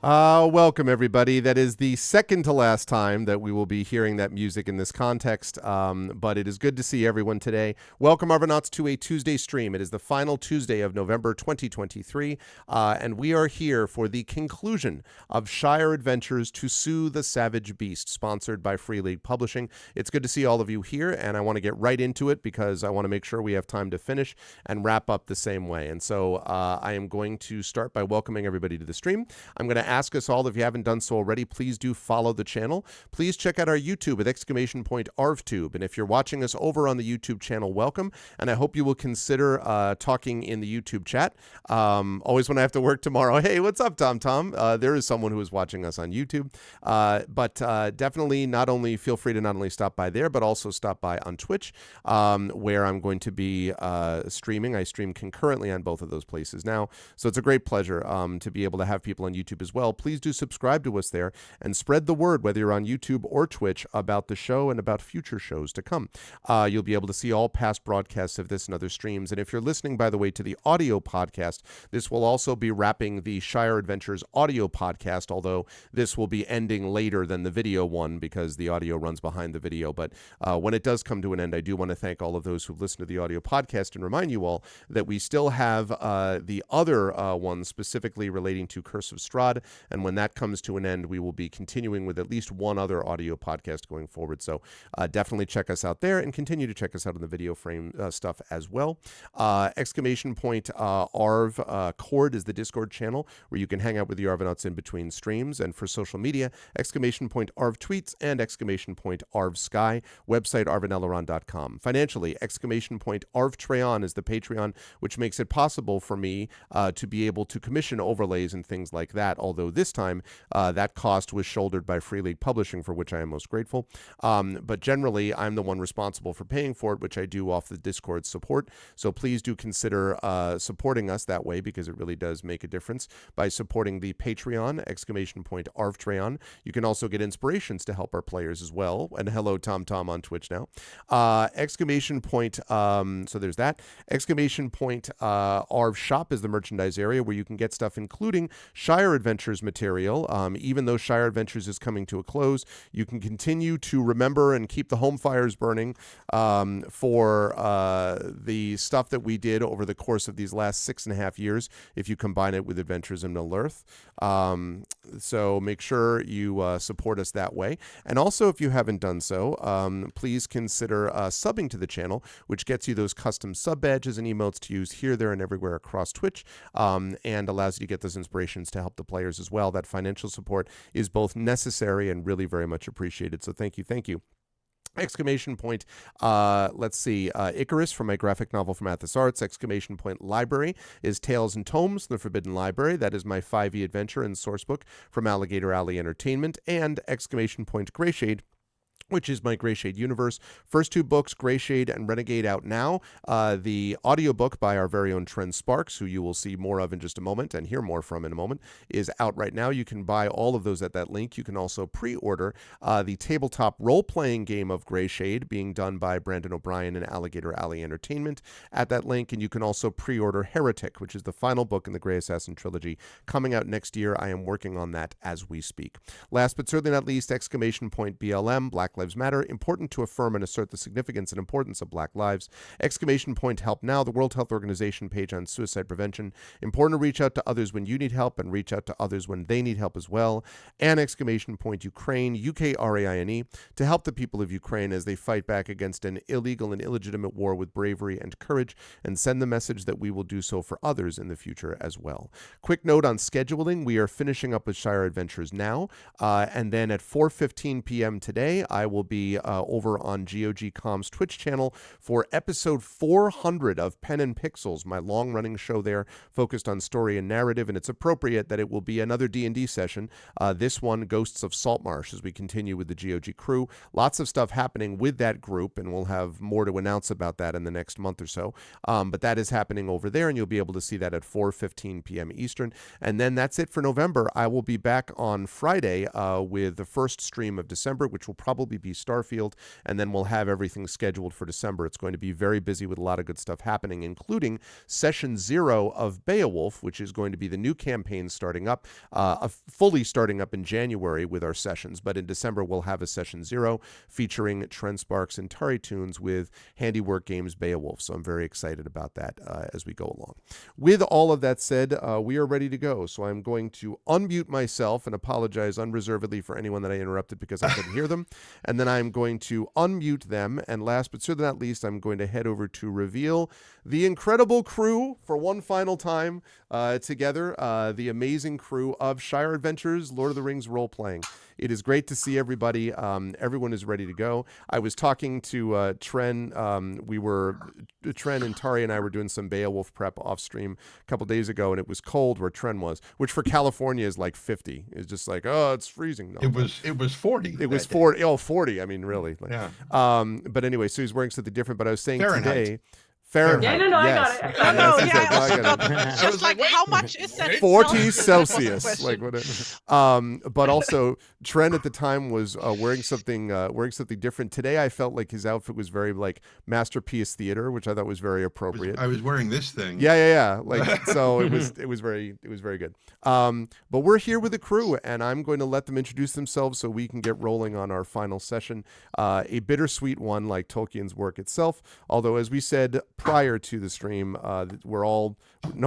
Welcome, everybody. That is the second to last time that we will be hearing that music in this context, but it is good to see everyone today. Welcome, Arvanauts, to a Tuesday stream. It is the final Tuesday of November 2023, and we are here for the conclusion of Shire Adventures To Soothe the Savage Beast, sponsored by Free League Publishing. It's good to see all of you here, and I want to get right into it because I want to make sure we have time to finish and wrap up the same way. And so I am going to start by welcoming everybody to the stream. I'm going to ask us all, if you haven't done so already, please do follow the channel. Please check out our YouTube with !ArvTube. And if you're watching us over on the YouTube channel, welcome. And I hope you will consider talking in the YouTube chat. Always when I have to work tomorrow, hey, what's up, Tom? There is someone who is watching us on YouTube. But definitely feel free to not only stop by there, but also stop by on Twitch, where I'm going to be streaming. I stream concurrently on both of those places now. So it's a great pleasure to be able to have people on YouTube as well. Please do subscribe to us there and spread the word, whether you're on YouTube or Twitch, about the show and about future shows to come. You'll be able to see all past broadcasts of this and other streams. And if you're listening, by the way, to the audio podcast, this will also be wrapping the Shire Adventures audio podcast, although this will be ending later than the video one because the audio runs behind the video. But when it does come to an end, I do want to thank all of those who've listened to the audio podcast and remind you all that we still have the other ones specifically relating to Curse of Strahd. And when that comes to an end, we will be continuing with at least one other audio podcast going forward. So definitely check us out there and continue to check us out on the video frame stuff as well. !Arv Cord is the Discord channel where you can hang out with the Arvanauts in between streams. And for social media, !Arv Tweets and !Arv Sky. Website arvanelleron.com. Financially, !Arv Treon is the Patreon, which makes it possible for me to be able to commission overlays and things like that, although this time that cost was shouldered by Free League Publishing, for which I am most grateful. But generally, I'm the one responsible for paying for it, which I do off the Discord support. So please do consider supporting us that way because it really does make a difference by supporting the Patreon, !Arv Treon. You can also get inspirations to help our players as well. And hello, Tom on Twitch now. So there's that. Arv Shop is the merchandise area where you can get stuff including Shire Adventures material. Even though Shire Adventures is coming to a close, you can continue to remember and keep the home fires burning for the stuff that we did over the course of these last 6.5 years, if you combine it with Adventures in Middle-earth. So make sure you support us that way. And also, if you haven't done so, please consider subbing to the channel, which gets you those custom sub badges and emotes to use here, there, and everywhere across Twitch, and allows you to get those inspirations to help the players as well. That financial support is both necessary and really very much appreciated. So thank you. Let's see, Icarus from my graphic novel from Athos Arts. Library is Tales and Tomes from the Forbidden Library. That is my 5e adventure and sourcebook from Alligator Alley Entertainment. And Greyshade, which is my Greyshade universe. First two books, Greyshade and Renegade, out now. The audiobook by our very own Trent Sparks, who you will see more of in just a moment and hear more from in a moment, is out right now. You can buy all of those at that link. You can also pre-order the tabletop role-playing game of Greyshade being done by Brandon O'Brien and Alligator Alley Entertainment at that link. And you can also pre-order Heretic, which is the final book in the Grey Assassin trilogy, coming out next year. I am working on that as we speak. Last but certainly not least, BLM, Black Lives Matter, important to affirm and assert the significance and importance of Black lives. Help Now, the World Health Organization page on suicide prevention. Important to reach out to others when you need help and reach out to others when they need help as well. And Ukraine, UKRAINE, to help the people of Ukraine as they fight back against an illegal and illegitimate war with bravery and courage, and send the message that we will do so for others in the future as well. Quick note on scheduling. We are finishing up with Shire Adventures now, and then at 4:15 p.m. today, I will be over on GOG Com's Twitch channel for episode 400 of Pen and Pixels, my long-running show there focused on story and narrative, and it's appropriate that it will be another D&D session. This one, Ghosts of Saltmarsh, as we continue with the GOG crew. Lots of stuff happening with that group, and we'll have more to announce about that in the next month or so. But that is happening over there, and you'll be able to see that at 4:15 p.m. Eastern. And then that's it for November. I will be back on Friday with the first stream of December, which will probably be Starfield, and then we'll have everything scheduled for December. It's going to be very busy with a lot of good stuff happening, including Session 0 of Beowulf, which is going to be the new campaign starting up, fully starting up in January with our sessions. But in December, we'll have a Session 0 featuring Trent Sparks and Tari Tunes with Handiwork Games Beowulf. So I'm very excited about that as we go along. With all of that said, we are ready to go. So I'm going to unmute myself and apologize unreservedly for anyone that I interrupted because I couldn't hear them. And then I'm going to unmute them. And last but certainly not least, I'm going to head over to reveal the incredible crew for one final time together, the amazing crew of Shire Adventures, Lord of the Rings role-playing. It is great to see everybody. Everyone is ready to go. I was talking to Tren. Tren and Tari and I were doing some Beowulf prep off stream a couple days ago, and it was cold where Tren was, which for California is like 50. It's just like, oh, it's freezing. No, it was 40. It was 40. Oh, 40. I mean, really. Like, yeah. But anyway, so he's wearing something different. But I was saying Fahrenheit. today. Fahrenheit. Yeah, no, yes. I got it. I got it. Just like, how much is that? 40 Celsius, like whatever. But also, Trent at the time was wearing something different. Today, I felt like his outfit was very like Masterpiece Theater, which I thought was very appropriate. I was wearing this thing. Yeah. Like so, it was very good. But we're here with the crew, and I'm going to let them introduce themselves so we can get rolling on our final session. A bittersweet one, like Tolkien's work itself. Although, as we said prior to the stream, no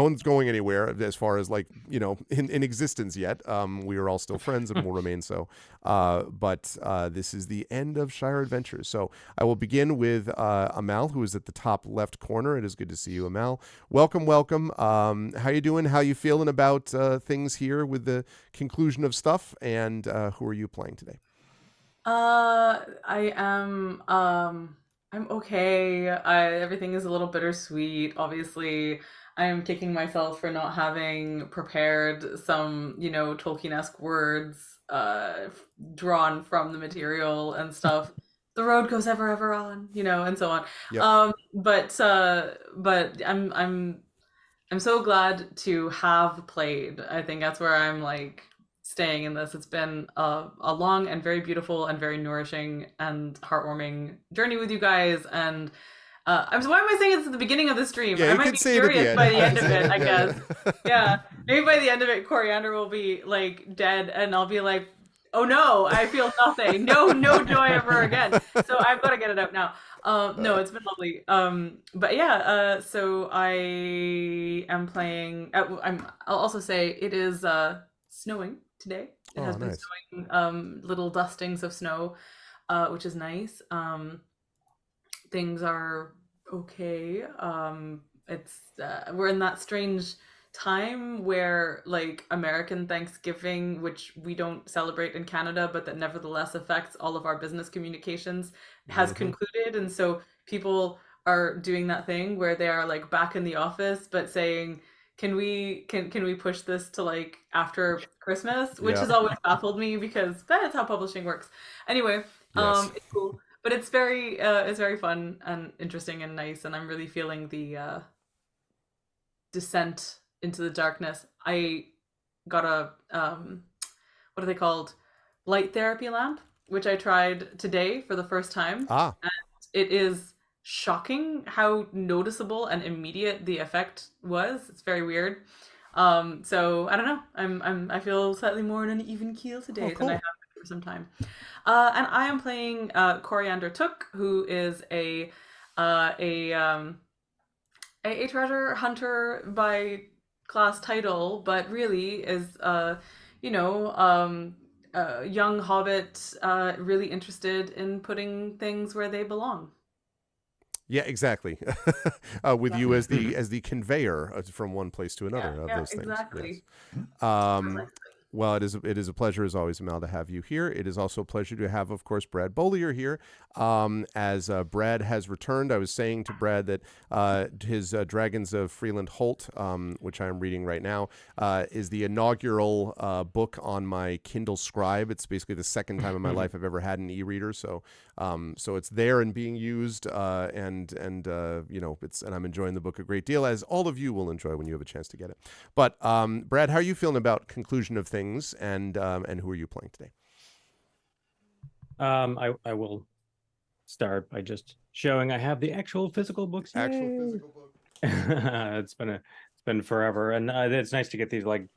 one's going anywhere as far as like, in existence yet. We are all still friends and will remain so. But this is the end of Shire Adventures. So I will begin with Amal, who is at the top left corner. It is good to see you, Amal. Welcome. How you doing? How you feeling about things here with the conclusion of stuff? And who are you playing today? I am I'm okay. Everything is a little bittersweet. Obviously, I am kicking myself for not having prepared some, Tolkien-esque words drawn from the material and stuff. The road goes ever, ever on, and so on. Yep. But I'm so glad to have played. I think that's where I'm like staying in this. It's been a long and very beautiful and very nourishing and heartwarming journey with you guys. And why am I saying it's at the beginning of the stream? Yeah, I might be curious by the end of it, I guess. Yeah, maybe by the end of it, Coriander will be like dead, and I'll be like, oh no, I feel nothing. No joy ever again. So I've got to get it out now. No, it's been lovely. But yeah, so I am playing. I'll also say it is snowing today. It has been nice. snowing, little dustings of snow, which is nice. Things are okay. It's we're in that strange time where like American Thanksgiving, which we don't celebrate in Canada, but that nevertheless affects all of our business communications, has concluded. And so people are doing that thing where they are like back in the office, but saying, can we push this to like after Christmas, which has always baffled me because that's how publishing works. Anyway, it's cool, but it's very fun and interesting and nice, and I'm really feeling the descent into the darkness. I got a what are they called? Light therapy lamp, which I tried today for the first time. And it is shocking how noticeable and immediate the effect was. It's very weird. So I don't know. I feel slightly more on an even keel today than I have been for some time. And I am playing Coriander Took, who is a treasure hunter by class title, but really is young hobbit, really interested in putting things where they belong. Yeah, exactly. With you as the conveyor from one place to another of those things. Exactly. Yes. Well, it is a pleasure as always, Mel, to have you here. It is also a pleasure to have, of course, Brad Bollier here. As Brad has returned, I was saying to Brad that his Dragons of Freeland Holt, which I'm reading right now, is the inaugural book on my Kindle Scribe. It's basically the second time in my life I've ever had an e-reader. So it's there and being used, and I'm enjoying the book a great deal, as all of you will enjoy when you have a chance to get it. But Brad, how are you feeling about conclusion of things, and who are you playing today? I will start by just showing I have the actual physical books. Actual Yay! physical book. It's been forever, and it's nice to get these like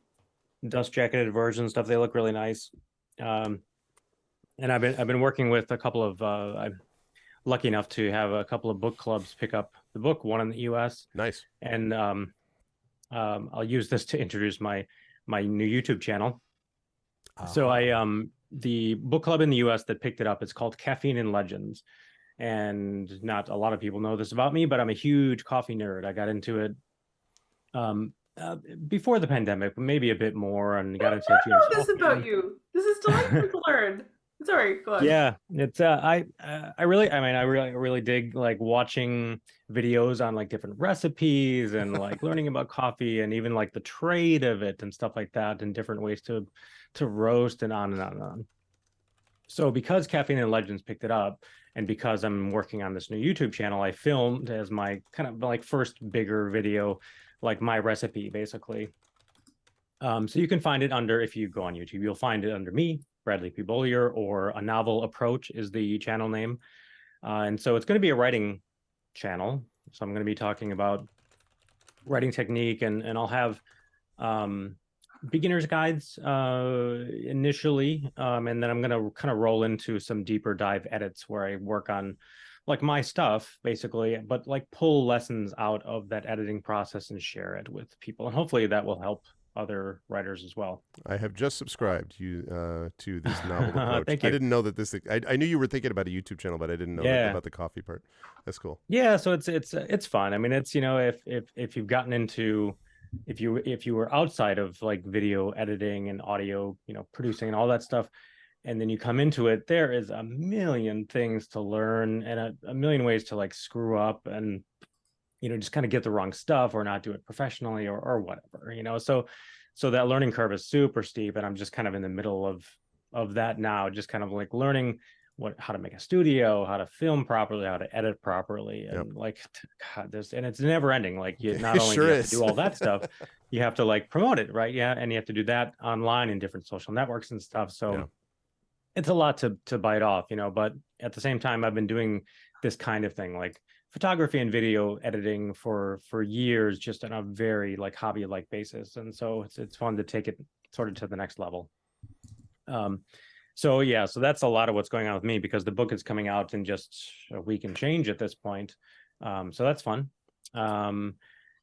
dust jacketed version stuff. They look really nice. Um, and I've been working with a couple of I'm lucky enough to have a couple of book clubs pick up the book, one in the US. Nice. And I'll use this to introduce my new YouTube channel. So the book club in the US that picked it up, it's called Caffeine and Legends. And not a lot of people know this about me, but I'm a huge coffee nerd. I got into it um, before the pandemic, but maybe a bit more, and got into I James know this Tolkien. about you. This is delightful to learn. Sorry, go on. Yeah, it's I really dig like watching videos on like different recipes and like learning about coffee and even like the trade of it and stuff like that and different ways to roast and on and on and on. So because Caffeine and Legends picked it up and because I'm working on this new YouTube channel, I filmed as my kind of like first bigger video, like my recipe basically. So you can find it under, if you go on YouTube, you'll find it under me, Bradley P. Bollier, or A Novel Approach is the channel name. And so it's going to be a writing channel. So I'm going to be talking about writing technique, and I'll have beginner's guides initially. And then I'm going to kind of roll into some deeper dive edits where I work on like my stuff basically, but like pull lessons out of that editing process and share it with people. And hopefully that will help other writers as well. I have just subscribed you to this novel approach. Thank I you. didn't know that this. I knew you were thinking about a YouTube channel, but I didn't know Yeah. about the coffee part. That's cool. Yeah, so it's fun. I mean, it's if you've gotten into if you were outside of like video editing and audio, producing and all that stuff, and then you come into it, there is a million things to learn and a million ways to like screw up and just kind of get the wrong stuff or not do it professionally or whatever. So that learning curve is super steep, and I'm just kind of in the middle of that now, just kind of like learning how to make a studio, how to film properly, how to edit properly, and God, and it's never ending. Like you not only Sure do you have is. to do all that stuff, you have to like promote it, right? Yeah, and you have to do that online in different social networks and stuff. So it's a lot to bite off, but at the same time, I've been doing this kind of thing, like photography and video editing for years, just on a very like hobby like basis. And so it's fun to take it sort of to the next level. So that's a lot of what's going on with me, because the book is coming out in just a week and change at this point. So that's fun. So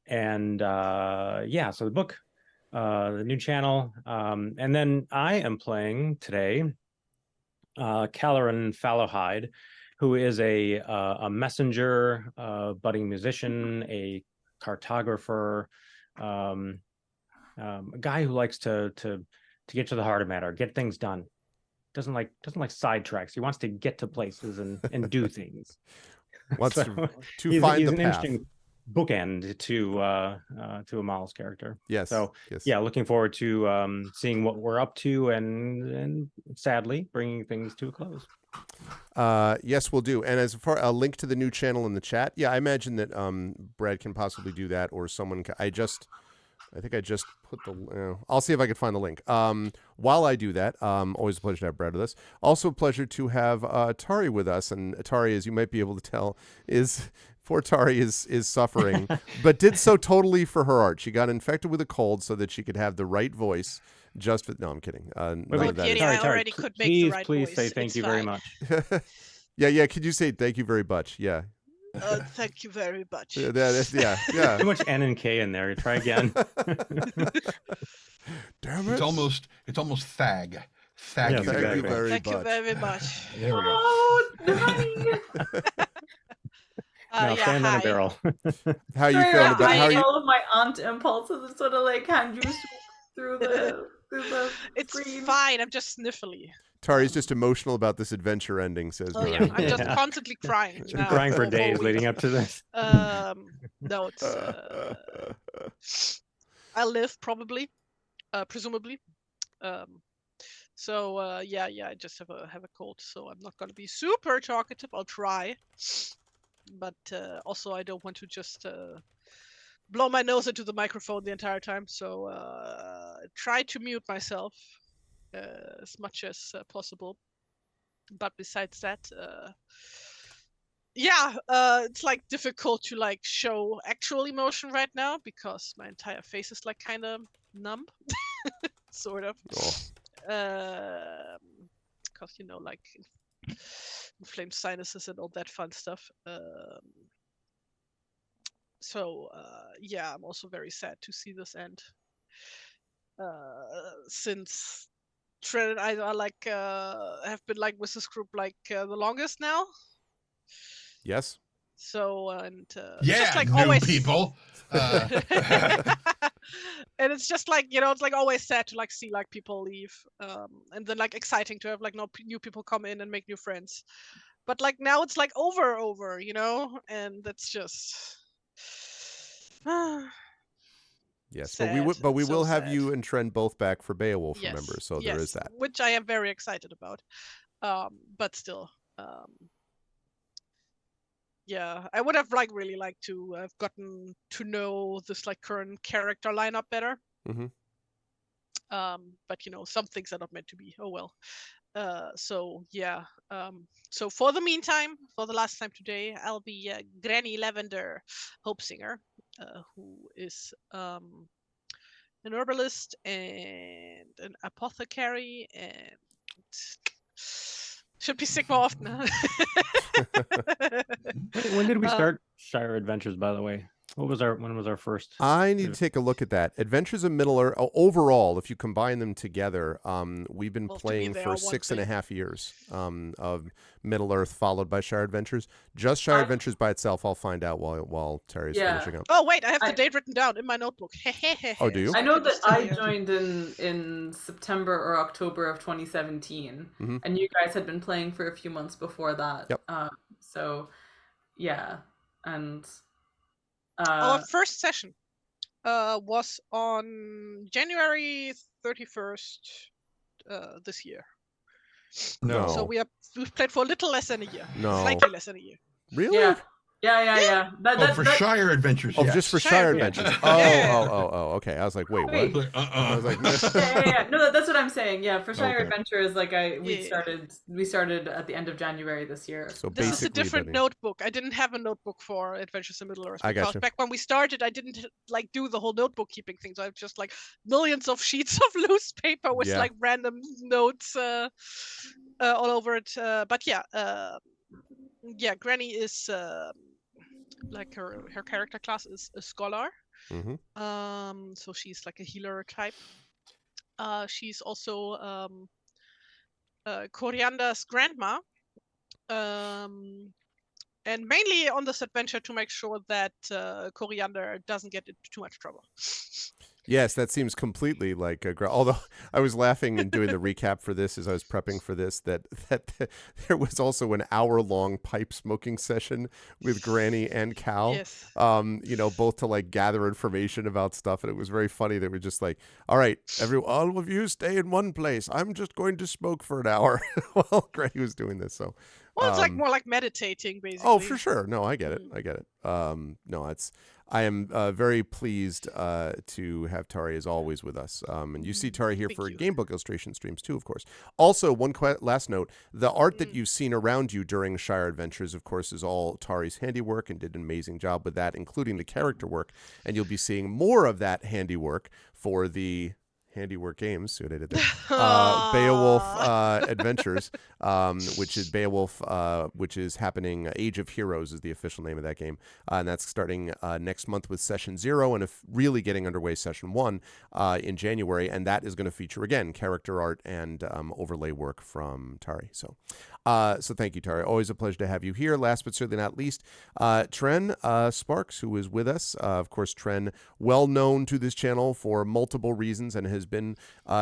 the book, the new channel, and then I am playing today Calleran Fallowhide, who is a messenger, budding musician, a cartographer, a guy who likes to get to the heart of matter, get things done. Doesn't like sidetracks. He wants to get to places and do things. Wants So to find he's the an path. interesting bookend to Amal's character. Yes. So yes. yeah, looking forward to seeing what we're up to and sadly bringing things to a close. Yes, we'll do. And as far a link to the new channel in the chat, I imagine that Brad can possibly do that, or someone. I think I just put the. I'll see if I can find the link. While I do that, always a pleasure to have Brad with us. Also a pleasure to have Tari with us. And Tari, as you might be able to tell, poor Tari is suffering, but did so totally for her art. She got infected with a cold so that she could have the right voice. No, I'm kidding. Wait, Kitty, I already could make the right please voice. say thank It's you fine. very much. Yeah. Could you say thank you very much? Yeah. Thank you very much. Yeah. Too much N and K in there. Try again. Damn it! It's almost thag. Yes, Thank you exactly. very much. Thank you very much. There we go. Oh, hi. No, stand on a hi. barrel. How are you Sorry, feeling about? I How are you? all of my aunt impulses and sort of like hand you through the It's screen. fine. I'm just sniffly. Tari's just emotional about this adventure ending. Says Oh Nora. yeah, I'm just Yeah. constantly crying. Been crying for days weeks. leading up to this. No, it's. I live probably, presumably. So I just have a cold, so I'm not gonna be super talkative. I'll try, but also I don't want to just blow my nose into the microphone the entire time. So try to mute myself as much as possible. But besides that, it's like difficult to like show actual emotion right now because my entire face is like kind of numb, sort of. Oh. Because like inflamed sinuses and all that fun stuff. I'm also very sad to see this end. Since Trent and I are like have been like with this group like the longest now. Yes. So it's Yeah, just like new always people. And it's just like it's like always sad to like see like people leave, and then like exciting to have like new people come in and make new friends. But like now it's like over, and that's just Yes, sad. but we So will have sad. you and Trent both back for Beowulf, Yes, remember? So yes, there is that. which I am very excited about. But still, I would have like really liked to have gotten to know this like current character lineup better. Mm-hmm. But some things are not meant to be. Oh well. So for the meantime, for the last time today, I'll be Granny Lavender, Hope Singer, who is an herbalist and an apothecary, and should be sick more often. When did we start Shire Adventures, by the way? When was our first? I need to take a look at that. Adventures of Middle-earth, overall, if you combine them together, we've been Well, to me, playing they for are one 6.5 years of Middle-earth, followed by Shire Adventures. Just Shire Adventures by itself, I'll find out while Terry's finishing up. Oh wait, I have the date written down in my notebook. Oh, do you? I know that I joined in September or October of 2017, and you guys had been playing for a few months before that. Yep. And our first session was on January 31st this year. No. So we've played for a little less than a year. No. Slightly less than a year. Really? Yeah. For Shire Adventures. Oh, yes. just for Shire Shire Adventures. Adventures. Yeah. Okay. I was like, wait, Wait. what? I was like, yeah. No, that's what I'm saying. Yeah, for Shire Okay. Adventures, like we started at the end of January this year. So This is a basically, different notebook. I didn't have a notebook for Adventures in Middle Earth I because gotcha. back when we started, I didn't like do the whole notebook keeping thing. So I have just like millions of sheets of loose paper with like random notes all over it. Granny is like her character class is a scholar. Mm-hmm. So she's like a healer type. She's also Coriander's grandma. And mainly on this adventure to make sure that Coriander doesn't get into too much trouble. Yes, that seems completely like although I was laughing and doing the recap for this as I was prepping for this, that there was also an hour-long pipe smoking session with Granny and Cal. Yes. Both to like gather information about stuff, and it was very funny. They were just like, all right, all of you stay in one place. I'm just going to smoke for an hour while Granny was doing this. So well, it's like more like meditating, basically. Oh, for sure. No, I get it. I am very pleased to have Tari as always with us. And you see Tari here for game book illustration streams too, of course. Also, one last note, the art that you've seen around you during Shire Adventures, of course, is all Tari's handiwork and did an amazing job with that, including the character work. And you'll be seeing more of that handiwork for the Handiwork Games, see what I did there? Beowulf Adventures, which is Beowulf, which is happening. Age of Heroes is the official name of that game, and that's starting next month with Session 0, and really getting underway Session 1 in January, and that is going to feature again character art and overlay work from Tari. So thank you, Tari. Always a pleasure to have you here. Last but certainly not least, Tren Sparks, who is with us. Of course, Tren, well known to this channel for multiple reasons, and has been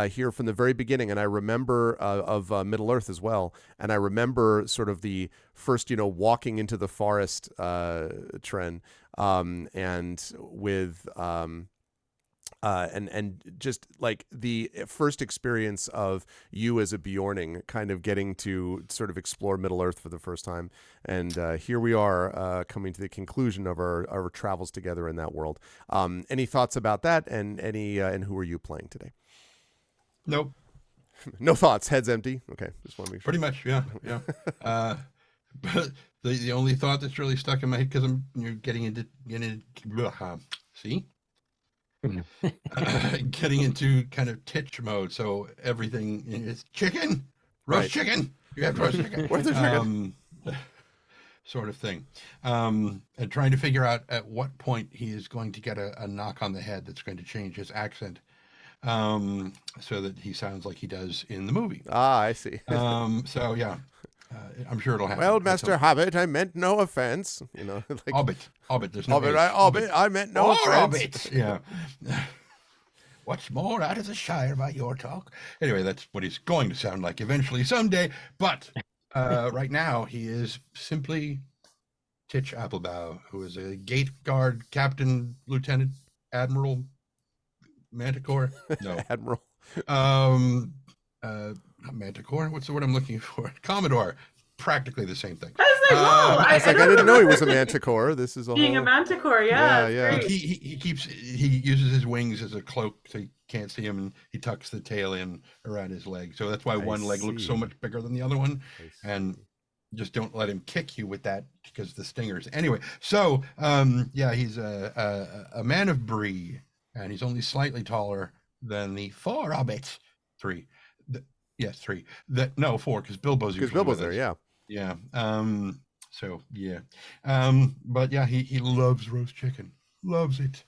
here from the very beginning. And I remember of Middle Earth as well. And I remember sort of the first, walking into the forest, Tren, and with. And just like the first experience of you as a Bjorning kind of getting to sort of explore Middle Earth for the first time. And here we are coming to the conclusion of our travels together in that world. Any thoughts about that, and and who are you playing today? Nope. No thoughts. Head's empty. Okay, just want to make sure. Pretty much, yeah. But the only thought that's really stuck in my head, because you're getting into see, getting into kind of titch mode. So everything is chicken, roast chicken. You have roast chicken. Where's the chicken? Sort of thing, and trying to figure out at what point he is going to get a knock on the head that's going to change his accent, so that he sounds like he does in the movie. I see. So yeah, I'm sure it'll happen. Well, Master Hobbit, I meant no offense. You know, like Hobbit. There's no Hobbit, I meant no offense. Hobbit. Yeah. What's more out of the Shire by your talk? Anyway, that's what he's going to sound like eventually, someday. But right now, he is simply Titch Applebow, who is a gate guard, captain, lieutenant, admiral, manticore. No, Admiral. Not manticore. What's the word I'm looking for? Commodore. Practically the same thing. I didn't know he was a manticore. This is being a manticore. Yeah. He uses his wings as a cloak, so you can't see him, and he tucks the tail in around his leg. So that's why one leg looks so much bigger than the other one. And just don't let him kick you with that, because the stingers. Anyway, so he's a man of Bree, and he's only slightly taller than the four hobbits. Three. Four, because Bilbo's there. Yeah. Yeah. But yeah, he loves roast chicken. Loves it.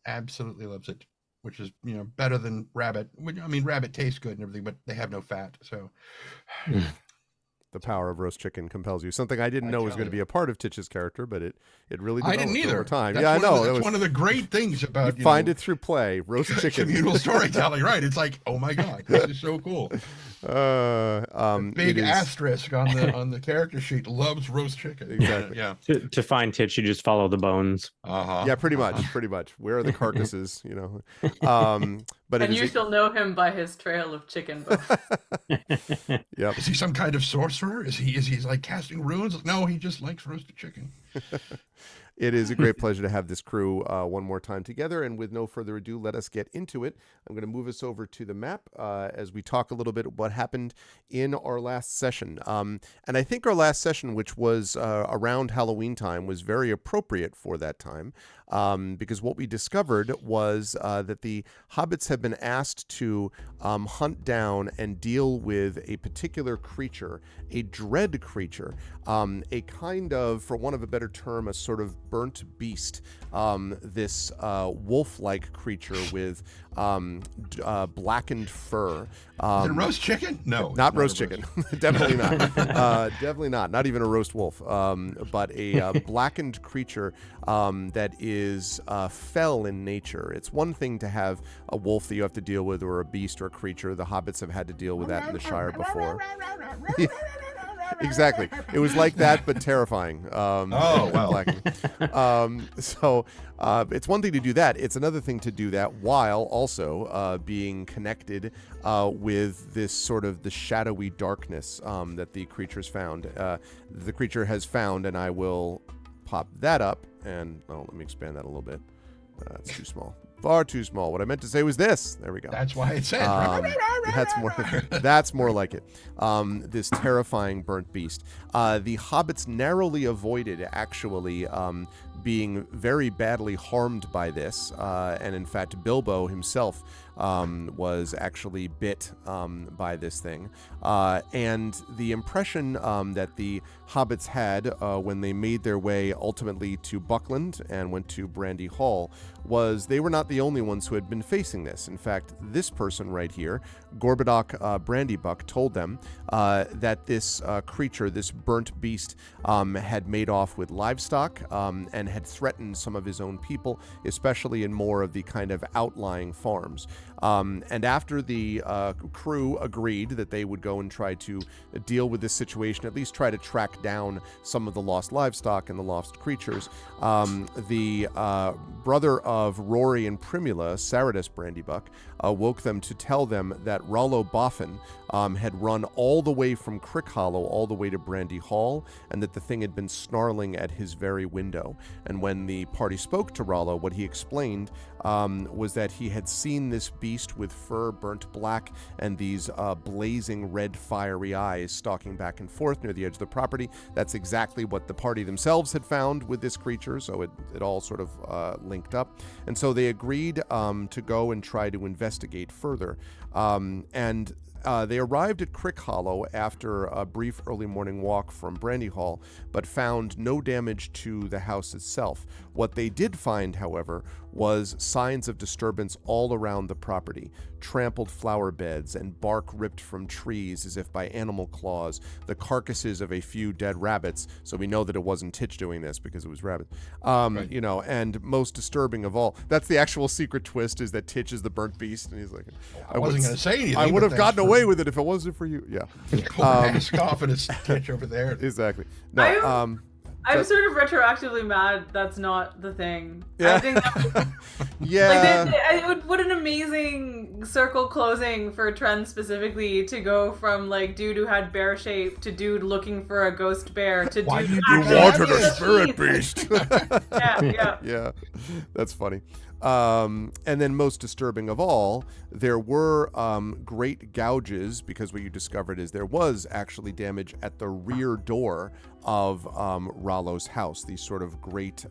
Absolutely loves it. Which is, better than rabbit. I mean, rabbit tastes good and everything, but they have no fat. So the power of roast chicken compels you. Something I didn't know was going to be a part of Titch's character, but it really developed I didn't either. over time. That's I know. That's one of the great things about you find it through play. Roast chicken. Communal storytelling, right? It's like, oh my god, this is so cool. Big asterisk on the character sheet. Loves roast chicken. Exactly. Yeah. To find Titch, you just follow the bones. Yeah, pretty much. Where are the carcasses? But and you shall know him by his trail of chicken bones. Yep. Is he some kind of sorcerer? Is he like casting runes? No, he just likes roasted chicken. It is a great pleasure to have this crew one more time together. And with no further ado, let us get into it. I'm going to move us over to the map as we talk a little bit what happened in our last session. And I think our last session, which was around Halloween time, was very appropriate for that time. Because what we discovered was that the hobbits have been asked to hunt down and deal with a particular creature, a dread creature, a kind of, for want of a better term, a sort of burnt beast, this wolf-like creature with blackened fur. Is it roast chicken? No. Not roast chicken. Definitely not. Definitely not. Not even a roast wolf. But a blackened creature that is fell in nature. It's one thing to have a wolf that you have to deal with, or a beast or a creature. The hobbits have had to deal with that in the Shire before. Exactly. It was like that, but terrifying. Wow. So it's one thing to do that. It's another thing to do that while also being connected with this sort of the shadowy darkness that the creature's found. The creature has found, and I will pop that up. And let me expand that a little bit. It's too small. Far too small. What I meant to say was this. There we go. That's why it said. That's more like it. This terrifying burnt beast. The hobbits narrowly avoided actually being very badly harmed by this. And in fact, Bilbo himself was actually bit by this thing. And the impression that the hobbits had when they made their way ultimately to Buckland and went to Brandy Hall was they were not the only ones who had been facing this. In fact, this person right here, Gorbadoc Brandybuck, told them that this creature, this burnt beast, had made off with livestock and had threatened some of his own people, especially in more of the kind of outlying farms. And after the crew agreed that they would go and try to deal with this situation, at least try to track down some of the lost livestock and the lost creatures, the brother of Rory and Primula, Saradus Brandybuck, woke them to tell them that Rollo Boffin had run all the way from Crick Hollow all the way to Brandy Hall, and that the thing had been snarling at his very window. And when the party spoke to Rollo, what he explained was that he had seen this beast with fur burnt black and these blazing red fiery eyes stalking back and forth near the edge of the property. That's exactly what the party themselves had found with this creature, so it all sort of linked up. And so they agreed to go and try to investigate further. And they arrived at Crick Hollow after a brief early morning walk from Brandy Hall, but found no damage to the house itself. What they did find, however, was signs of disturbance all around the property. Trampled flower beds and bark ripped from trees as if by animal claws, the carcasses of a few dead rabbits, so we know that it wasn't Titch doing this because it was rabbits. Right. You know, and most disturbing of all, that's the actual secret twist, is that Titch is the burnt beast, and he's like, I wasn't going to say anything. I would have but gotten thanks away with it if it wasn't for you. Yeah. for mask off and a Titch over there. Exactly. No, I'm sort of retroactively mad that's not the thing. Yeah. I think that yeah. what an amazing circle closing for Trent specifically, to go from like dude who had bear shape to dude looking for a ghost bear to Why dude you who do actually wanted a has spirit teeth. beast. Yeah. Yeah, that's funny. And then most disturbing of all, there were great gouges, because what you discovered is there was actually damage at the rear door of Rollo's house, these sort of great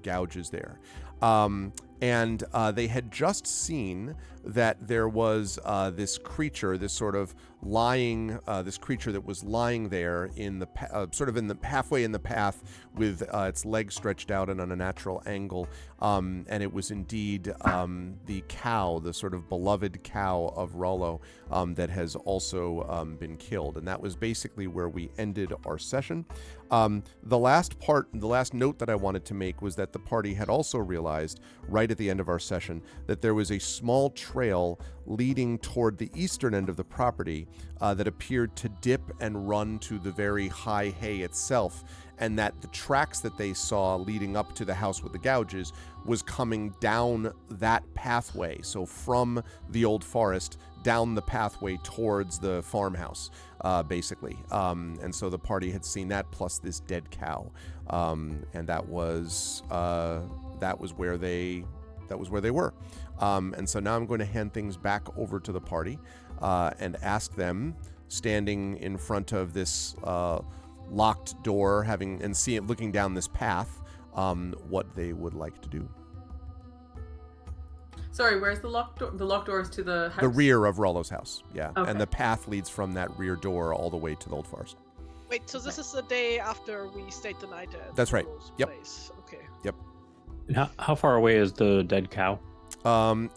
gouges there. And they had just seen that there was this creature, this sort of lying, this creature that was lying there in the sort of in the halfway in the path with its legs stretched out and on a natural angle, and it was indeed the cow, the sort of beloved cow of Rollo, that has also been killed, and that was basically where we ended our session. The last note that I wanted to make was that the party had also realized right at the end of our session that there was a small trail leading toward the eastern end of the property that appeared to dip and run to the very high hay itself, and that the tracks that they saw leading up to the house with the gouges was coming down that pathway, so from the old forest down the pathway towards the farmhouse, basically. And so the party had seen that, plus this dead cow, and that was where they were. And so now I'm going to hand things back over to the party and ask them, standing in front of this locked door, looking down this path, what they would like to do. Sorry, where's the locked door? The locked door is to the house? The rear of Rollo's house, yeah. Okay. And the path leads from that rear door all the way to the old forest. Wait, so this is the day after we stayed the night at That's right. Rose Yep. place. Okay. Yep. And how far away is the dead cow?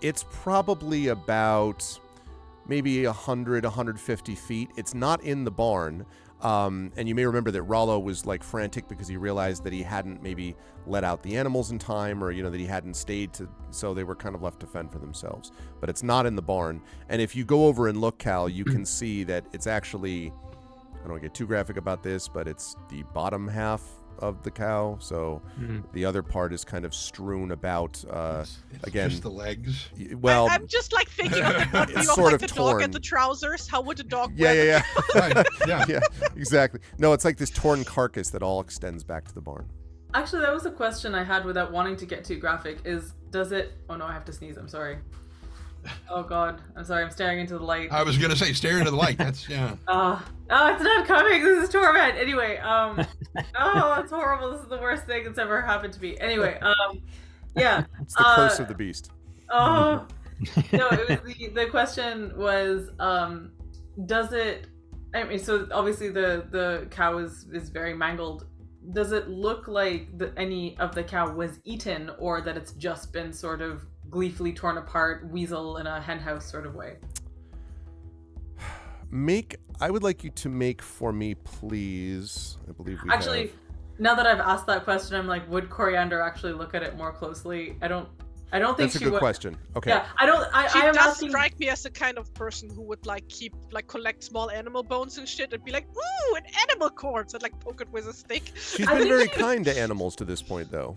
It's probably about maybe 100, 150 feet. It's not in the barn. And you may remember that Rollo was like frantic because he realized that he hadn't maybe let out the animals in time, or, that he hadn't stayed so they were kind of left to fend for themselves. But it's not in the barn. And if you go over and look, Cal, you can see that it's actually, I don't want to get too graphic about this, but it's the bottom half of the cow. So the other part is kind of strewn about, It's again, just the legs. well, I'm just like thinking of the point of it's view of sort like of the dog torn. and the trousers. How would a dog yeah, wear yeah, yeah. Right. Yeah. Yeah, exactly. No, it's like this torn carcass that all extends back to the barn. Actually, that was a question I had without wanting to get too graphic. Does it... Oh no, I have to sneeze. I'm sorry. Oh god. I'm sorry. I'm staring into the light. I was gonna say, stare into the light. That's yeah. It's not coming. This is torment. Anyway, it's horrible. This is the worst thing that's ever happened to me. Anyway, yeah. It's the curse of the beast. Oh, no, it was the question was, does it, I mean, so obviously the cow is very mangled. Does it look like any of the cow was eaten, or that it's just been sort of gleefully torn apart, weasel in a henhouse sort of way? I would like you to make for me, please. I believe we Actually, have... now that I've asked that question, I'm like, would Coriander actually look at it more closely? I don't think That's a she good would. question. Okay. Yeah, I She am does asking... strike me as the kind of person who would collect small animal bones and shit and be like, ooh, an animal corpse, and like poke it with a stick. She's I been think very she- kind to animals to this point, though.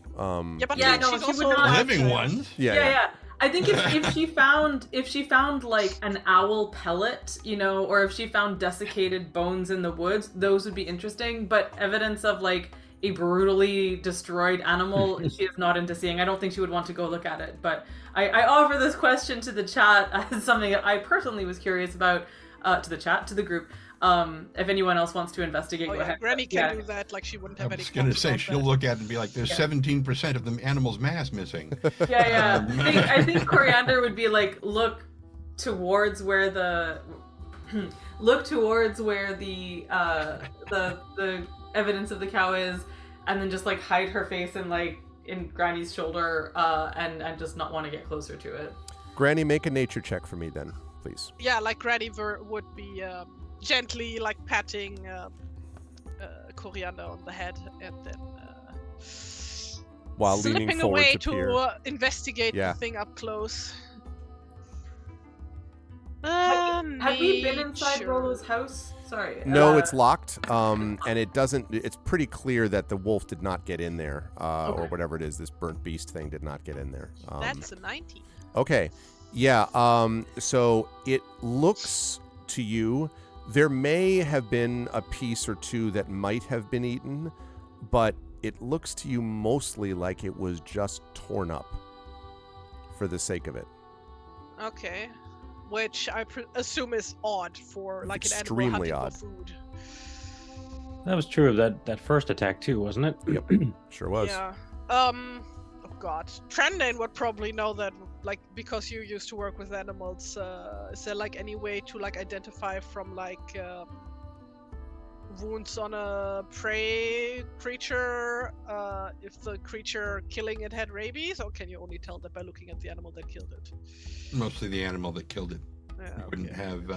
Yeah, but Yeah, no, she's she also would not- Living ones. Yeah. I think if she found like an owl pellet, or if she found desiccated bones in the woods, those would be interesting. But evidence of like a brutally destroyed animal, she is not into seeing. I don't think she would want to go look at it. But I offer this question to the chat as something that I personally was curious about, to the group. If anyone else wants to investigate, go ahead. Granny can do that. Like she wouldn't have any. I was going to say she'll look at it and be like, "There's 17% of the animal's mass missing." Yeah. I think Coriander would be like, look towards where the evidence of the cow is, and then just like hide her face in Granny's shoulder, and just not want to get closer to it. Granny, make a nature check for me then, please. Yeah, like Granny would be gently like patting Coriander on the head, and then while leaning slipping forward away to peer. Investigate the thing up close. Have we been inside Rollo's house? Sorry. No, it's locked, and it doesn't. It's pretty clear that the wolf did not get in there, or whatever it is. This burnt beast thing did not get in there. That's a 19. Okay, yeah. So it looks to you there may have been a piece or two that might have been eaten, but it looks to you mostly like it was just torn up for the sake of it. Okay. Which I assume is odd for like extremely an animal odd. hunting for food. That was true of that first attack too, wasn't it? Yep, sure was. Yeah. Oh God. Trendane would probably know that, like, because you used to work with animals. Is there like any way to like identify from like wounds on a prey creature if the creature killing it had rabies, or can you only tell that by looking at the animal that killed it? Mostly the animal that killed it. Yeah, You wouldn't have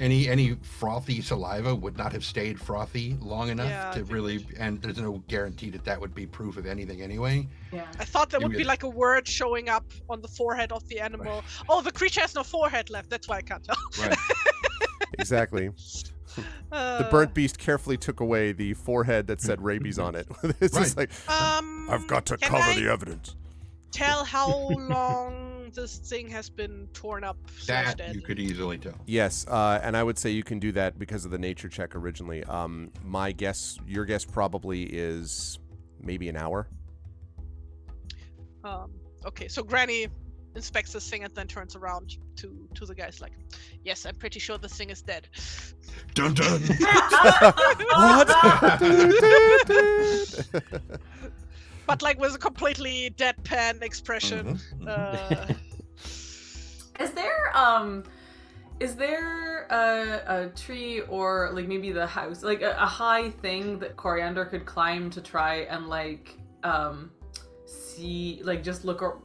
any frothy saliva would not have stayed frothy long enough to really, and there's no guarantee that would be proof of anything anyway. Yeah. I thought there would be like a word showing up on the forehead of the animal. Oh, the creature has no forehead left. That's why I can't tell. Right. Exactly. The burnt beast carefully took away the forehead that said rabies on it. It's just like, I've got to cover the evidence. Tell how long this thing has been torn up. That dead. you could easily tell. Yes, and I would say you can do that because of the nature check originally. My guess, your guess probably is maybe an hour. Okay, so Granny inspects this thing and then turns around to the guys like, yes, I'm pretty sure this thing is dead. Dun dun. What? But like with a completely deadpan expression. Is there a tree or like maybe the house, like a high thing that Coriander could climb to try and like see, like just look or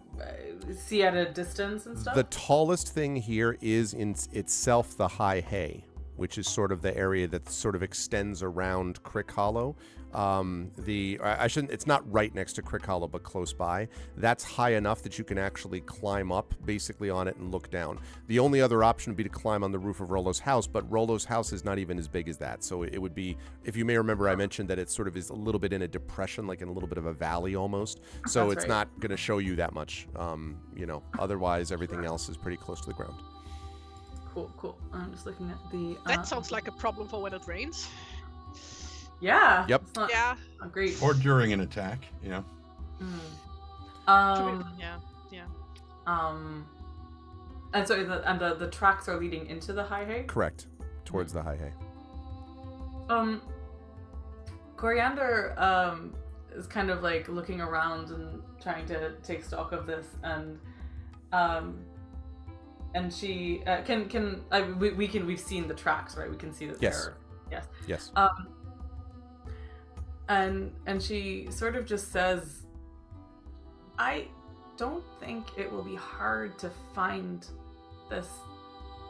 see at a distance and stuff? The tallest thing here is in itself the high hay, which is sort of the area that sort of extends around Crick Hollow. It's not right next to Crick Hollow, but close by. That's high enough that you can actually climb up basically on it and look down. The only other option would be to climb on the roof of Rollo's house, but Rollo's house is not even as big as that. So it would be, if you may remember, I mentioned that it sort of is a little bit in a depression, like in a little bit of a valley almost. So it's not going to show you that much. Otherwise everything else is pretty close to the ground. Cool. I'm just looking at the... That sounds like a problem for when it rains. Yeah. Yep. It's not great. Or during an attack, Yeah. And so the tracks are leading into the high hay? Correct. Towards the high hay. Coriander is kind of like looking around and trying to take stock of this, and she we've seen the tracks, right? We can see that they're Yes. And she sort of just says, I don't think it will be hard to find this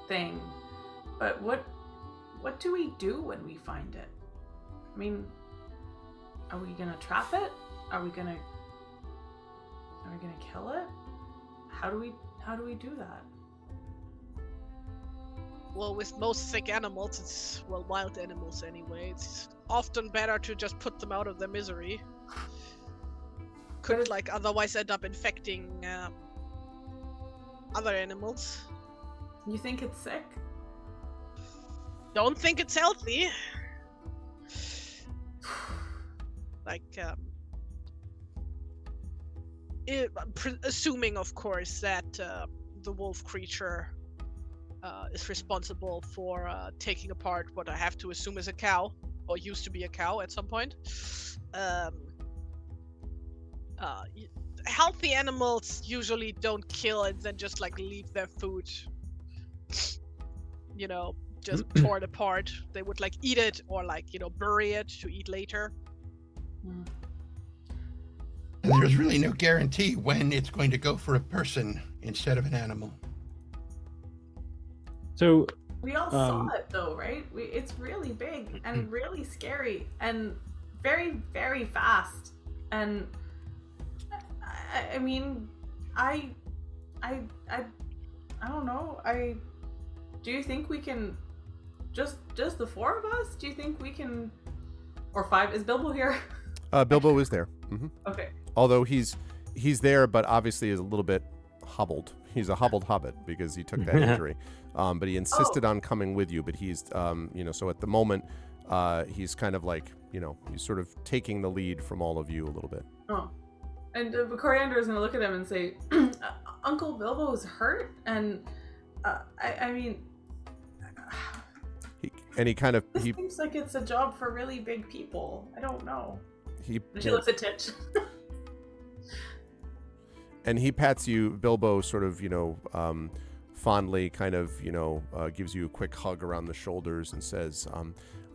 thing, but what do we do when we find it? I mean, are we gonna trap it? Are we gonna kill it? How do we do that? Well, with most sick animals, wild animals anyway, it's often better to just put them out of their misery. Could otherwise end up infecting other animals. You think it's sick? Don't think it's healthy. like assuming, of course, that the wolf creature is responsible for taking apart what I have to assume is a cow, or used to be a cow at some point. Healthy animals usually don't kill and then just like leave their food, just torn apart. They would like eat it or like, bury it to eat later. And there's really no guarantee when it's going to go for a person instead of an animal. So We all saw it though, right? It's really big and really scary and very, very fast. And I mean, I don't know. Do you think we can just the four of us? Do you think we can, or five? Is Bilbo here? Bilbo is there. Mm-hmm. Okay. Although he's there, but obviously is a little bit hobbled. He's a hobbled hobbit because he took that injury. But he insisted on coming with you. But he's, so at the moment, he's kind of like, he's sort of taking the lead from all of you a little bit. Oh. And Coriander is going to look at him and say, Uncle Bilbo's hurt? And, I mean... This seems like it's a job for really big people. I don't know. She looks at Titch. And he pats you, Bilbo, sort of, fondly, kind of, gives you a quick hug around the shoulders and says,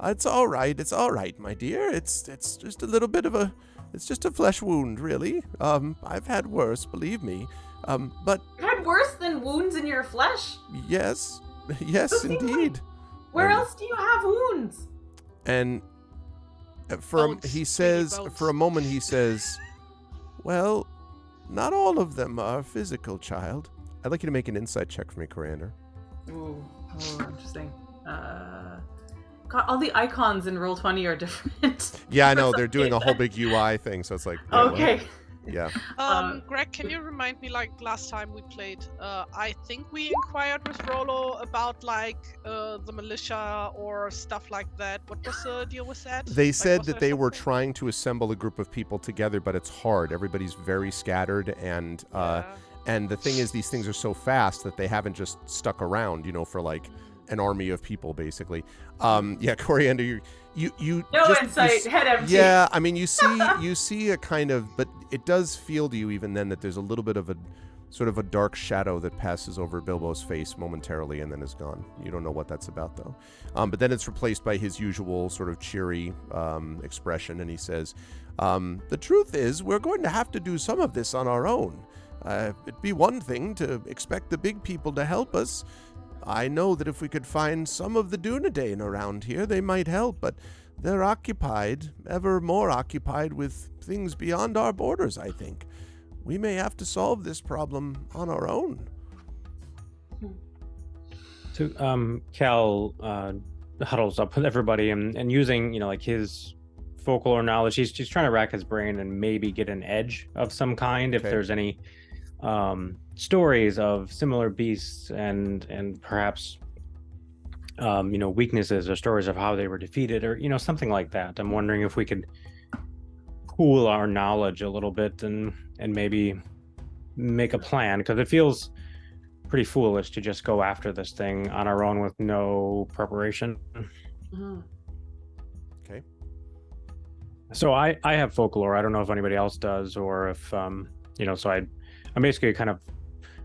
it's all right, my dear. It's just a little bit of it's just a flesh wound, really. I've had worse, believe me. But you've had worse than wounds in your flesh? Yes, indeed. Where else do you have wounds? And for a moment he says, well, not all of them are physical, child. I'd like you to make an insight check for me, Coriander. Ooh, interesting. God, all the icons in Roll20 are different. Yeah, I know. They're doing a whole big UI thing, so it's like... Okay. What? Yeah. Greg, can you remind me, like last time we played, I think we inquired with Rollo about like the militia or stuff like that. What was the deal with that? They said that they were trying to assemble a group of people together, but it's hard. Everybody's very scattered, and the thing is, these things are so fast that they haven't just stuck around, for like an army of people, basically. Coriander, you no just, insight, head empty. Yeah, I mean, you see a kind of, but it does feel to you even then that there's a little bit of a sort of a dark shadow that passes over Bilbo's face momentarily and then is gone. You don't know what that's about though. But then it's replaced by his usual sort of cheery expression, and he says, "The truth is, we're going to have to do some of this on our own. It'd be one thing to expect the big people to help us. I know that if we could find some of the Dunedain around here, they might help, but they're occupied, ever more occupied with things beyond our borders, I think. We may have to solve this problem on our own." So Cal huddles up with everybody and using, like his folklore knowledge, he's trying to rack his brain and maybe get an edge of some kind if there's any stories of similar beasts and perhaps weaknesses or stories of how they were defeated or something like that. I'm wondering if we could pool our knowledge a little bit and maybe make a plan, because it feels pretty foolish to just go after this thing on our own with no preparation. Mm-hmm. Okay. So I have folklore. I don't know if anybody else does, or if so I'm basically kind of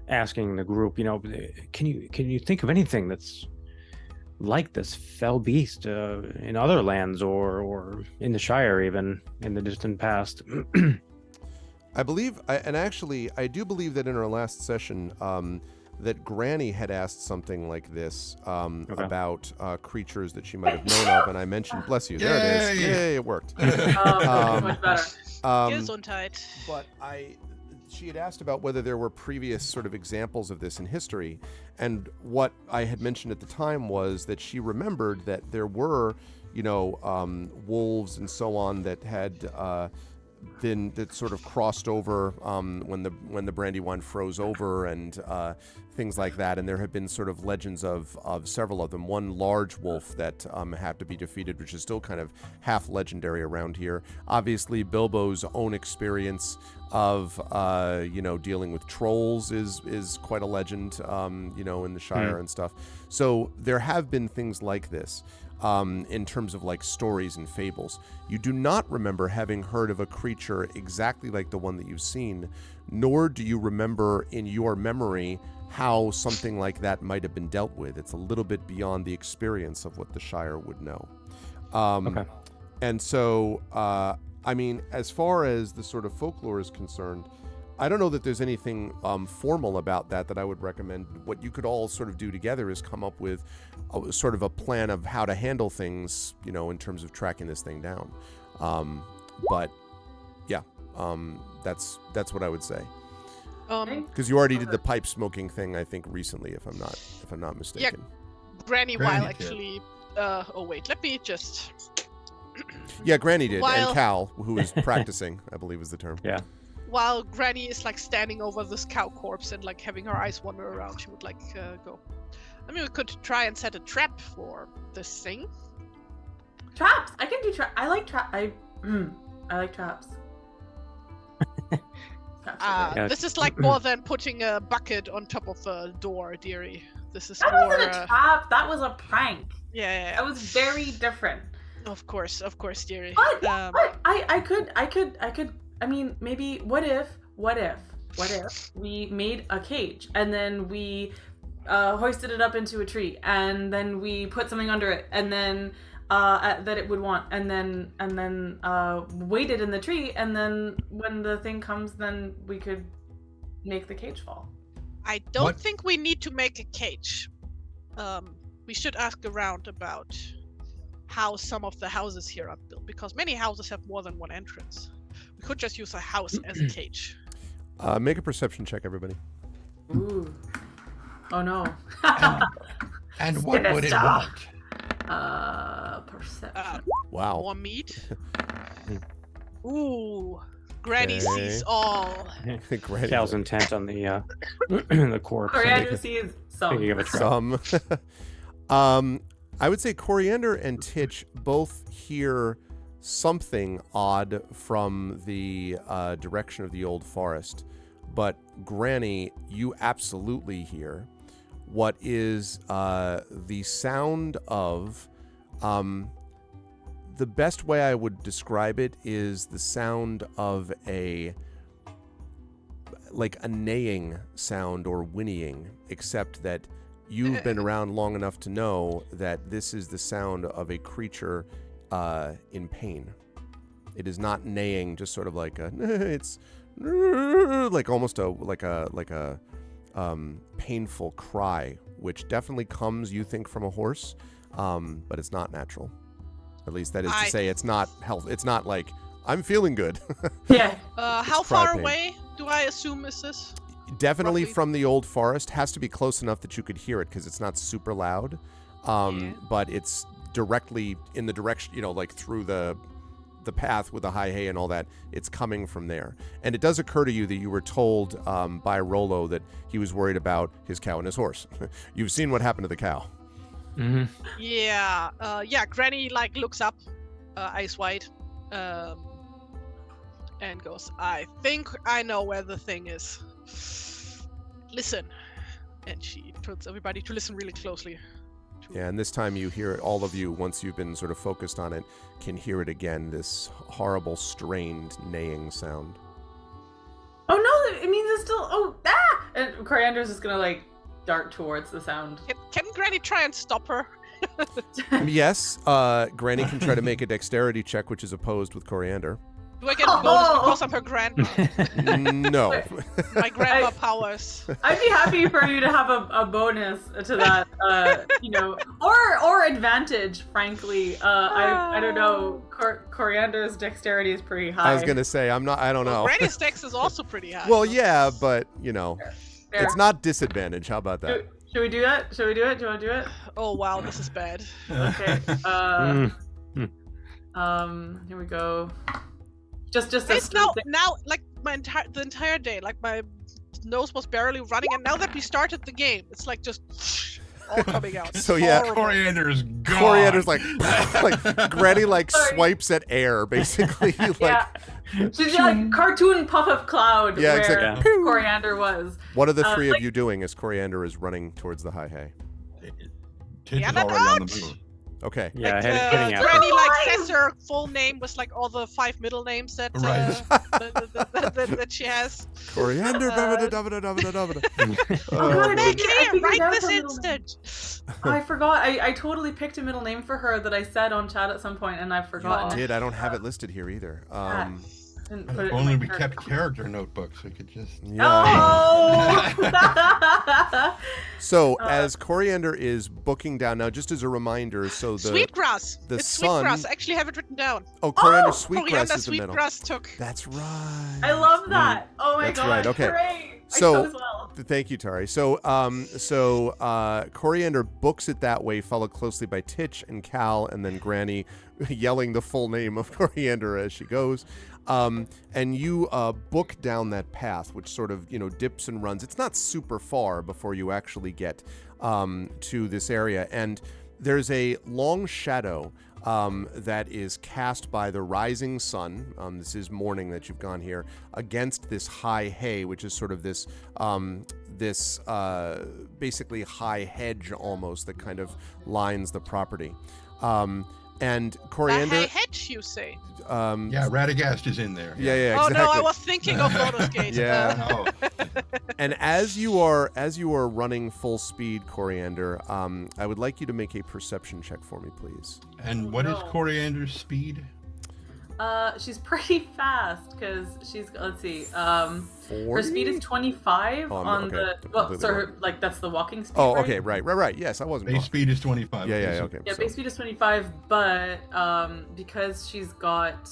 asking the group, can you think of anything that's like this fell beast in other lands or in the Shire, even in the distant past? I believe, I do believe that in our last session, that Granny had asked something like this about creatures that she might have known of, and I mentioned, bless you, there it is. Yay, it worked. Much better. Gesundheit. But she had asked about whether there were previous sort of examples of this in history, and what I had mentioned at the time was that she remembered that there were, wolves and so on that had then that sort of crossed over when the Brandywine froze over and things like that. And there have been sort of legends of several of them. One large wolf that had to be defeated, which is still kind of half legendary around here. Obviously, Bilbo's own experience of dealing with trolls is quite a legend, in the Shire and stuff. So there have been things like this. In terms of like stories and fables. You do not remember having heard of a creature exactly like the one that you've seen, nor do you remember in your memory how something like that might have been dealt with. It's a little bit beyond the experience of what the Shire would know. Okay. And so, as far as the sort of folklore is concerned, I don't know that there's anything formal about that I would recommend. What you could all sort of do together is come up with sort of a plan of how to handle things, in terms of tracking this thing down. That's what I would say. Because you already did the pipe smoking thing, I think, recently, if I'm not mistaken. Yeah, Granny while actually. Let me just. Yeah, Granny did, While... and Cal, who was practicing, I believe was the term. Yeah. While Granny is like standing over this cow corpse and like having her eyes wander around, she would like go. I mean, we could try and set a trap for this thing. Traps. I can do traps. I like traps. I like traps. This is like more than putting a bucket on top of a door, dearie. This is that more. That wasn't a trap. That was a prank. Yeah. That was very different. Of course, dearie. But I could. I mean, maybe. What if we made a cage and then we hoisted it up into a tree and then we put something under it and then that it would want and then waited in the tree, and then when the thing comes, then we could make the cage fall. I don't think we need to make a cage. We should ask around about how some of the houses here are built, because many houses have more than one entrance. We could just use a house as a cage. Make a perception check, everybody. Ooh. Oh no. And what would it want? Perception. Wow. More meat. Ooh. Granny sees all. Cal's intent on the the corpse. Coriander sees some. Thinking of a trap. Some. I would say Coriander and Titch both hear something odd from the direction of the old forest, but Granny, you absolutely hear what is the sound of the best way I would describe it is the sound of a neighing sound or whinnying, except that you've been around long enough to know that this is the sound of a creature in pain. It is not neighing, just sort of like a. It's like almost a painful cry, which definitely comes, you think, from a horse, but it's not natural. At least that is to say, it's not health. It's not like I'm feeling good. Yeah. How far away do I assume is this? Definitely roughly? From the old forest. Has to be close enough that you could hear it because it's not super loud. But it's directly in the direction, like through the path with the high hay and all that. It's coming from there. And it does occur to you that you were told by Rollo that he was worried about his cow and his horse. You've seen what happened to the cow. Mm-hmm. Yeah. Granny looks up, eyes wide, and goes, "I think I know where the thing is. Listen." And she tells everybody to listen really closely. Yeah, and this time you hear it, all of you, once you've been sort of focused on it, can hear it again, this horrible, strained, neighing sound. Oh no, it means it's still, And Coriander's just gonna dart towards the sound. Can Granny try and stop her? Yes, Granny can try to make a dexterity check, which is opposed with Coriander. Do I get a bonus because I'm her grandma? No. My grandma powers. I'd be happy for you to have a bonus to that, or advantage, frankly. I don't know. Coriander's dexterity is pretty high. I was going to say, I don't know. Granny's dex is also pretty high. Well, yeah, but, Fair. It's not disadvantage. How about that? Should we do that? Should we do it? Do you want to do it? Oh, wow, this is bad. Okay. Here we go. Just a It's straight thing. now like the entire day, like my nose was barely running, and now that we started the game, it's like just all coming out. It's So, yeah. horrible. Coriander's gone. Coriander's like Granny like swipes at air, basically. Like, Yeah. She's like cartoon puff of cloud Yeah, where exactly. Pew. Coriander was. what are the three like- of you doing as Coriander is running towards the high hay? Titch Yeah, is but already on not. the move. Okay. Yeah, Like, heading out. Granny like Alive! says her full name with like all the 5 middle names that Right. that she has. Coriander. Oh, God, Make I here, figured right out this the middle instant. I forgot. I totally picked a middle name for her that I said on chat at some point, and I've You forgotten. did. I don't have it listed here either. Didn't put If it in only my we character. kept character notebooks, we could just. Yeah. Oh! So as Coriander is booking down now, just as a reminder, so the Sweetgrass. the It's sun- sweetgrass. I actually have it written down. Coriander Oh, Sweetgrass Coriander is the middle. Sweetgrass took. That's right. I love that. Oh my That's god. right, okay. Hooray. So- I chose well. Thank you, Tari. So, Coriander books it that way, followed closely by Titch and Cal, and then Granny yelling the full name of Coriander as she goes. And you book down that path, which sort of dips and runs. It's not super far before you actually get to this area, and there's a long shadow that is cast by the rising sun. This is morning that you've gone here against this high hay, which is sort of this basically high hedge almost that kind of lines the property. And Coriander. A hedge, you say? Yeah, Radagast is in there. Yeah, Oh exactly. no, I was thinking of Baldur's Gate. Yeah. Oh, And as you are running full speed, Coriander, I would like you to make a perception check for me, please. and what is no. Coriander's speed? She's pretty fast because she's. Let's see. Her 40? speed is 25 Oh, on okay. the. Well, Completely so wrong. that's the walking speed. Oh, right? okay, right. Yes, I wasn't Base wrong. speed is 25. Yeah, so- okay. Yeah, so- base speed is 25, but because she's got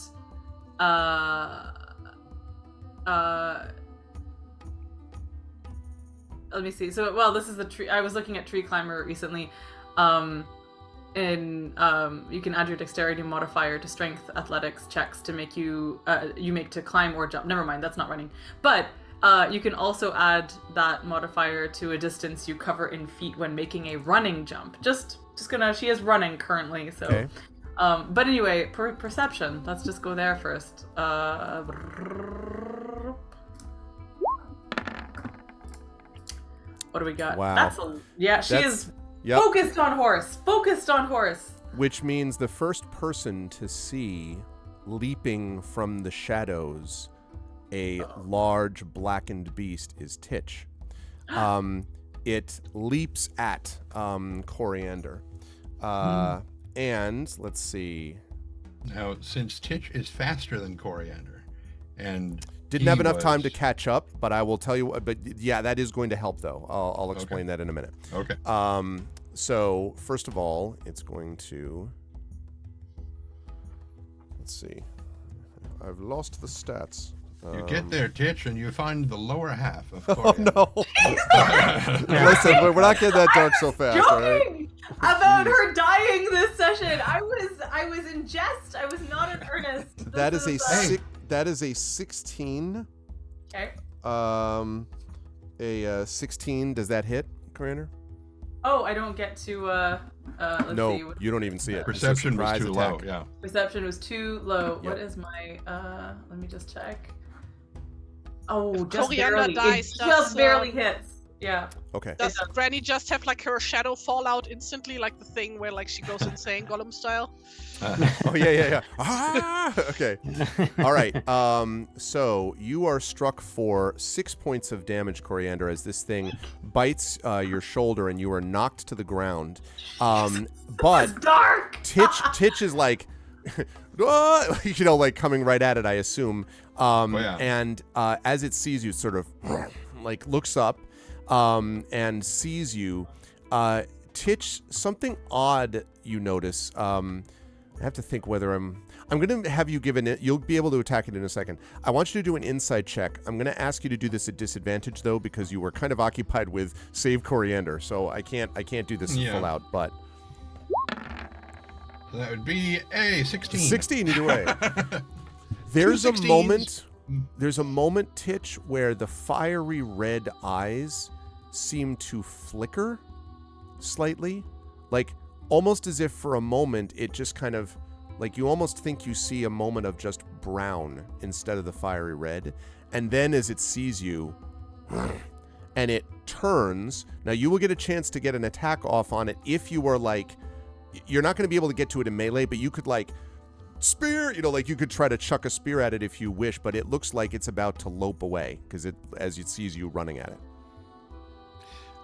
let me see. So this is the tree. I was looking at Tree Climber recently. And you can add your dexterity modifier to strength athletics checks to make you make to climb or jump. Never mind, that's not running. But you can also add that modifier to a distance you cover in feet when making a running jump. She is running currently, so. Okay. But anyway, perception. Let's just go there first. What do we got? Wow. She is Yep. focused on horse. Focused on horse. Which means the first person to see leaping from the shadows a large blackened beast is Titch. It leaps at Coriander. And let's see. Now, since Titch is faster than Coriander, and Didn't he have enough time to was- catch up, but I will tell you. But yeah, that is going to help, though. I'll explain that in a minute. Okay. So first of all, it's going to. Let's see. I've lost the stats. You get there, Titch, and you find the lower half of Oh Coriander. no! Listen, we're not getting that dark so fast, all right? Joking about her dying this session. I was in jest. I was not in earnest. That is a Hey. that is a 16. Okay. A 16. Does that hit, Coriander? Oh, I don't get to. Let's see. No, you don't even see it. It's a Perception was surprise too attack. low. Yeah. Perception was too low. Yep. What is my? Let me just check. Oh, If just Coriander barely. dies, It does, just barely hits. Yeah. Okay. Does Granny just have like her shadow fall out instantly, like the thing where like she goes insane, Gollum style? Oh yeah. Ah! Okay. All right. So you are struck for 6 points of damage, Coriander, as this thing bites your shoulder and you are knocked to the ground. But It's dark. Titch is like, like coming right at it, I assume. yeah. And as it sees you, sort of like looks up and sees you. Titch, something odd you notice. I have to think whether I'm going to have you given it. You'll be able to attack it in a second. I want you to do an insight check. I'm going to ask you to do this at disadvantage though, because you were kind of occupied with save Coriander. So I can't do this Yeah. full out, but So that would be a 16. 16 either way. There's a 216s. moment. There's a moment, Titch, where the fiery red eyes seem to flicker slightly, like almost as if for a moment it just kind of, like you almost think you see a moment of just brown instead of the fiery red. And then as it sees you, and it turns, now you will get a chance to get an attack off on it if you are like, you're not going to be able to get to it in melee, but you could like spear, like you could try to chuck a spear at it if you wish, but it looks like it's about to lope away because as it sees you running at it.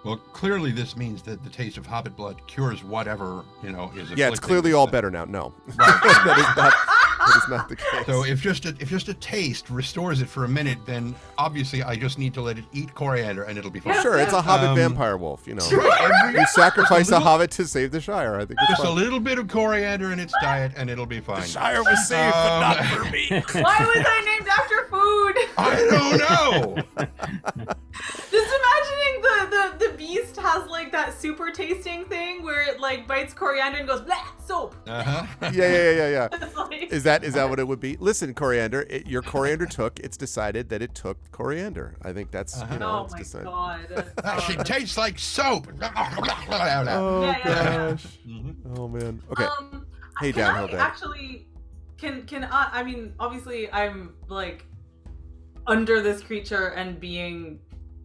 Well, clearly this means that the taste of hobbit blood cures whatever, is Yeah, it's clearly all better now. No. Right. that is not the case. So if just a taste restores it for a minute, then obviously I just need to let it eat coriander and it'll be fine. Sure, it's a hobbit vampire wolf, You sacrifice a hobbit to save the Shire. I think it's just fine. a little bit of coriander in its diet and it'll be fine. The Shire was saved, but not for me. Why was I named after food? I don't know. Just imagining the beast has like that super tasting thing where it like bites coriander and goes blah soap. Uh-huh. Yeah. It's like, Is that what it would be? Listen, coriander. Your coriander took. It's decided that it took coriander. I think that's oh it's my decided. god. She tastes like soap. Oh Yeah. gosh. Mhm. Oh man. Okay. Hey, Can downhill I dad. actually can I mean obviously I'm like under this creature and being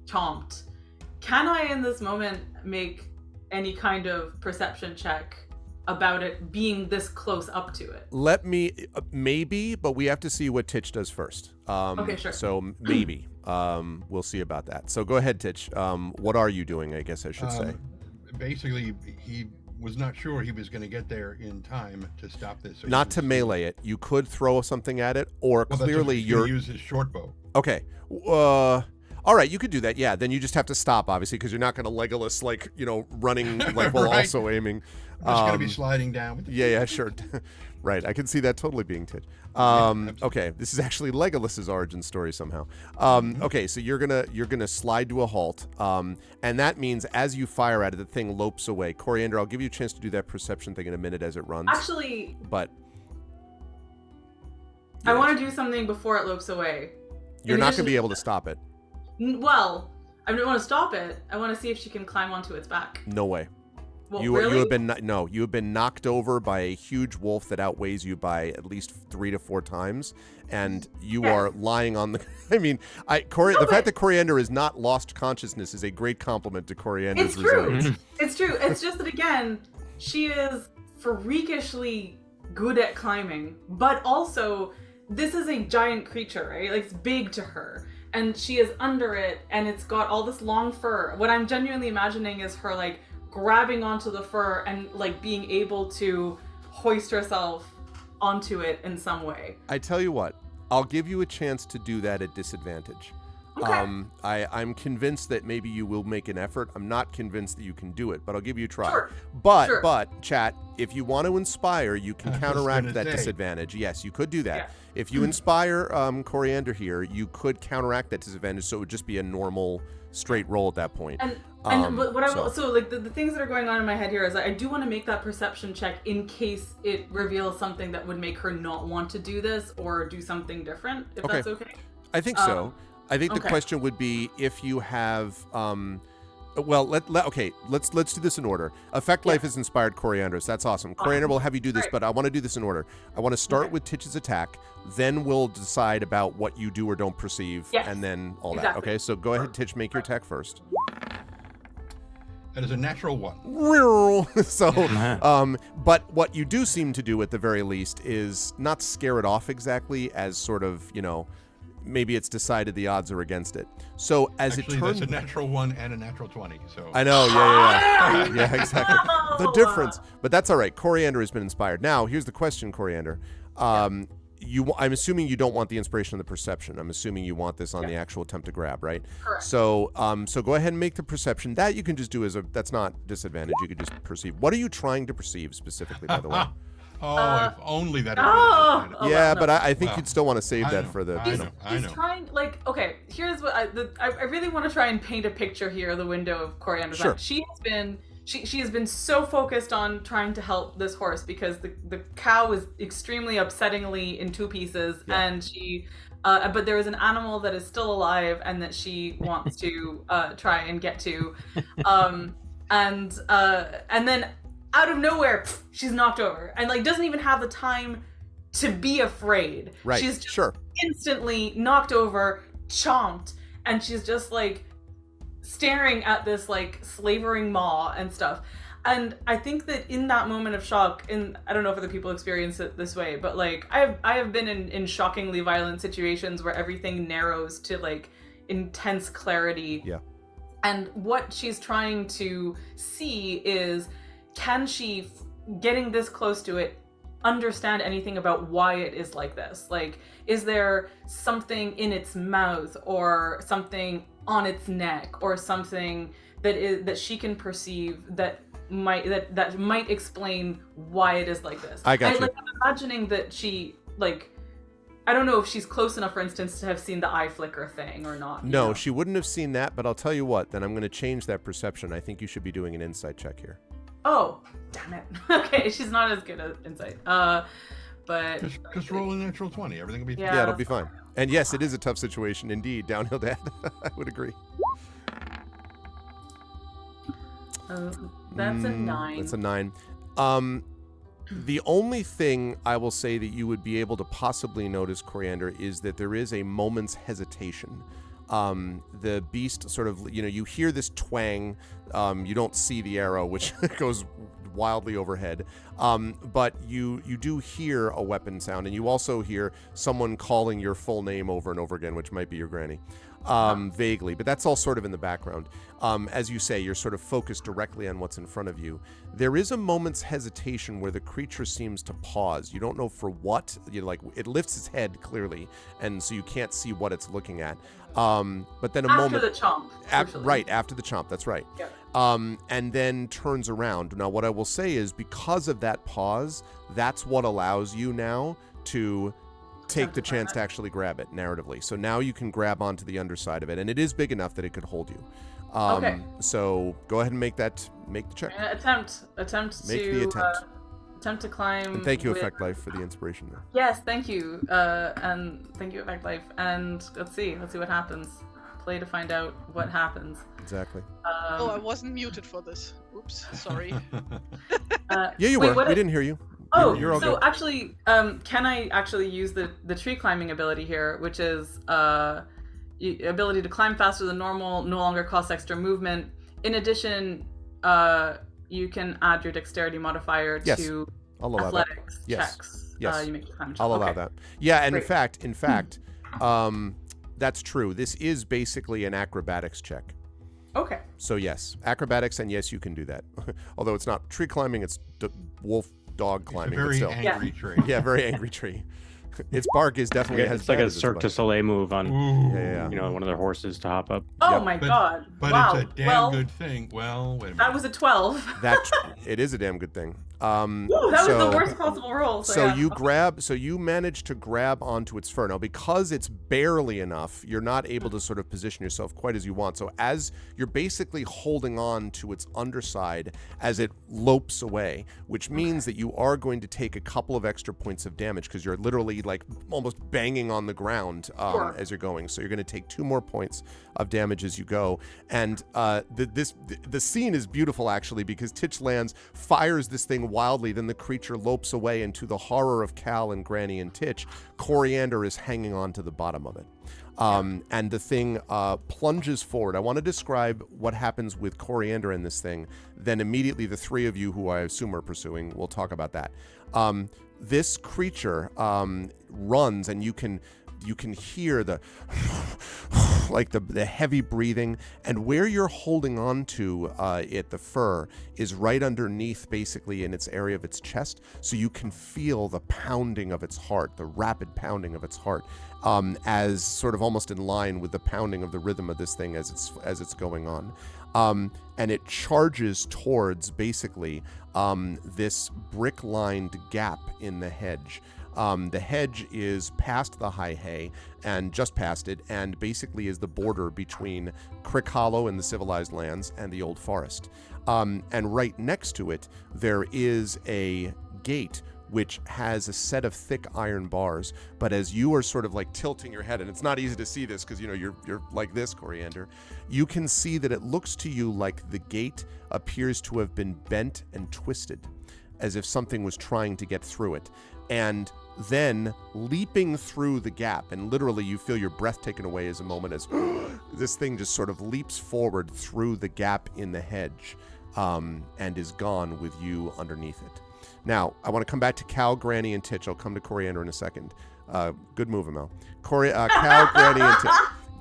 chomped. Can I in this moment make any kind of perception check about it being this close up to it? Let me maybe, but we have to see what Titch does first. Okay, sure. So maybe we'll see about that. So go ahead, Titch. What are you doing? I guess I should say. Basically, he was not sure he was going to get there in time to stop this. So Not to melee it. You could throw something at it, or Well, clearly you're you're use his short bow. okay. All right, you could do that. Yeah, then you just have to stop, obviously, because you're not going to Legolas running while Right. also aiming. I'm just going to be sliding down with the Yeah, sure. Right, I can see that totally being Titch. Okay, this is actually Legolas's origin story somehow. Okay, so you're gonna slide to a halt, and that means as you fire at it, the thing lopes away. Coriander, I'll give you a chance to do that perception thing in a minute as it runs. Actually, But I want to do something before it lopes away. you're not going to be able to stop it. Well, I don't want to stop it. I want to see if she can climb onto its back. No way. Well, You really? you have been knocked over by a huge wolf that outweighs you by at least 3 to 4 times, and you are lying on the. I mean, the fact that Coriander is not lost consciousness is a great compliment to Coriander's It's true. resilience. It's true. It's just that again, she is freakishly good at climbing, but also this is a giant creature, right? Like it's big to her. And she is under it, and it's got all this long fur. What I'm genuinely imagining is her like grabbing onto the fur and like being able to hoist herself onto it in some way. I tell you what, I'll give you a chance to do that at disadvantage. Okay. I'm convinced that maybe you will make an effort. I'm not convinced that you can do it, but I'll give you a try. Sure. But chat, if you want to inspire, you can I was counteract gonna that say. disadvantage. Yes, you could do that. Yeah. If you inspire Coriander here, you could counteract that disadvantage, so it would just be a normal straight roll at that point. And the things that are going on in my head here is that I do want to make that perception check in case it reveals something that would make her not want to do this or do something different, if Okay. that's okay. I think so. I think the okay. question would be if you have let's do this in order. Effect Life has inspired Coriander, so that's awesome. Coriander will have you do this, but I want to do this in order. I want to start with Titch's attack, then we'll decide about what you do or don't perceive, Yes, and then all that. exactly. Okay, so go ahead, Titch, make your attack first. That is a natural 1. So, but what you do seem to do at the very least is not scare it off exactly, as sort of, maybe it's decided the odds are against it. So as Actually, it turns, that's a natural 1 and a natural 20. So I know, yeah, yeah, exactly. The difference, but that's all right. Coriander has been inspired. Now, here's the question, Coriander. I'm assuming you don't want the inspiration of the perception. I'm assuming you want this on the actual attempt to grab, right? Correct. So, so go ahead and make the perception. That you can just do that's not disadvantage. You could just perceive. What are you trying to perceive specifically, by the way? if only that. Oh, Yeah, well, no. but I think Well, you'd still want to save I that know, for the. I know. He's trying, here's what I really want to try and paint a picture here of the window of Coriander's Sure. life. She has been she has been so focused on trying to help this horse because the cow is extremely upsettingly in two pieces, and she but there is an animal that is still alive and that she wants to try and get to, and then out of nowhere she's knocked over and like doesn't even have the time to be afraid. Right. She's just instantly knocked over, chomped, and she's just like staring at this like slavering maw and stuff. And I think that in that moment of shock, and I don't know if other people experience it this way, but like I have been in shockingly violent situations where everything narrows to like intense clarity. Yeah. And what she's trying to see is, can she, getting this close to it, understand anything about why it is like this? Like, is there something in its mouth or something on its neck or something that she can perceive that might explain why it is like this? I got you. Like, I'm imagining that she, like, I don't know if she's close enough, for instance, to have seen the eye flicker thing or not. No, she wouldn't have seen that, but I'll tell you what, then I'm going to change that perception. I think you should be doing an insight check here. Oh, damn it. Okay, she's not as good at insight. But just roll a natural 20. Everything will be fine. Yeah, it'll be fine. And yes, it is a tough situation indeed. Downhill Dad. I would agree. That's a 9. That's a 9. The only thing I will say that you would be able to possibly notice, Coriander, is that there is a moment's hesitation. The beast sort of, you hear this twang. You don't see the arrow, which goes wildly overhead. But you do hear a weapon sound, and you also hear someone calling your full name over and over again, which might be your granny. Vaguely, but that's all sort of in the background. As you say, you're sort of focused directly on what's in front of you. There is a moment's hesitation where the creature seems to pause. You don't know for what. It lifts its head clearly, and so you can't see what it's looking at. But then after the chomp. Right, after the chomp, that's right. Yeah. And then turns around. Now, what I will say is, because of that pause, that's what allows you now to take the chance to actually grab it narratively. So now you can grab onto the underside of it, and it is big enough that it could hold you. Okay. So go ahead and make the check. Attempt to climb. And thank you, Effect Life, for the inspiration there. Yes, thank you. And thank you, Effect Life. And let's see what happens. Play to find out what happens. Exactly. I wasn't muted for this. Oops, sorry. Yeah, you were. We didn't hear you. Oh, you're all so good. actually, can I actually use the tree climbing ability here, which is ability to climb faster than normal, no longer costs extra movement. In addition, you can add your dexterity modifier to athletics checks. Yes. You make your climb check. I'll allow that. Yeah, and Great. in fact, that's true. This is basically an acrobatics check. Okay. So yes, acrobatics, and yes, you can do that. Although it's not tree climbing, it's wolf dog climbing. It's a very angry tree. Yeah, very angry tree. Its bark is definitely it's like a Cirque du Soleil move on one of their horses to hop up. Oh my god. But wow. It's a damn good thing. Well, wait a minute. That was a 12. It is a damn good thing. Ooh, that was the worst possible roll. You manage to grab onto its fur. Now, because it's barely enough, you're not able to sort of position yourself quite as you want. So as you're basically holding on to its underside as it lopes away, which means that you are going to take a couple of extra points of damage because you're literally like almost banging on the ground as you're going. So you're going to take 2 more points of damage as you go. And the scene is beautiful, actually, because Titch lands, fires this thing wildly, then the creature lopes away, and to the horror of Cal and Granny and Titch, Coriander is hanging on to the bottom of it. And the thing plunges forward. I want to describe what happens with Coriander in this thing. Then immediately the 3 of you, who I assume are pursuing, will talk about that. This creature runs, and you can hear the like the heavy breathing, and where you're holding on to the fur is right underneath, basically in its area of its chest, so you can feel the pounding of its heart, the rapid pounding of its heart, as sort of almost in line with the pounding of the rhythm of this thing as it's going on. And it charges towards basically this brick-lined gap in the hedge. The hedge is past the high hay and just past it, and basically is the border between Crick Hollow and the civilized lands and the old forest. And right next to it, there is a gate which has a set of thick iron bars. But as you are sort of like tilting your head, and it's not easy to see this because, you know, you're like this, Coriander, you can see that it looks to you like the gate appears to have been bent and twisted, as if something was trying to get through it. And then leaping through the gap, and literally you feel your breath taken away as a moment as this thing just sort of leaps forward through the gap in the hedge, and is gone with you underneath it. Now, I want to come back to Cal, Granny, and Titch. I'll come to Coriander in a second. Good move, Amel. Cal, Granny, and Titch.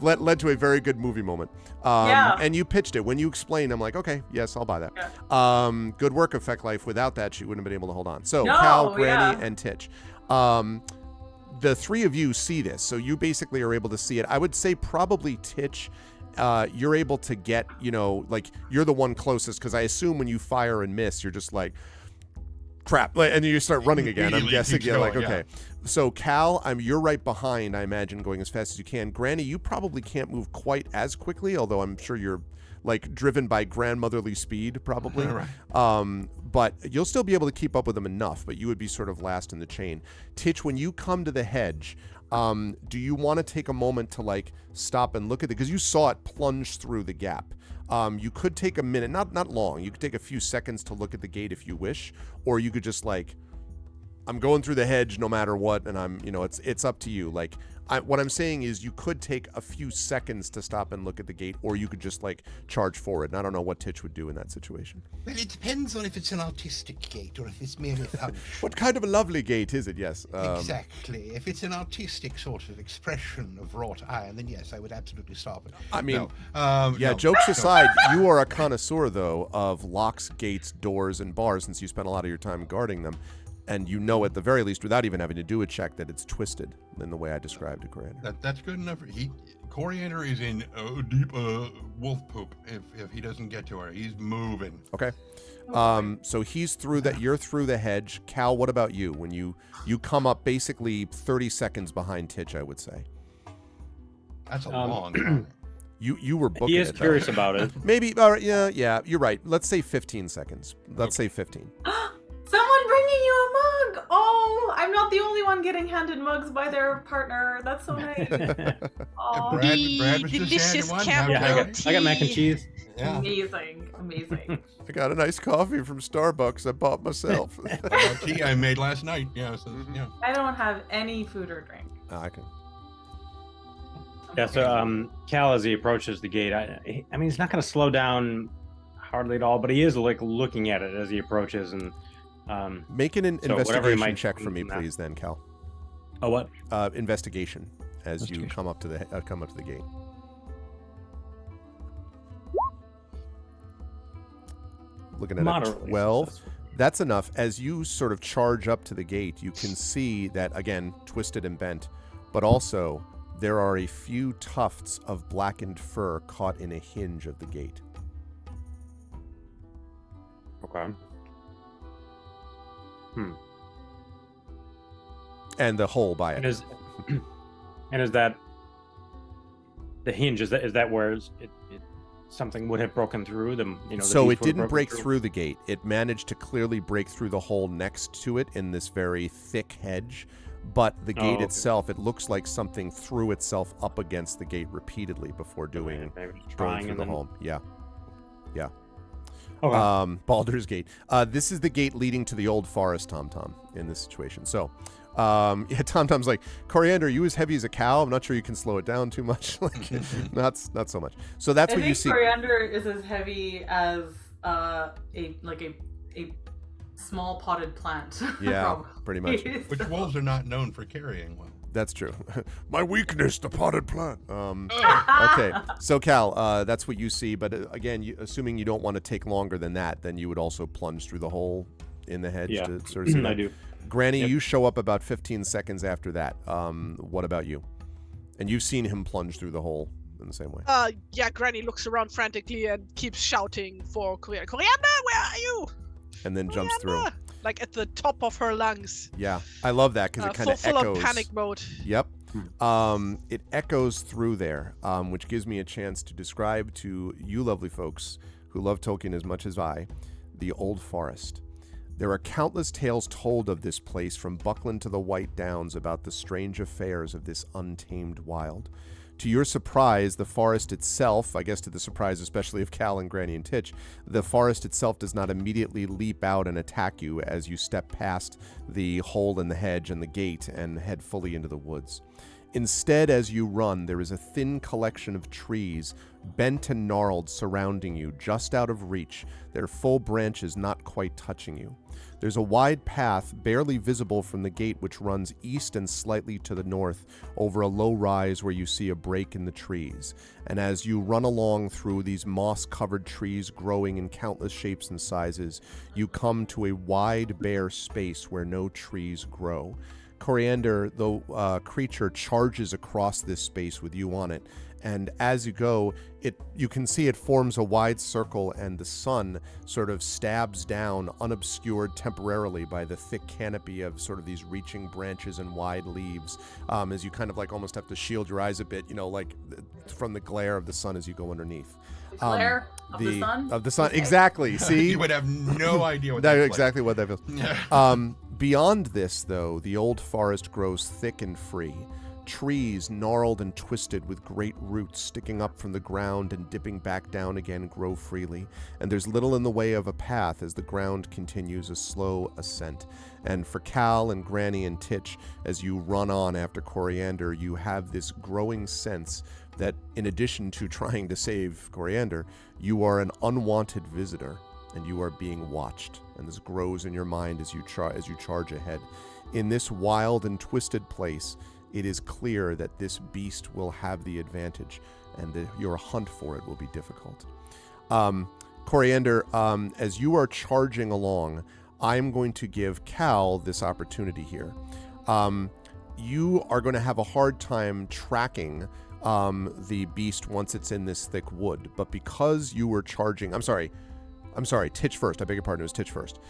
Led to a very good movie moment. And you pitched it. When you explained, I'm like, okay, yes, I'll buy that. Yeah. Good work, Effect Life. Without that, she wouldn't have been able to hold on. So, Cal, Granny, and Titch. The three of you see this, so you basically are able to see it. I would say probably Titch, you're able to get, you know, like, you're the one closest, because I assume when you fire and miss, you're just like, crap, and you start running again. I'm guessing you're like, okay. Yeah. So Cal, you're right behind, I imagine, going as fast as you can. Granny, you probably can't move quite as quickly, although I'm sure you're like driven by grandmotherly speed, probably. Right. But you'll still be able to keep up with them enough, but you would be sort of last in the chain. Titch, when you come to the hedge, do you want to take a moment to like stop and look at it? Because you saw it plunge through the gap. You could take a minute, not long. You could take a few seconds to look at the gate if you wish, or you could just like, I'm going through the hedge no matter what, and I'm, you know, it's up to you. Like, what I'm saying is you could take a few seconds to stop and look at the gate, or you could just like charge forward. And I don't know what Titch would do in that situation. Well, it depends on if it's an artistic gate or if it's merely functional. What kind of a lovely gate is it? Yes. Exactly. If it's an artistic sort of expression of wrought iron, then yes, I would absolutely stop it. I mean, jokes aside, you are a connoisseur, though, of locks, gates, doors, and bars, since you spent a lot of your time guarding them. And you know, at the very least, without even having to do a check, that it's twisted in the way I described it, Coriander. That's good enough. Coriander is in deep wolf poop if he doesn't get to her. He's moving. Okay. So he's through that. You're through the hedge. Cal, what about you? When you come up basically 30 seconds behind Titch, I would say. That's a long time. You were booking it. He is curious about it. Maybe. Yeah, you're right. Let's say 15 seconds. Let's say 15. Someone bringing you a mug! Oh, I'm not the only one getting handed mugs by their partner. That's so nice. Oh, Brad was delicious just caramel tea. I got mac and cheese. Yeah. Amazing. I got a nice coffee from Starbucks I bought myself. Tea I made last night. Yeah. So, yeah. I don't have any food or drink. I can. Yeah, so Cal, as he approaches the gate, I mean, he's not going to slow down hardly at all, but he is like looking at it as he approaches, and make an investigation check for me, please, then, Cal. Oh, what? Investigation as you come up to the gate. Looking at it, 12. That's enough. As you sort of charge up to the gate, you can see that, again, twisted and bent, but also there are a few tufts of blackened fur caught in a hinge of the gate. Okay. And the hole by it. And is that the hinge? Is that where something would have broken through them? You know. So it didn't break through the gate. It managed to clearly break through the hole next to it in this very thick hedge. But the gate itself, it looks like something threw itself up against the gate repeatedly before going through the hole. Yeah. Okay. Baldur's Gate. This is the gate leading to the old forest, Tom, in this situation. So, Tom's like, Coriander, are you as heavy as a cow? I'm not sure you can slow it down too much. Like, not so much. So that's what you see. Coriander is as heavy as a small potted plant. Yeah, pretty much. Which wolves are not known for carrying one. That's true. My weakness, the potted plant. Okay, so Cal, that's what you see. But again, assuming you don't want to take longer than that, then you would also plunge through the hole in the hedge to sort of see that. I do. Granny, you show up about 15 seconds after that. What about you? And you've seen him plunge through the hole in the same way. Yeah, Granny looks around frantically and keeps shouting for Coriander. Coriander, where are you? And then jumps through. like at the top of her lungs. Yeah, I love that because it kind of full echoes. on panic mode. Yep. It echoes through there, which gives me a chance to describe to you lovely folks who love Tolkien as much as I, the Old Forest. There are countless tales told of this place from Buckland to the White Downs about the strange affairs of this untamed wild. To your surprise, the forest itself, I guess to the surprise especially of Cal and Granny and Titch, the forest itself does not immediately leap out and attack you as you step past the hole in the hedge and the gate and head fully into the woods. Instead, as you run, there is a thin collection of trees, bent and gnarled, surrounding you, just out of reach, their full branches not quite touching you. There's a wide path, barely visible from the gate, which runs east and slightly to the north, over a low rise where you see a break in the trees. And as you run along through these moss-covered trees growing in countless shapes and sizes, you come to a wide, bare space where no trees grow. Coriander, the creature, charges across this space with you on it, and as you go, you can see it forms a wide circle, and the sun sort of stabs down, unobscured temporarily by the thick canopy of sort of these reaching branches and wide leaves, as you kind of like almost have to shield your eyes a bit, like from the glare of the sun as you go underneath. Glare of the sun? Of the sun, exactly. See? You would have no idea what That's that's exactly what that feels. Beyond this, though, the old forest grows thick and free. Trees, gnarled and twisted with great roots sticking up from the ground and dipping back down again, grow freely, and there's little in the way of a path as the ground continues a slow ascent. And for Cal and Granny and Titch, as you run on after Coriander, you have this growing sense that in addition to trying to save Coriander, you are an unwanted visitor, and you are being watched. And this grows in your mind as you charge ahead. In this wild and twisted place, it is clear that this beast will have the advantage, and that your hunt for it will be difficult. Coriander, as you are charging along, I'm going to give Cal this opportunity here. You are going to have a hard time tracking the beast once it's in this thick wood, but because you were charging... I'm sorry, Titch first. I beg your pardon, it was Titch first.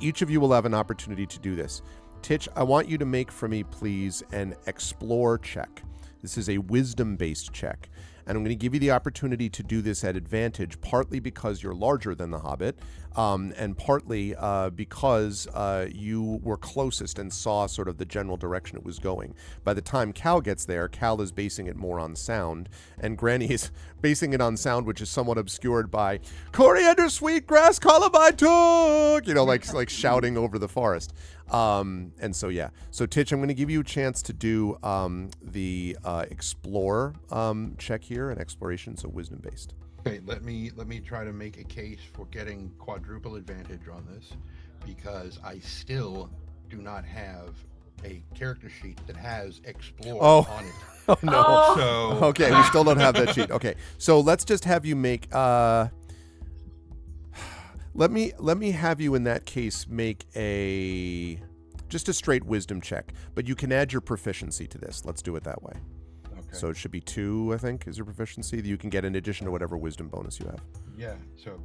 Each of you will have an opportunity to do this. Titch, I want you to make for me, please, an explore check. This is a wisdom-based check. And I'm going to give you the opportunity to do this at advantage, partly because you're larger than the Hobbit, and partly because you were closest and saw sort of the general direction it was going. By the time Cal gets there, Cal is basing it more on sound, and Granny is basing it on sound, which is somewhat obscured by Coriander, Sweetgrass, Columbine took, like shouting over the forest. And so, yeah. So, Titch, I'm going to give you a chance to do the explore check here, an exploration, so wisdom-based. Okay, let me try to make a case for getting quadruple advantage on this, because I still do not have a character sheet that has explore on it. Oh, no. So okay, we still don't have that sheet. Okay, so let's just have you make... Let me have you in that case make just a straight wisdom check, but you can add your proficiency to this. Let's do it that way. Okay. So it should be 2, I think, is your proficiency that you can get in addition to whatever wisdom bonus you have. Yeah, so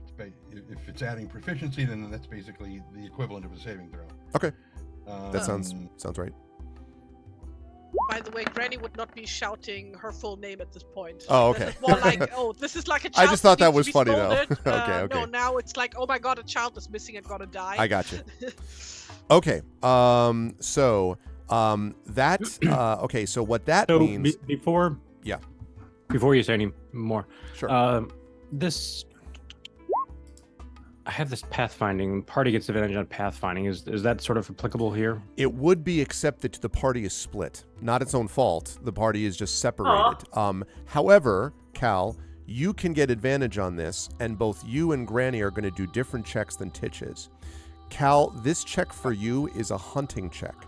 if it's adding proficiency, then that's basically the equivalent of a saving throw. Okay, that sounds right. By the way, Granny would not be shouting her full name at this point. Oh, okay. This is more like, this is like a child. I just thought that needs was to be funny, though. scolded. Okay. No, now it's like, oh my god, a child is missing and gonna die. I got you. Okay. So what that means... Before you say any more, sure. I have this pathfinding. Party gets advantage on pathfinding. Is that sort of applicable here? It would be, except that the party is split. Not its own fault. The party is just separated. However, Cal, you can get advantage on this, and both you and Granny are going to do different checks than Titch is. Cal, this check for you is a hunting check.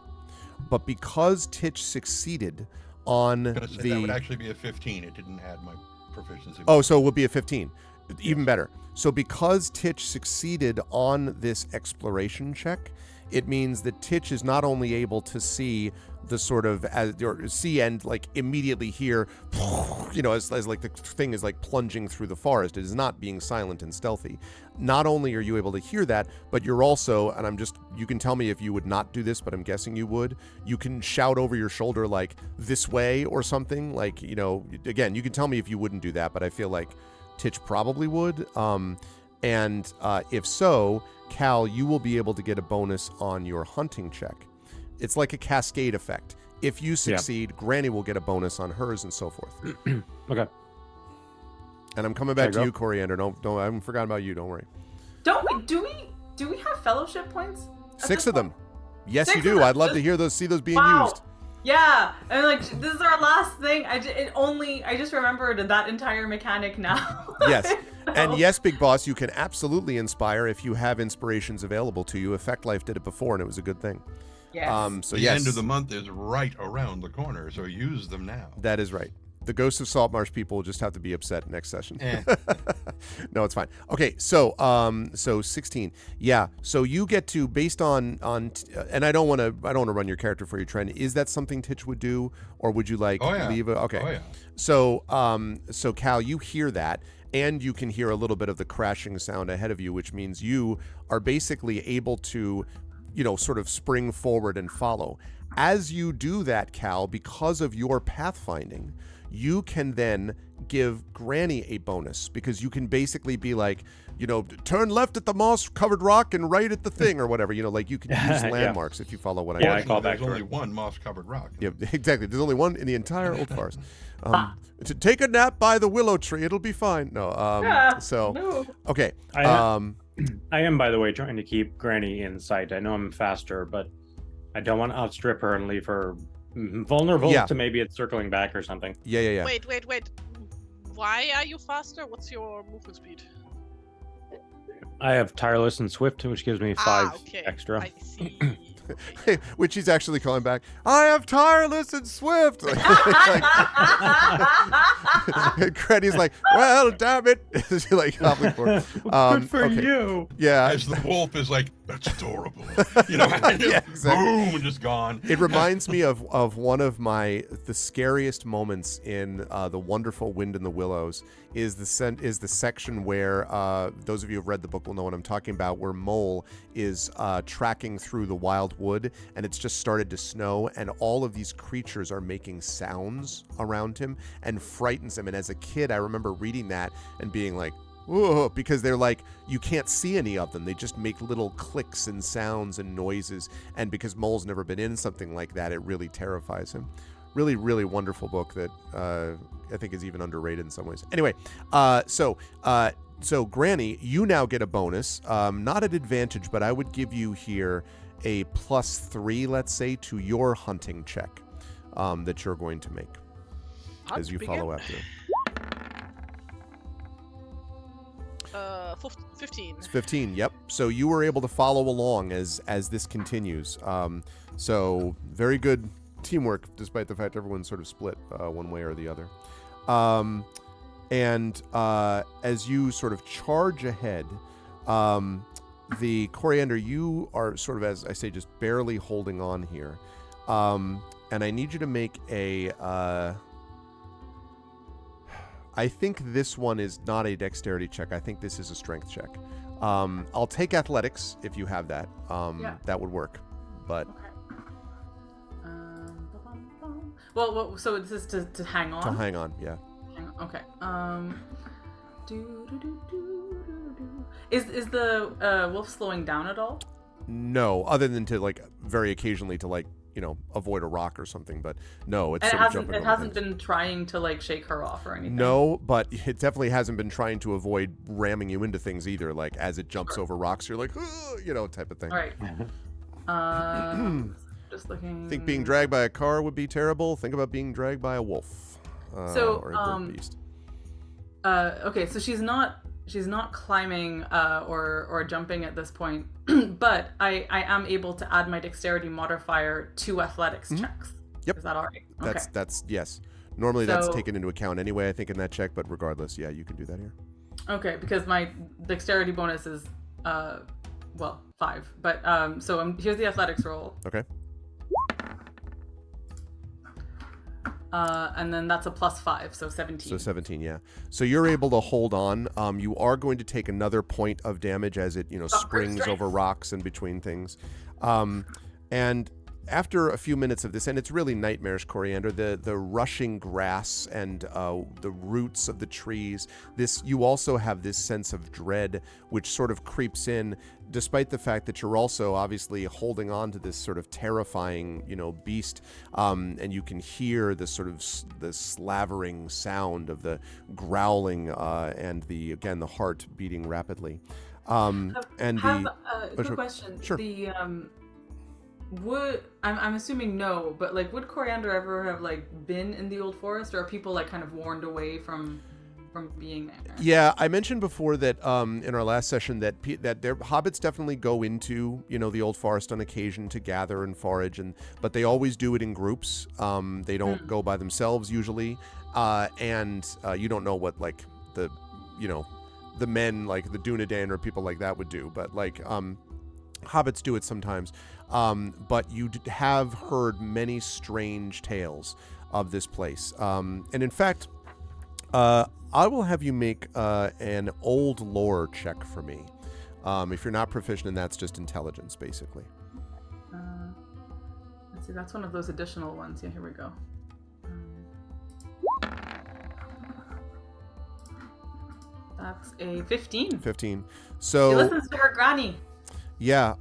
But because Titch succeeded on That would actually be a 15. It didn't add my proficiency. Oh, so it would be a 15. Even better. So because Titch succeeded on this exploration check, it means that Titch is not only able to see the sort of or see and like immediately hear, as like the thing is like plunging through the forest. It is not being silent and stealthy. Not only are you able to hear that, but you're also, and you can tell me if you would not do this, but I'm guessing you would. You can shout over your shoulder like this way or something. Like, again, you can tell me if you wouldn't do that, but I feel like Titch probably would. And if so, Cal, you will be able to get a bonus on your hunting check. It's like a cascade effect. If you succeed, Granny will get a bonus on hers and so forth. Okay. And I'm coming back to you, Coriander. Don't I haven't forgotten about you. Don't worry. Do we have fellowship points? 6 of them. Yes, 6 you do. I'd love to hear see those being used. Yeah, and like this is our last thing. I just remembered that entire mechanic now. Yes. And yes, Big Boss, you can absolutely inspire if you have inspirations available to you. Effect Life did it before, and it was a good thing. Yes. So the yes, end of the month is right around the corner, so use them now. that is right. The Ghosts of Saltmarsh people will just have to be upset next session. No, it's fine. Okay, so 16. Yeah, so you get to, based on and I don't want to run your character for you, Trent. Is that something Titch would do, or would you leave it? Okay. Oh, yeah. So Cal, you hear that, and you can hear a little bit of the crashing sound ahead of you, which means you are basically able to, sort of spring forward and follow. As you do that, Cal, because of your pathfinding, you can then give Granny a bonus, because you can basically be like, turn left at the moss-covered rock and right at the thing, or whatever. Like you can use landmarks if you follow what I mean. I call back. There's only one moss-covered rock. Yeah, exactly. There's only one in the entire Old Forest. To take a nap by the willow tree, it'll be fine. No. Okay. I am, by the way, trying to keep Granny in sight. I know I'm faster, but I don't want to outstrip her and leave her vulnerable to maybe it's circling back or something. Yeah. Wait. Why are you faster? What's your movement speed? I have Tireless and Swift, which gives me 5 extra. I see. Which he's actually calling back. I have Tireless and Swift. And Granny's like, well, damn it. She's like hopping forward. Good for you. Yeah. As the wolf is like, that's adorable. Yeah, exactly. Boom, and just gone. It reminds me of one of the scariest moments in The Wonderful Wind in the Willows is the section where those of you who have read the book will know what I'm talking about, where Mole is tracking through the wild wood, and it's just started to snow, and all of these creatures are making sounds around him and frightens him. And as a kid, I remember reading that and being like, whoa, because they're like, you can't see any of them. They just make little clicks and sounds and noises. And because Mole's never been in something like that, it really terrifies him. Really, really wonderful book that I think is even underrated in some ways. Anyway, so Granny, you now get a bonus. Not at advantage, but I would give you here a +3, let's say, to your hunting check that you're going to make as you follow after. 15. It's 15, yep. So you were able to follow along as this continues. So very good teamwork, despite the fact everyone's sort of split one way or the other. And as you sort of charge ahead, the Coriander, you are sort of, as I say, just barely holding on here. And I need you to make a... I think this one is not a dexterity check. I think this is a strength check. I'll take athletics if you have that. That would work. But... Okay. Well, so it's just to hang on? To hang on, yeah. Okay. Is the wolf slowing down at all? No, other than to like very occasionally to like, avoid a rock or something, but no, it's and sort of jumping it over hasn't things. been trying to like shake her off or anything. No, but it definitely hasn't been trying to avoid ramming you into things either. Like as it jumps over rocks, you're like, type of thing. All right. Just looking. Think being dragged by a car would be terrible. Think about being dragged by a wolf. Or a bird beast. Okay, so she's not climbing or jumping at this point, but I am able to add my dexterity modifier to athletics checks. Yep. Is that all right? Okay. That's yes. Normally that's taken into account anyway, I think, in that check, but regardless, yeah, you can do that here. Okay, because my dexterity bonus is well, 5. But so here's the athletics roll. Okay. And then that's a +5, so 17. So 17, yeah. So you're able to hold on. You are going to take another point of damage as it, springs over rocks and between things. And after a few minutes of this, and it's really nightmarish, Coriander, the rushing grass and the roots of the trees, you also have this sense of dread which sort of creeps in, despite the fact that you're also obviously holding on to this sort of terrifying, beast, and you can hear the sort of the slavering sound of the growling and the heart beating rapidly. Quick question. Sure. I'm assuming no, but like, would Coriander ever have like been in the old forest, or are people like kind of warned away from being there? Yeah, I mentioned before that in our last session that their hobbits definitely go into the old forest on occasion to gather and forage, but they always do it in groups. They don't go by themselves usually, and you don't know what like the men like the Dunedain or people like that would do, but like hobbits do it sometimes. But you have heard many strange tales of this place. And in fact, I will have you make an old lore check for me. If you're not proficient in that, it's just intelligence, basically. Let's see, that's one of those additional ones. Yeah, here we go. That's a 15. 15. So she listens to her granny. Yeah,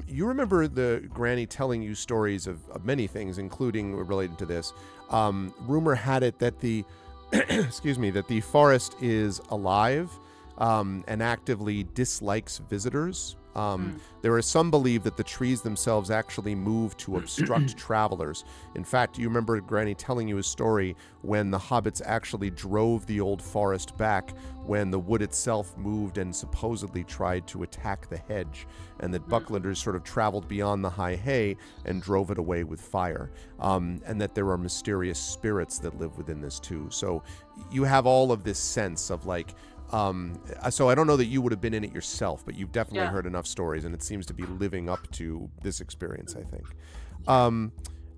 you remember the granny telling you stories of many things, including related to this. Rumor had it that the, that the forest is alive and actively dislikes visitors. There are some believe that the trees themselves actually move to obstruct travelers. In fact, you remember Granny telling you a story when the hobbits actually drove the old forest back when the wood itself moved and supposedly tried to attack the hedge, and that Bucklanders sort of traveled beyond the high hay and drove it away with fire, and that there are mysterious spirits that live within this too. So you have all of this sense of like, so I don't know that you would have been in it yourself, but you've definitely heard enough stories, and it seems to be living up to this experience, I think.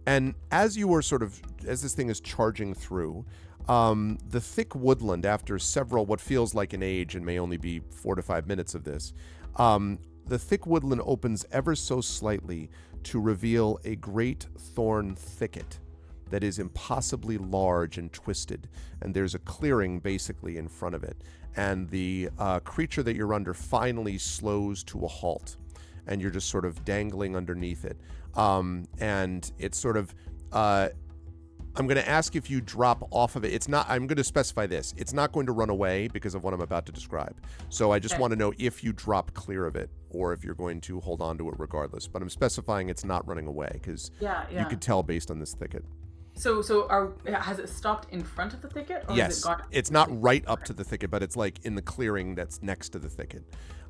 And as you were as this thing is charging through, the thick woodland, after several, what feels like an age and may only be 4 to 5 minutes of this, the thick woodland opens ever so slightly to reveal a great thorn thicket that is impossibly large and twisted, and there's a clearing basically in front of it. And the creature that you're under finally slows to a halt, and you're just sort of dangling underneath it. And it's sort of, I'm going to ask if you drop off of it. It's not, I'm going to specify this. It's not going to run away because of what I'm about to describe. So I just want to know if you drop clear of it or if you're going to hold on to it regardless. But I'm specifying it's not running away because you could tell based on this thicket. So has it stopped in front of the thicket? Or Yes, has it gone... it's not right up to the thicket, but it's like in the clearing that's next to the thicket.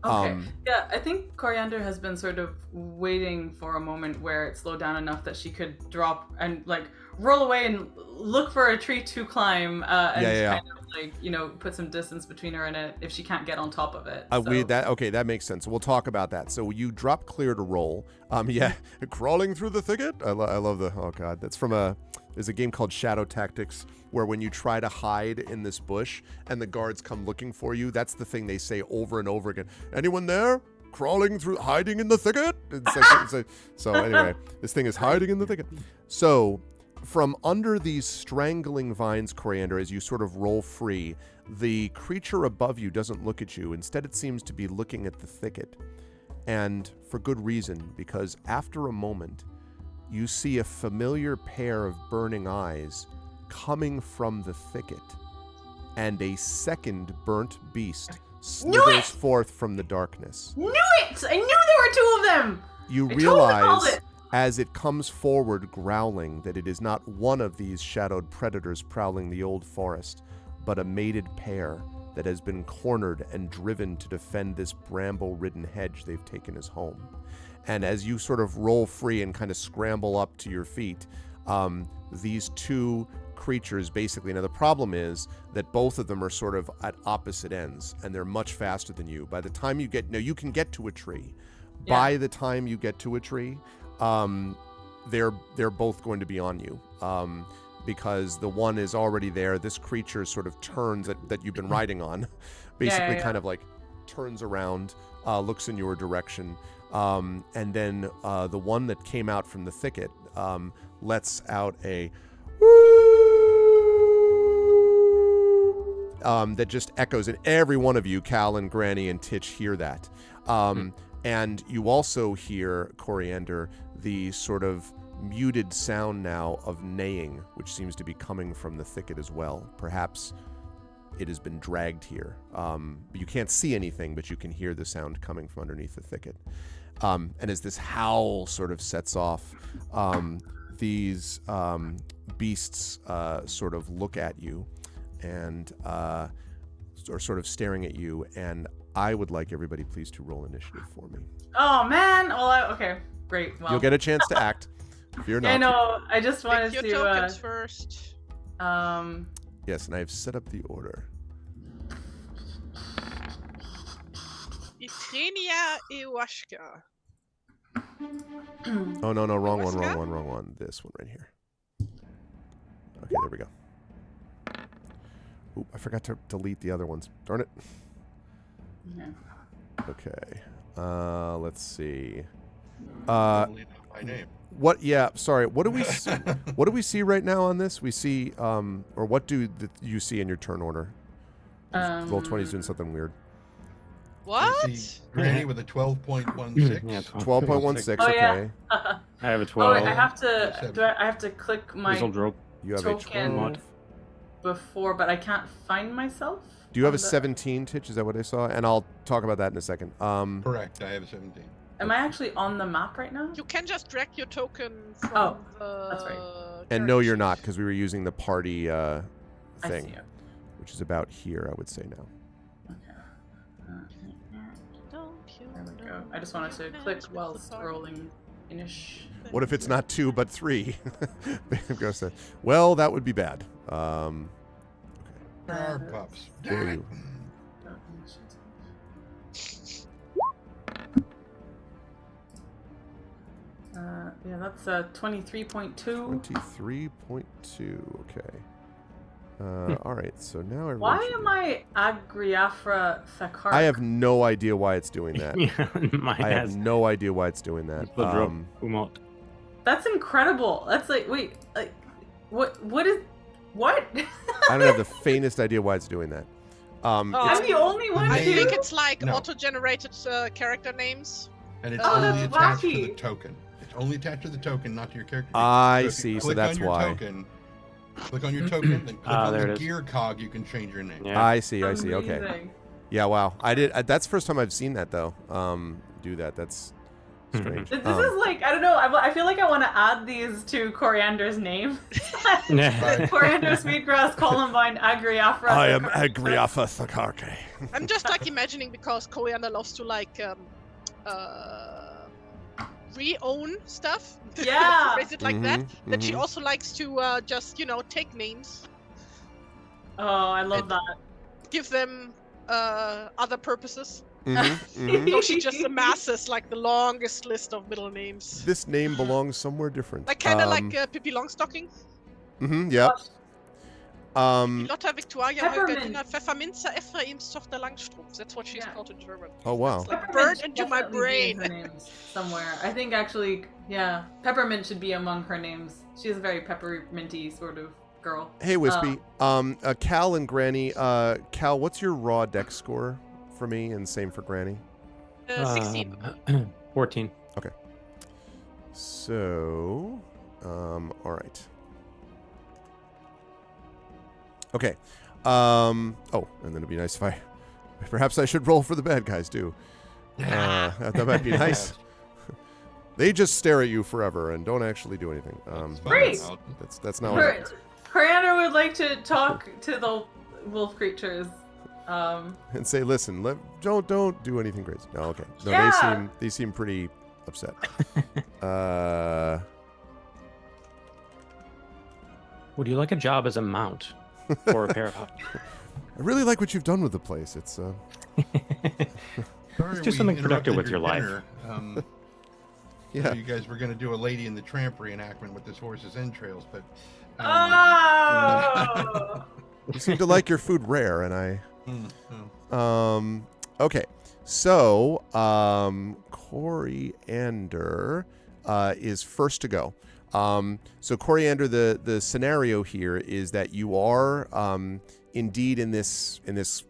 Okay. Yeah, I think Coriander has been sort of waiting for a moment where it slowed down enough that she could drop and like roll away and look for a tree to climb kind of like, put some distance between her and it if she can't get on top of it. That makes sense. We'll talk about that. So you drop clear to roll. Crawling through the thicket. I love oh god, that's from there's a game called Shadow Tactics where when you try to hide in this bush and the guards come looking for you, that's the thing they say over and over again. Anyone there? Hiding in the thicket? So anyway, this thing is hiding in the thicket. So from under these strangling vines, Coriander, as you sort of roll free, the creature above you doesn't look at you. Instead, it seems to be looking at the thicket. And for good reason, because after a moment, you see a familiar pair of burning eyes coming from the thicket, and a second burnt beast slithers forth from the darkness. Knew it! I knew there were two of them! You realize, as it comes forward growling, that it is not one of these shadowed predators prowling the old forest, but a mated pair that has been cornered and driven to defend this bramble-ridden hedge they've taken as home. And as you sort of roll free and kind of scramble up to your feet, these two creatures basically, now the problem is that both of them are sort of at opposite ends, and they're much faster than you. By the time you can get to a tree, By the time you get to a tree, they're both going to be on you. Because the one is already there. This creature sort of turns that you've been riding on, basically kind of like turns around, looks in your direction, and then the one that came out from the thicket lets out a that just echoes, and every one of you, Cal and Granny and Titch, hear that. And you also hear, Coriander, the sort of muted sound now of neighing, which seems to be coming from the thicket as well. Perhaps it has been dragged here. You can't see anything, but you can hear the sound coming from underneath the thicket. And as this howl sort of sets off, these beasts sort of look at you and are sort of staring at you. And I would like everybody please to roll initiative for me. Oh, man. Well, okay. Great. Well, you'll get a chance to act. If you're not, I know. I just wanted Pick to. your tokens first. Yes, and I have set up the order. Itrenia Iwashka. Oh, no, wrong one. This one right here. Okay, there we go. Oop, I forgot to delete the other ones. Darn it. Yeah. Okay. Let's see. My name. What? Yeah. Sorry. What do we? What do we see right now on this? We see, or what do you see in your turn order? Roll20's doing something weird. What? You see Granny with a 12.16. Yeah, 12.16. Oh, yeah. Okay. I have a Oh, 12. I have to. I have to click my Result drop. You have token a 12. before, but I can't find myself. Do you have a on the- 17, Titch? Is that what I saw? And I'll talk about that in a second. Correct. I have a 17. Am I actually on the map right now? You can just drag your token from Oh, the that's right. And no, you're character not, sheet. because we were using the party I thing, see it. which is about here, I would say now. Don't you There we go. know I just wanted to your click hands with while the party? scrolling finish. What if it's not 2 but 3? Ghost said, well, that would be bad. There are pups. There Damn it. you- Yeah, that's 23.2. 23.2. Okay. All right. So now everyone Why should am be- I Agriafra Thakar? I have no idea why it's doing that. Yeah, my I have ass. no idea why it's doing that. Result drop. Umlaut. That's incredible. That's like, wait, like, what is, what? I don't have the faintest idea why it's doing that. I'm the only one I who. think it's like No. auto-generated character names. And it's Oh, only that's attached to wacky. the token. It's only attached to the token, not to your character. I if you see, so click that's on your why. Token, click on your token, then click on there the it is. gear cog, you can change your name. Yeah. I see. Okay. Amazing. Yeah. Wow. That's the first time I've seen that though. Do that. That's strange. This is like, I don't know. I feel like I want to add these to Coriander's name. Yeah. Coriander, Sweetgrass, Columbine, Agriafra. I am Thakar. Agriafa Thakarke. I'm just like imagining because Coriander loves to like re-own stuff. Yeah. Phrase it like that. Mhm, That she mhm. also likes to just take names, Oh, I love And- that. give them other purposes. Mhm, mhm. So she just amasses like the longest list of middle names. This name belongs somewhere different. Like kind of like Pippi Longstocking. Yep. Lotta Victoria Peppermint. Margarina Pfefferminze Ephraims Tochter Langstrumpf. That's what she's Yeah. called in German. Oh wow. It's like Peppermint burned should into my definitely be in brain. her names somewhere. I think actually, yeah, Peppermint should be among her names. She's a very pepperminty sort of girl. Hey Wispy. Cal and Granny. Cal, what's your raw dex score for me, and same for Granny? 16. 14. So, all right. Okay. Oh, and then it'd be nice if I, perhaps I should roll for the bad guys too. That might be nice. They just stare at you forever and don't actually do anything. Great. That's not what happens. Coriander would like to talk to the wolf creatures. And say, listen, don't do anything crazy. No, okay. No, Yeah. they seem pretty upset. Would you like a job as a mount or a pair of I really like what you've done with the place. It's Sorry do we something productive interrupted with your life. dinner. Yeah. You guys were going to do a Lady in the Tramp reenactment with this horse's entrails, but Oh! You seem to like your food rare, and I. oh. Okay, so Coriander is first to go. So Coriander, the scenario here is that you are indeed in this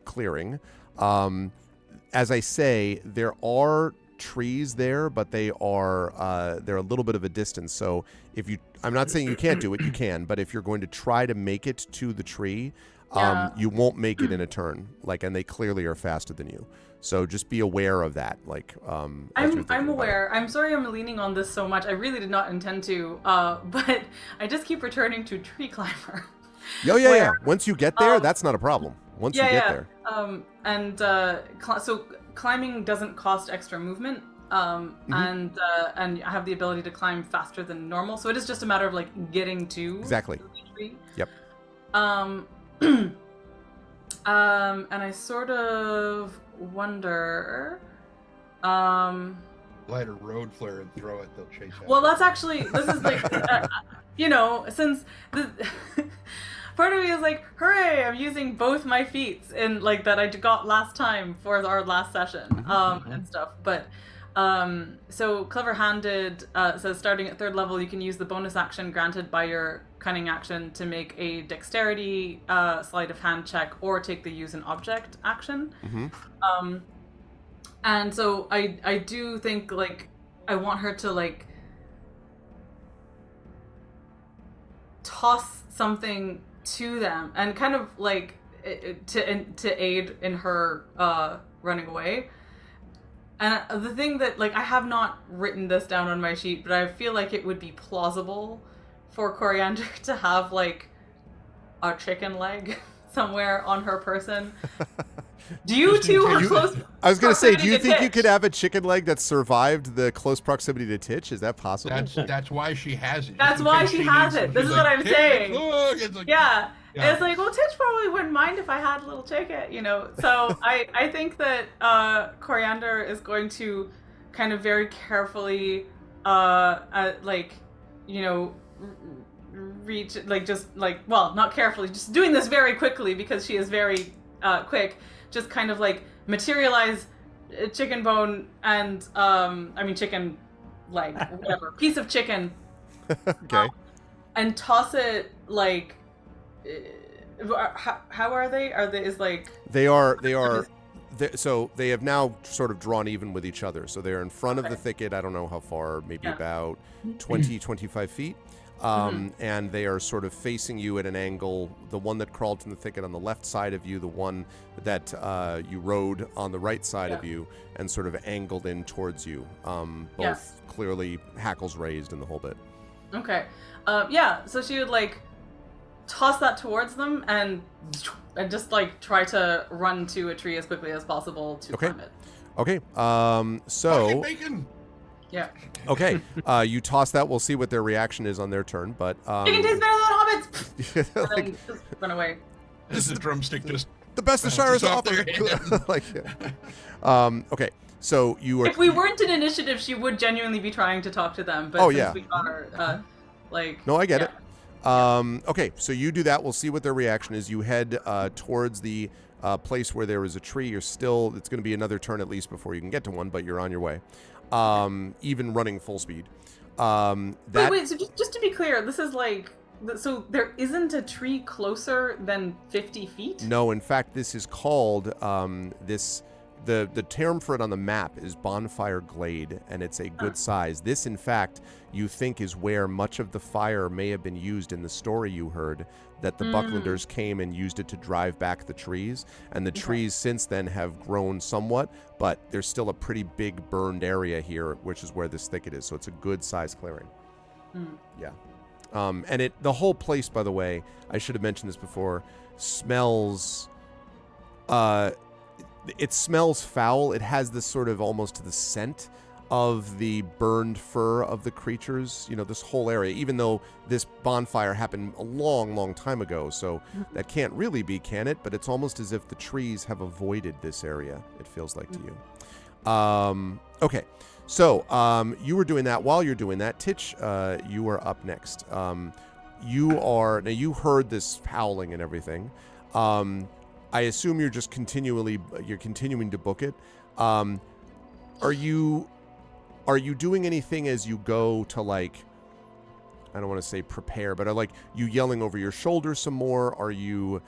clearing. As I say, there are trees there, but they're a little bit of a distance. So I'm not saying you can't do it, you can, but if you're going to try to make it to the tree, you won't make it in a turn. And they clearly are faster than you. So just be aware of that. I'm aware. I'm sorry I'm leaning on this so much. I really did not intend to, but I just keep returning to Tree Climber. Yeah. Once you get there, that's not a problem. Once you get there. So climbing doesn't cost extra movement, and I have the ability to climb faster than normal. So it is just a matter of getting to exactly the tree. Yep. And I sort of wonder. Light a road flare and throw it. They'll chase out. Well, this is since the. Part of me is hooray! I'm using both my feats in that I got last time for our last session, and stuff. But so Clever-Handed says starting at 3rd level, you can use the bonus action granted by your cunning action to make a dexterity sleight of hand check or take the use an object action. And so I do think I want her to toss something to them and kind of to aid in her running away. And the thing that I have not written this down on my sheet, but I feel like it would be plausible for Coriander to have a chicken leg somewhere on her person. Do you two are close? I was going to say, do you think you Titch? could have a chicken leg that survived the close proximity to Titch? Is that possible? That's why she has it. That's why she has it. This is what I'm saying. Look, Yeah. It's well, Titch probably wouldn't mind if I had a little ticket, So I think that Coriander is going to kind of very carefully, reach, well, not carefully, just doing this very quickly because she is very quick. Just kind of materialize a chicken bone and chicken leg, whatever, piece of chicken. Okay. And toss it how are they? So they have now sort of drawn even with each other. So they're in front of the thicket. I don't know how far, maybe about 20, 25 feet. And they are sort of facing you at an angle. The one that crawled from the thicket on the left side of you, the one that you rode on the right side of you, and sort of angled in towards you. Both clearly hackles raised and the whole bit. Okay. So she would toss that towards them and just like try to run to a tree as quickly as possible to climb it. Okay. So. Bacon. Yeah. Okay. You toss that. We'll see what their reaction is on their turn. But Chicken tastes better than hobbits. And then just run away. This is a drumstick. Just the best the Shire is offer. Okay. So you are. If we weren't in initiative, she would genuinely be trying to talk to them. But since we got her, No, I get it. Okay, so you do that. We'll see what their reaction is. You head towards the place where there is a tree. It's going to be another turn at least before you can get to one, but you're on your way. Even running full speed. Wait, so just to be clear, this is so there isn't a tree closer than 50 feet? No, in fact, this is called, the term for it on the map is Bonfire Glade, and it's a good size. This, in fact, you think is where much of the fire may have been used in the story you heard, that the Bucklanders came and used it to drive back the trees, and the trees since then have grown somewhat, but there's still a pretty big burned area here, which is where this thicket is, so it's a good size clearing. Yeah. And the whole place, by the way, I should have mentioned this before, smells... it smells foul. It has this sort of almost the scent of the burned fur of the creatures. This whole area, even though this bonfire happened a long, long time ago, so that can't really be, can it? But it's almost as if the trees have avoided this area, it feels like to you. Okay, So you were doing that. While you're doing that, Titch, you are up next. You heard this howling and everything. I assume you're just continuing to book it. Are you doing anything as you go to, like, I don't want to say prepare, but are like you yelling over your shoulder some more? Are you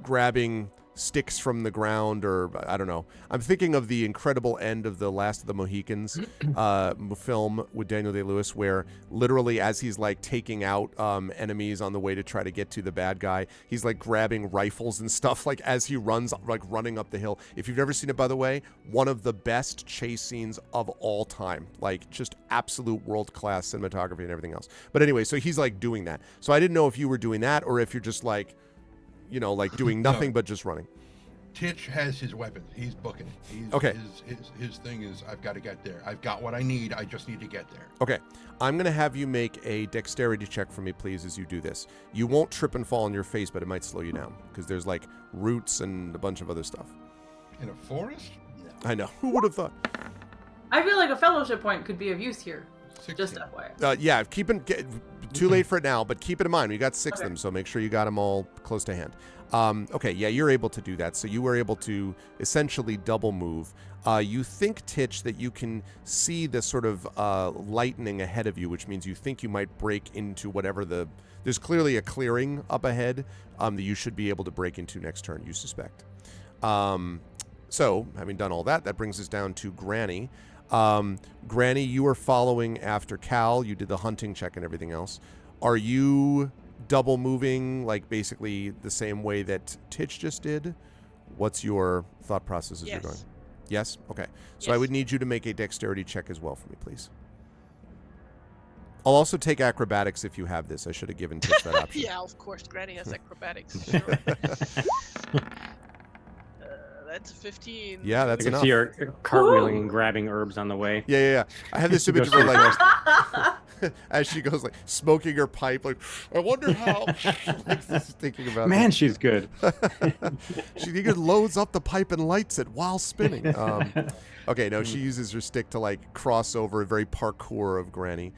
grabbing sticks from the ground, or I don't know. I'm thinking of the incredible end of The Last of the Mohicans film with Daniel Day-Lewis, where literally as he's like taking out enemies on the way to try to get to the bad guy, he's like grabbing rifles and stuff like as he runs, like running up the hill. If you've never seen it, by the way, one of the best chase scenes of all time, like just absolute world-class cinematography and everything else. But anyway, so he's like doing that. So I didn't know if you were doing that or if you're just like, like doing nothing but just running. Titch has his weapons. He's booking it. Okay. His thing is, I've got to get there. I've got what I need. I just need to get there. Okay. I'm going to have you make a dexterity check for me, please, as you do this. You won't trip and fall on your face, but it might slow you down because there's like roots and a bunch of other stuff. In a forest? I know. Who would have thought? I feel like a fellowship point could be of use here. 16. Just FYI. Yeah, too late for it now, but keep it in mind. We got 6 of them, so make sure you got them all close to hand. Okay, yeah, you're able to do that. So you were able to essentially double move. You think, Titch, that you can see the sort of lightning ahead of you, which means you think you might break into whatever there's clearly a clearing up ahead that you should be able to break into next turn, you suspect. So, having done all that, that brings us down to Granny. Granny, you are following after Cal. You did the hunting check and everything else. Are you double moving, like basically the same way that Titch just did? What's your thought process as you're going? Yes? Okay. So I would need you to make a dexterity check as well for me, please. I'll also take acrobatics if you have this. I should have given Titch that option. Yeah, of course. Granny has acrobatics. Sure. That's 15. Yeah, that's I can enough. see her cartwheeling and grabbing herbs on the way. Yeah. I have this image of her like as she goes like smoking her pipe, like I wonder how. Like just thinking about. Man, that. she's good. She even loads up the pipe and lights it while spinning. Okay, no, she uses her stick to like cross over a very parkour of Granny.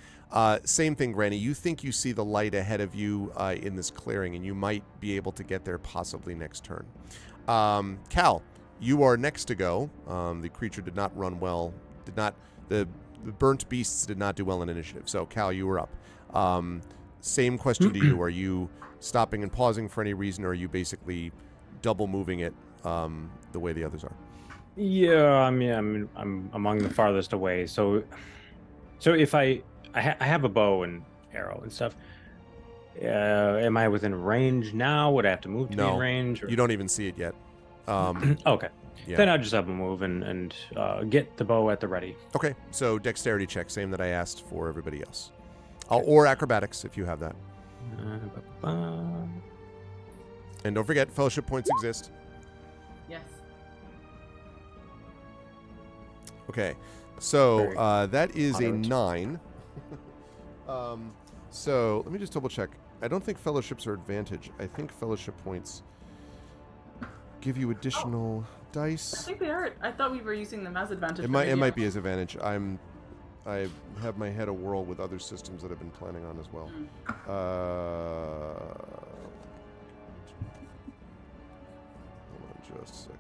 Same thing, Granny. You think you see the light ahead of you in this clearing, and you might be able to get there possibly next turn. Cal, you are next to go. The creature did not run well. The burnt beasts did not do well in initiative. So, Cal, you were up. Same question to you. Are you stopping and pausing for any reason, or are you basically double moving it the way the others are? Yeah, I mean, I'm among the farthest away. So if I have a bow and arrow and stuff. Am I within range now? Would I have to move to be in range? Or? You don't even see it yet. Okay. Yeah. Then I'll just have a move and get the bow at the ready. Okay, so dexterity check, same that I asked for everybody else. Or acrobatics, if you have that. And don't forget, fellowship points exist. Yes. Okay, so Very that is a moderate. 9. So let me just double check. I don't think fellowships are advantage. I think fellowship points give you additional dice. I think they are. I thought we were using them as advantage. It might be as advantage. I have my head a whirl with other systems that I've been planning on as well. Hold on just a second.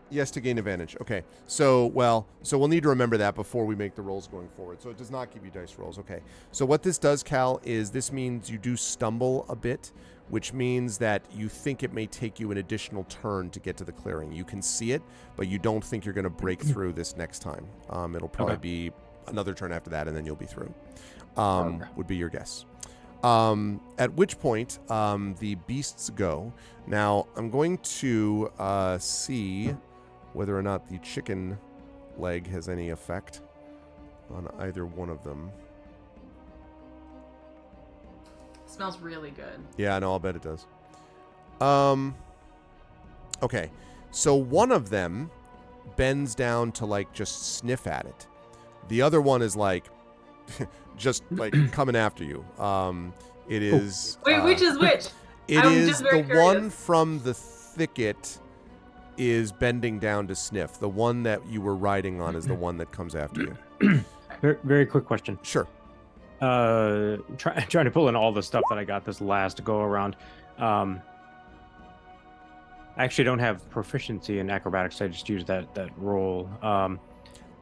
Yes, to gain advantage. Okay. So we'll need to remember that before we make the rolls going forward. So it does not give you dice rolls. Okay. So what this does, Cal, is this means you do stumble a bit, which means that you think it may take you an additional turn to get to the clearing. You can see it, but you don't think you're going to break through this next time. It'll probably be another turn after that, and then you'll be through. Would be your guess. At which point, the beasts go. Now, I'm going to see whether or not the chicken leg has any effect on either one of them. Smells really good. Yeah, no, I'll bet it does. Okay, so one of them bends down to like just sniff at it. The other one is like just like coming after you. It is. Wait, which is which? It I'm is just very the curious. one from the thicket is bending down to sniff. The one that you were riding on is the one that comes after you. Very, very quick question. Sure. Trying to pull in all the stuff that I got this last go around. I actually don't have proficiency in acrobatics. I just used that roll.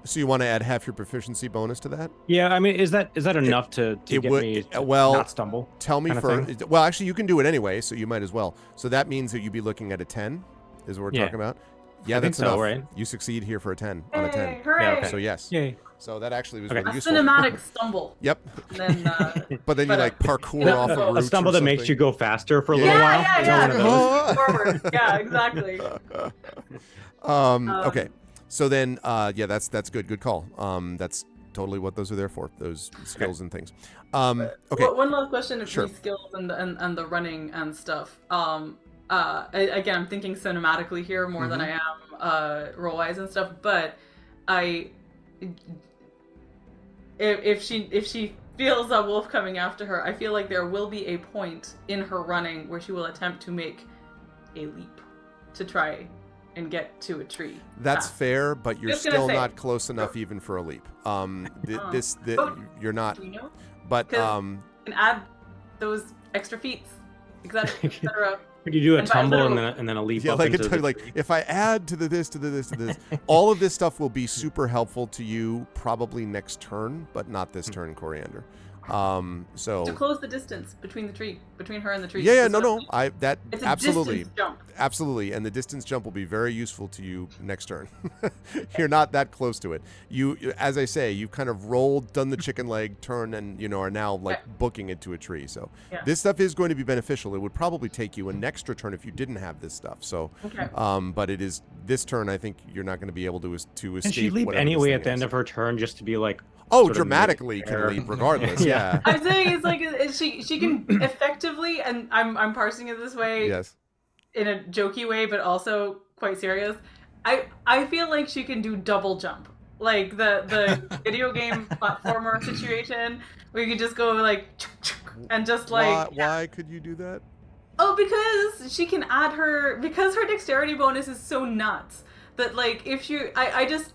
So you want to add half your proficiency bonus to that? Yeah, I mean, is that enough to get me to not stumble? Tell me well, actually, you can do it anyway, so you might as well. So that means that you'd be looking at a 10, is what we're talking about. Yeah, that's enough. Right? You succeed here for a 10 on a 10. Hooray. Yeah, okay. So yes. Yay. So that actually was A really useful. cinematic stumble. Yep. And then, But then you like parkour yeah, off a route. A stumble that makes you go faster for a little while. Yeah. One of those. Forward. Yeah, exactly. Okay. So then, that's good. Good call. That's totally what those are there for. Those skills and things. Okay. One last question of Sure. these skills and the running and stuff. Again, I'm thinking cinematically here more than I am roll-wise and stuff. But if she feels a wolf coming after her, I feel like there will be a point in her running where she will attempt to make a leap to try and get to a tree. That's fair, but you're Just gonna still say- not close enough even for a leap. You're not. You know, But and add those extra feats, etc., etc. Could you do a And by tumble literally- and then a leap yeah, up like into the like tree? if I add to the this to the this to this, all of this stuff will be super helpful to you probably next turn, but not this turn, Coriander. To close the distance between her and the tree. Yeah, It's no, that It's a absolutely, distance jump. absolutely, and the distance jump will be very useful to you next turn. You're not that close to it. You, as I say, you've kind of rolled, done the chicken leg turn, and are now like booking it to a tree. So this stuff is going to be beneficial. It would probably take you an extra turn if you didn't have this stuff. So, but it is this turn. I think you're not going to be able to escape. Can she leap whatever this anyway thing at the is. end of her turn just to be like? Oh, sort of dramatically can mid-air? leap regardless. Yeah. I'm saying it's like she can effectively, and I'm parsing it this way Yes. in a jokey way, but also quite serious. I feel like she can do double jump, like the video game platformer situation where you can just go like and just like. Why could you do that? Oh, because she can add because her dexterity bonus is so nuts. That like if distance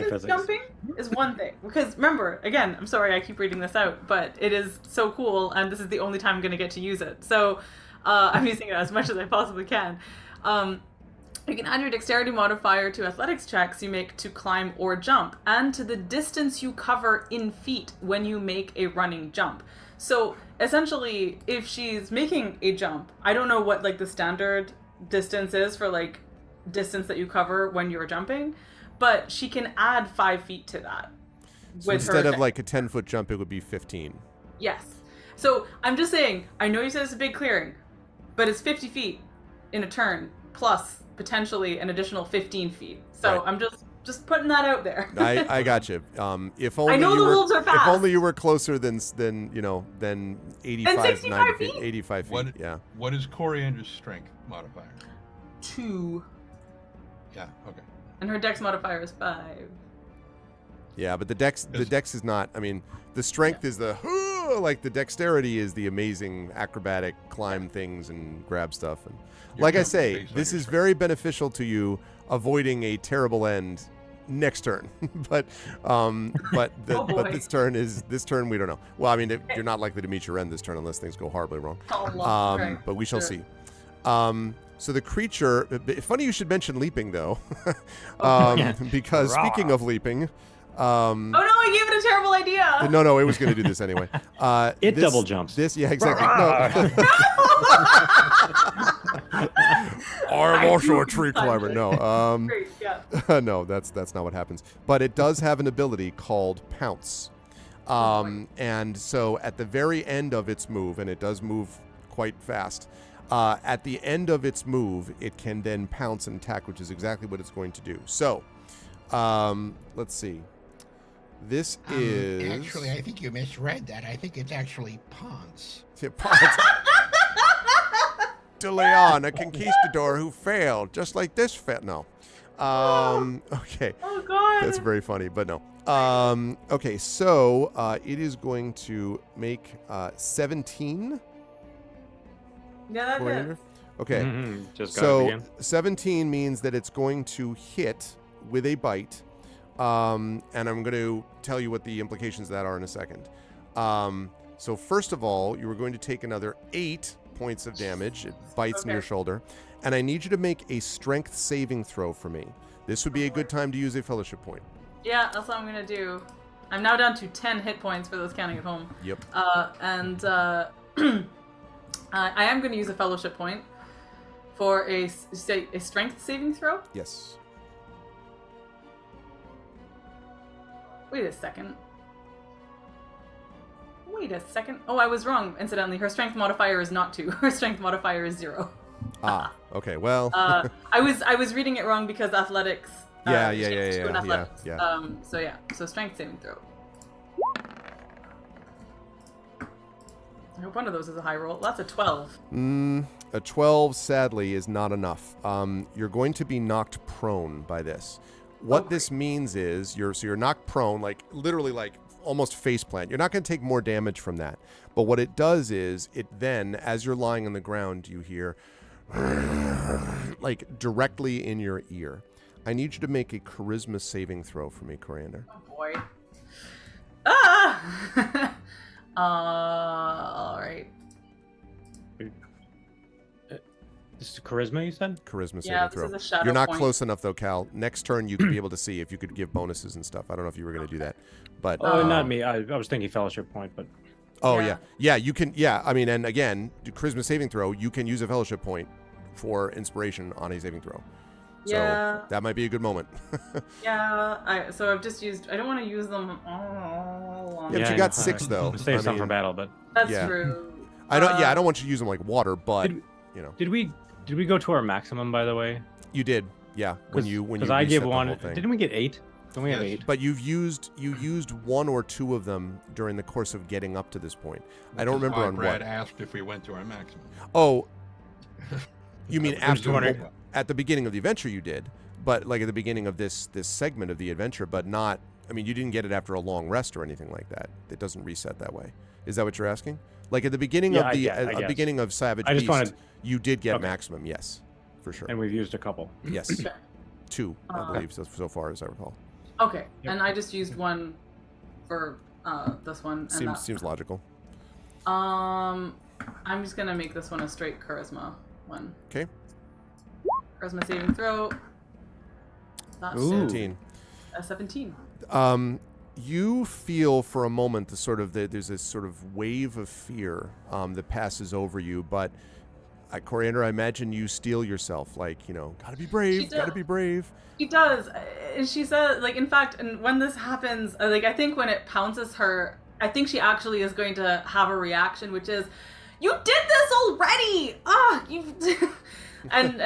physics. jumping is one thing, because remember, again, I'm sorry I keep reading this out, but it is so cool and this is the only time I'm going to get to use it, so I'm using it as much as I possibly can. You can add your dexterity modifier to athletics checks you make to climb or jump, and to the distance you cover in feet when you make a running jump. So essentially, if she's making a jump, I don't know what like the standard distance is for like distance that you cover when you're jumping, but she can add 5 feet to that. So instead of like a 10-foot jump, it would be 15. Yes. So I'm just saying, I know you said it's a big clearing, but it's 50 feet in a turn, plus potentially an additional 15 feet. So Right. I'm just putting that out there. I got you. If only I know you the were, wolves are If fast. only you were closer than 85, 65 90 feet, feet? 85 feet. Yeah. What is Coriander's strength modifier? 2. Yeah, okay. And her dex modifier is 5. Yeah, but the dex is not. I mean, the strength is the like the dexterity is the amazing acrobatic climb things and grab stuff. And You're like I counting say, based on this your is strength. very beneficial to you avoiding a terrible end next turn. but boy. this turn we don't know. Well, I mean, you're not likely to meet your end this turn unless things go horribly wrong. Right. But we shall Sure. see. So the creature. Funny you should mention leaping though, because speaking of leaping. Oh no, I gave it a terrible idea. No, it was going to do this anyway. It double jumps. Yeah, exactly. I'm also a tree climber. No, Great, yeah. no, that's not what happens. But it does have an ability called Pounce. And so at the very end of its move, and it does move quite fast, at the end of its move, it can then pounce and attack, which is exactly what it's going to do. So, let's see. This is... Actually, I think you misread that. I think it's actually Ponce. De Leon, a conquistador who failed, just like this No. Okay. Oh god. That's very funny, but no. Okay, so it is going to make 17 Yeah, that Coriander? hits. Okay. Just got it So again. 17 means that it's going to hit with a bite. And I'm going to tell you what the implications of that are in a second. So first of all, you are going to take another 8 points of damage. It bites in your shoulder. And I need you to make a strength saving throw for me. This would be a good time to use a fellowship point. Yeah, that's what I'm gonna do. I'm now down to 10 hit points for those counting at home. Yep. I am gonna use a fellowship point for a strength saving throw. Yes. Wait a second. Oh, I was wrong. Incidentally, her strength modifier is not 2. Her strength modifier is 0. Okay. Well. I was reading it wrong because athletics. Yeah. Athletics. So strength saving throw. I hope one of those is a high roll. That's a 12. A 12, sadly, is not enough. You're going to be knocked prone by this. What this means is you're knocked prone, like literally like almost face plant. You're not going to take more damage from that. But what it does is it then, as you're lying on the ground, you hear like directly in your ear. I need you to make a charisma saving throw for me, Coriander. Oh boy. Ah! All right. This is charisma, you said? Charisma Yeah, saving this throw. is a shadow You're not point. close enough though, Cal. Next turn you could be able to see if you could give bonuses and stuff. I don't know if you were going to do that, but Not me. I was thinking fellowship point, but yeah, you can. Yeah, I mean, and again, charisma saving throw. You can use a fellowship point for inspiration on a saving throw. So Yeah. that might be a good moment. So I've just used. I don't want to use them all along. Yeah, but you got 6 though. Save I some for mean, battle, but That's yeah. true. I don't. Yeah, I don't want you to use them like water, but did we go to our maximum, by the way? you did. Yeah, when you Because I gave reset the one. whole thing. Didn't we get 8? Don't we have Yes. 8? But you used 1 or 2 of them during the course of getting up to this point. I don't Which is remember why on Brad what. asked if we went to our maximum. Oh, you mean It was after 200. at the beginning of the adventure you did, but like at the beginning of this segment of the adventure, but not. I mean, you didn't get it after a long rest or anything like that. It doesn't reset that way. Is that what you're asking? Like at the beginning of the I guess. beginning of Savage I just Beast, wanted- you did get Okay. maximum. Yes, for sure. And we've used a couple. Yes, Okay. 2, I believe, so far as I recall. Okay, Yep. and I just used one for this one. And Seems logical. I'm just gonna make this one a straight charisma one. Okay. Charisma saving throw. That's Ooh. 17. a 17. You feel for a moment there's this sort of wave of fear that passes over you, but Coriander, I imagine you steel yourself, like, gotta be brave, gotta be brave. She does, and she says, like, in fact, and when this happens, like, I think when it pounces her, I think she actually is going to have a reaction, which is, "You did this already! You." and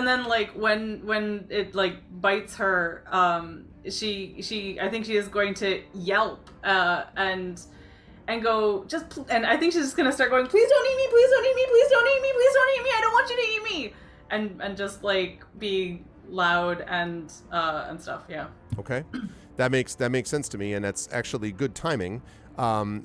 then like when it like bites her, she I think she is going to yelp and go and I think she's just gonna start going, "Please don't eat me! Please don't eat me! Please don't eat me! Please don't eat me! I don't want you to eat me!" And just like be loud and stuff. Yeah. Okay, that makes sense to me, and that's actually good timing.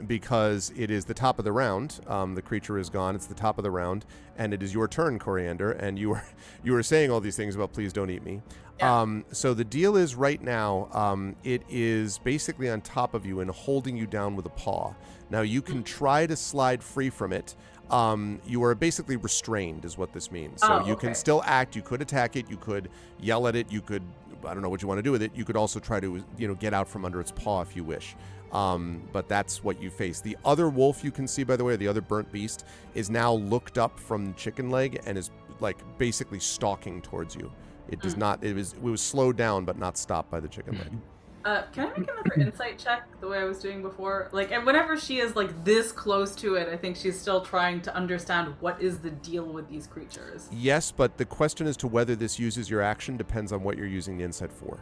Because it is the top of the round. The creature is gone. It's the top of the round, and it is your turn, Coriander. And you were saying all these things about "please don't eat me." Yeah. So the deal is right now, it is basically on top of you and holding you down with a paw. Now you can try to slide free from it. You are basically restrained, is what this means. So you can still act. You could attack it. You could yell at it. You could, I don't know what you want to do with it. You could also try to, get out from under its paw if you wish. But that's what you face. The other wolf you can see, by the way, the other burnt beast, is now looked up from chicken leg and is like basically stalking towards you. It does not. It was slowed down, but not stopped by the chicken leg. Can I make another insight check the way I was doing before? Like, and whenever she is like this close to it, I think she's still trying to understand what is the deal with these creatures. Yes, but the question as to whether this uses your action depends on what you're using the insight for.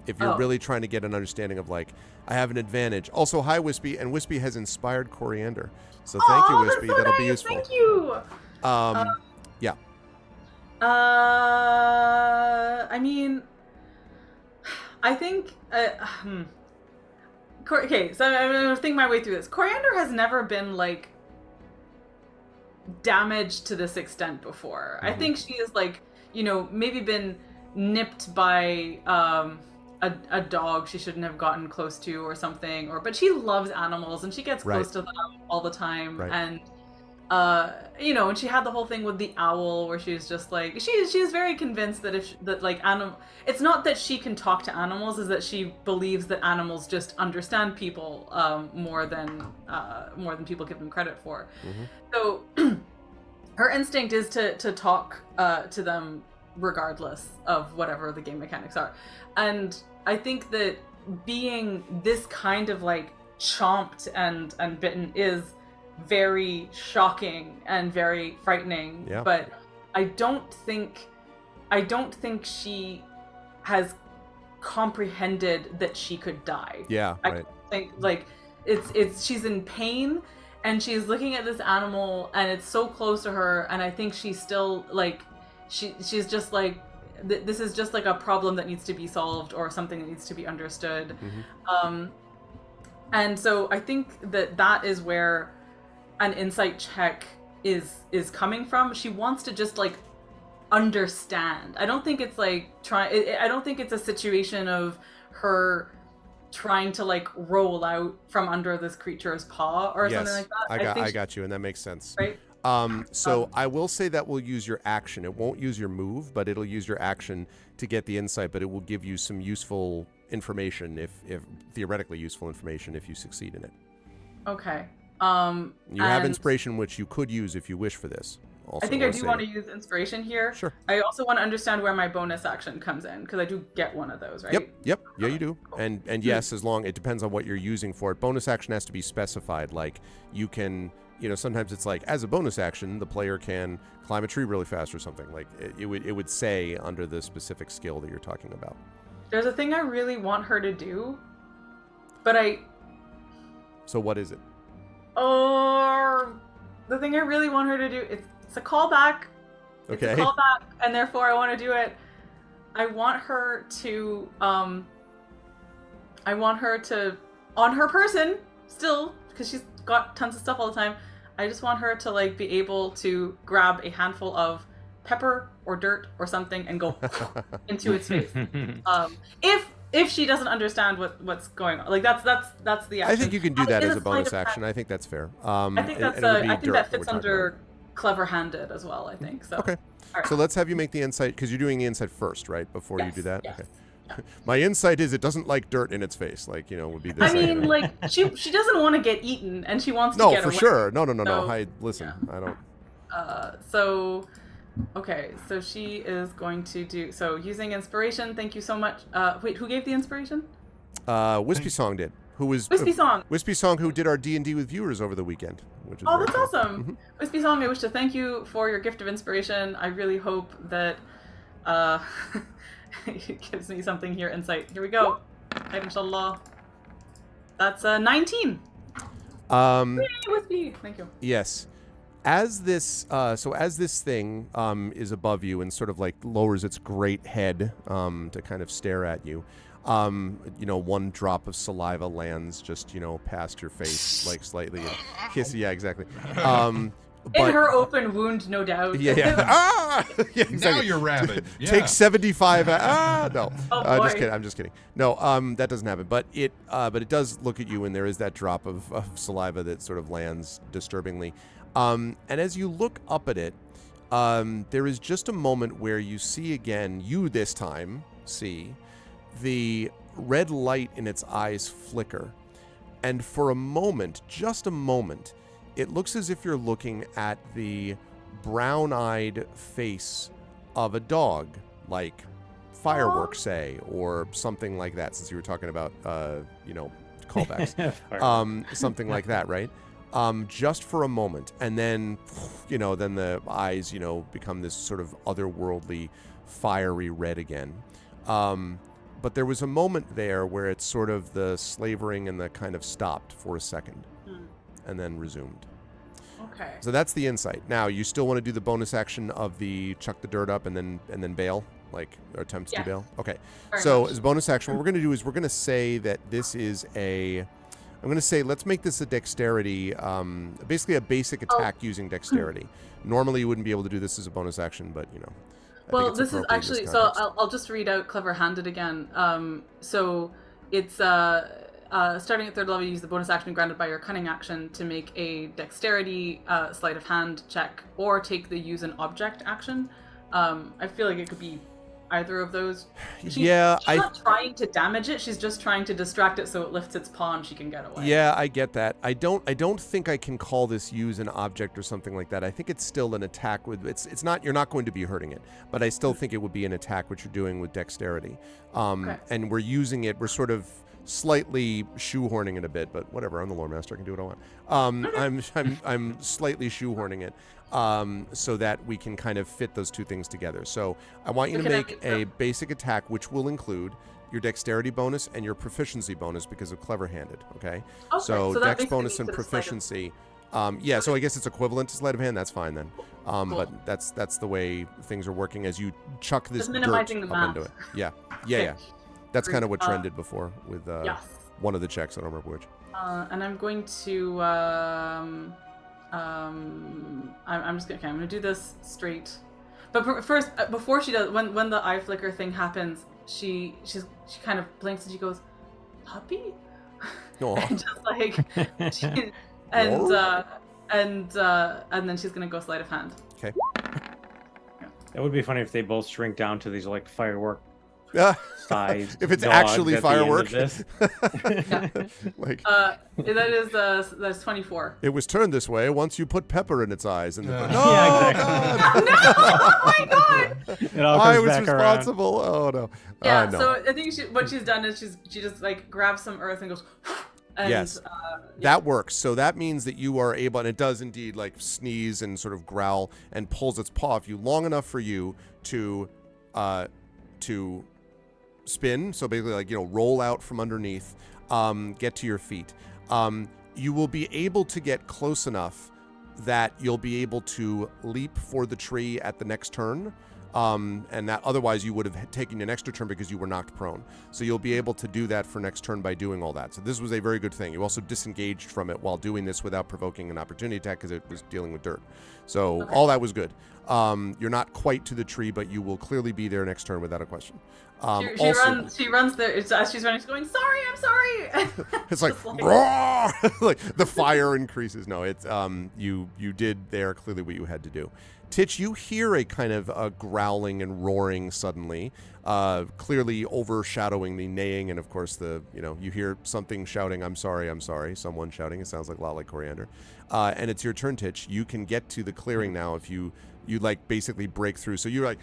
If you're really trying to get an understanding of like, I have an advantage. Also, hi Wispy, and Wispy has inspired Coriander. So thank you, Wispy. That's so That'll be nice. useful. Thank you. Yeah. I mean, I think. Okay, so I'm gonna think my way through this. Coriander has never been like damaged to this extent before. I Mhm. think she is like, maybe been nipped by a dog she shouldn't have gotten close to or something, but she loves animals and she gets Right. close to them all the time. Right. And and she had the whole thing with the owl where she's just like, she's very convinced that it's not that she can talk to animals, is that she believes that animals just understand people more than people give them credit for. Mhm. So her instinct is to talk to them regardless of whatever the game mechanics are. And I think that being this kind of like chomped and bitten is very shocking and very frightening. Yeah. But I don't think she has comprehended that she could die. Yeah, I right. think like it's she's in pain and she's looking at this animal and it's so close to her, and I think she's still like she's just like this is just like a problem that needs to be solved or something that needs to be understood. Mhm. And so I think that is where an insight check is coming from. She wants to just like understand. I don't think it's like I don't think it's a situation of her trying to like roll out from under this creature's paw or something like that. I got you, and that makes sense. Right. So I will say that will use your action. It won't use your move, but it'll use your action to get the insight, but it will give you some useful information, if theoretically useful information, if you succeed in it. Okay. You have inspiration, which you could use if you wish for this. Also, I think I do want to use inspiration here. Sure. I also want to understand where my bonus action comes in, because I do get one of those, right? Yep. Yeah, you do. Cool. And yes, as long it depends on what you're using for it. Bonus action has to be specified. Like you can, sometimes it's like as a bonus action, the player can climb a tree really fast or something. Like it would say under the specific skill that you're talking about. There's a thing I really want her to do, but So what is it? Or the thing I really want her to do, it's a callback. Okay. It's a callback, and therefore I want to do it. I want her to on her person still, because she's got tons of stuff all the time. I just want her to like be able to grab a handful of pepper or dirt or something and go into its face. If she doesn't understand what's going on, like that's the action. I think you can do that as a bonus action. I think that's fair. I think that fits under clever-handed as well. I think so. Okay. Right. So let's have you make the insight, because you're doing the insight first, right? Before you do that. Yes. Okay. Yeah. My insight is it doesn't like dirt in its face. Like would be the same. I mean, like she doesn't want to get eaten, and she wants to get away. No, for sure. No. So, Listen, yeah. I don't. Okay, so she is going to do using inspiration. Thank you so much. Wait, who gave the inspiration? Wispy Song did. Who was Wispy Song? Wispy Song, who did our D&D with viewers over the weekend, which is that's cool. awesome. Mm-hmm. Wispy Song, I wish to thank you for your gift of inspiration. I really hope that it gives me something here. Insight. Here we go. Inshallah. That's 19. Yay, Wispy. Thank you. Yes. As this thing is above you and sort of like lowers its great head to kind of stare at you, one drop of saliva lands just past your face, like slightly. Kiss. Yeah, exactly. In her open wound, no doubt. Yeah. Ah! Yeah, exactly. Now you're rabid. Yeah. Take 75. No. Oh, boy. Just kidding. I'm just kidding. No. That doesn't happen. But it does look at you, and there is that drop of saliva that sort of lands disturbingly. And as you look up at it, there is just a moment where you see again. You this time see the red light in its eyes flicker, and for a moment, just a moment, it looks as if you're looking at the brown-eyed face of a dog, like Fireworks, say, or something like that, since you were talking about, callbacks. Something like that, right? Just for a moment. And then, then the eyes, become this sort of otherworldly, fiery red again. But there was a moment there where it's sort of the slavering and the kind of stopped for a second. And then resumed. Okay. So that's the insight. Now, you still want to do the bonus action of the chuck the dirt up and then bail, or attempt to bail? Okay. Very so much. as a bonus action, what we're going to do is we're going to say that this is a I'm going to say let's make this a dexterity, basically a basic attack using dexterity. Normally you wouldn't be able to do this as a bonus action, but I Well, think it's this is appropriate in actually, this so context. I'll just read out Clever-Handed again. So it's starting at 3rd level, you use the bonus action granted by your cunning action to make a dexterity sleight of hand check, or take the use an object action. I feel like it could be either of those. She's not trying to damage it. She's just trying to distract it so it lifts its paw and she can get away. Yeah, I get that. I don't think I can call this use an object or something like that. I think it's still an attack with it's not, you're not going to be hurting it, but I still think it would be an attack which you're doing with dexterity. And we're using it, we're sort of slightly shoehorning it a bit, but whatever, I'm the lore master, I can do what I want. I'm slightly shoehorning it so that we can kind of fit those two things together. So I want you to make a basic attack which will include your dexterity bonus and your proficiency bonus because of Clever-Handed, okay? So dex bonus and proficiency. So I guess it's equivalent to sleight of hand. That's fine then. Cool. But that's the way things are working as you chuck this dirt up into it. Yeah. That's kind of what Trent did before with one of the checks. I don't remember which. And I'm going to I'm just gonna I'm gonna do this straight. But first, before she does, when the eye flicker thing happens, she kind of blinks and she goes, "Puppy," and just like, and then she's gonna go sleight of hand. Okay. It would be funny if they both shrink down to these like firework size. If it's actually firework. Like that's 24. It was turned this way once you put pepper in its eyes, and exactly. No! Oh my god! I was responsible. Around. Oh no. Yeah. No. So I think what she's done is she just like grabs some earth and goes. And, yes, that works. So that means that you are able, and it does indeed like sneeze and sort of growl and pulls its paw off you long enough for you to spin. So basically, like roll out from underneath, get to your feet. You will be able to get close enough that you'll be able to leap for the tree at the next turn. And that otherwise you would have taken an extra turn because you were knocked prone. So you'll be able to do that for next turn by doing all that. So this was a very good thing. You also disengaged from it while doing this without provoking an opportunity attack because it was dealing with dirt. So all that was good. You're not quite to the tree, but you will clearly be there next turn without a question. She runs there as she's running. She's going, "Sorry, I'm sorry." It's like, roar! Like the fire increases. No, it's you did there clearly what you had to do. Titch, you hear a kind of a growling and roaring suddenly, clearly overshadowing the neighing, and of course you hear something shouting, I'm sorry, someone shouting. It sounds like a lot like Coriander. And it's your turn, Titch. You can get to the clearing now if you like basically break through. So you're like,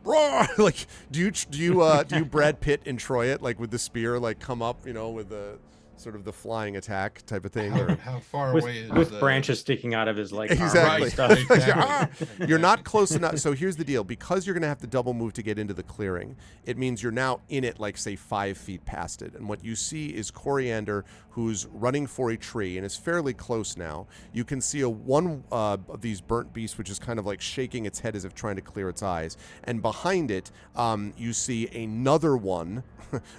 roar! Like, do you Brad Pitt and Troy it, like with the spear, like come up, with the sort of the flying attack type of thing? How far away is with branches sticking out of his like exactly. Stuff. Exactly. You're not close enough. So here's the deal: because you're going to have to double move to get into the clearing, it means you're now in it, like say 5 feet past it. And what you see is Coriander, who's running for a tree and is fairly close now. You can see one of these burnt beasts, which is kind of like shaking its head as if trying to clear its eyes. And behind it, you see another one,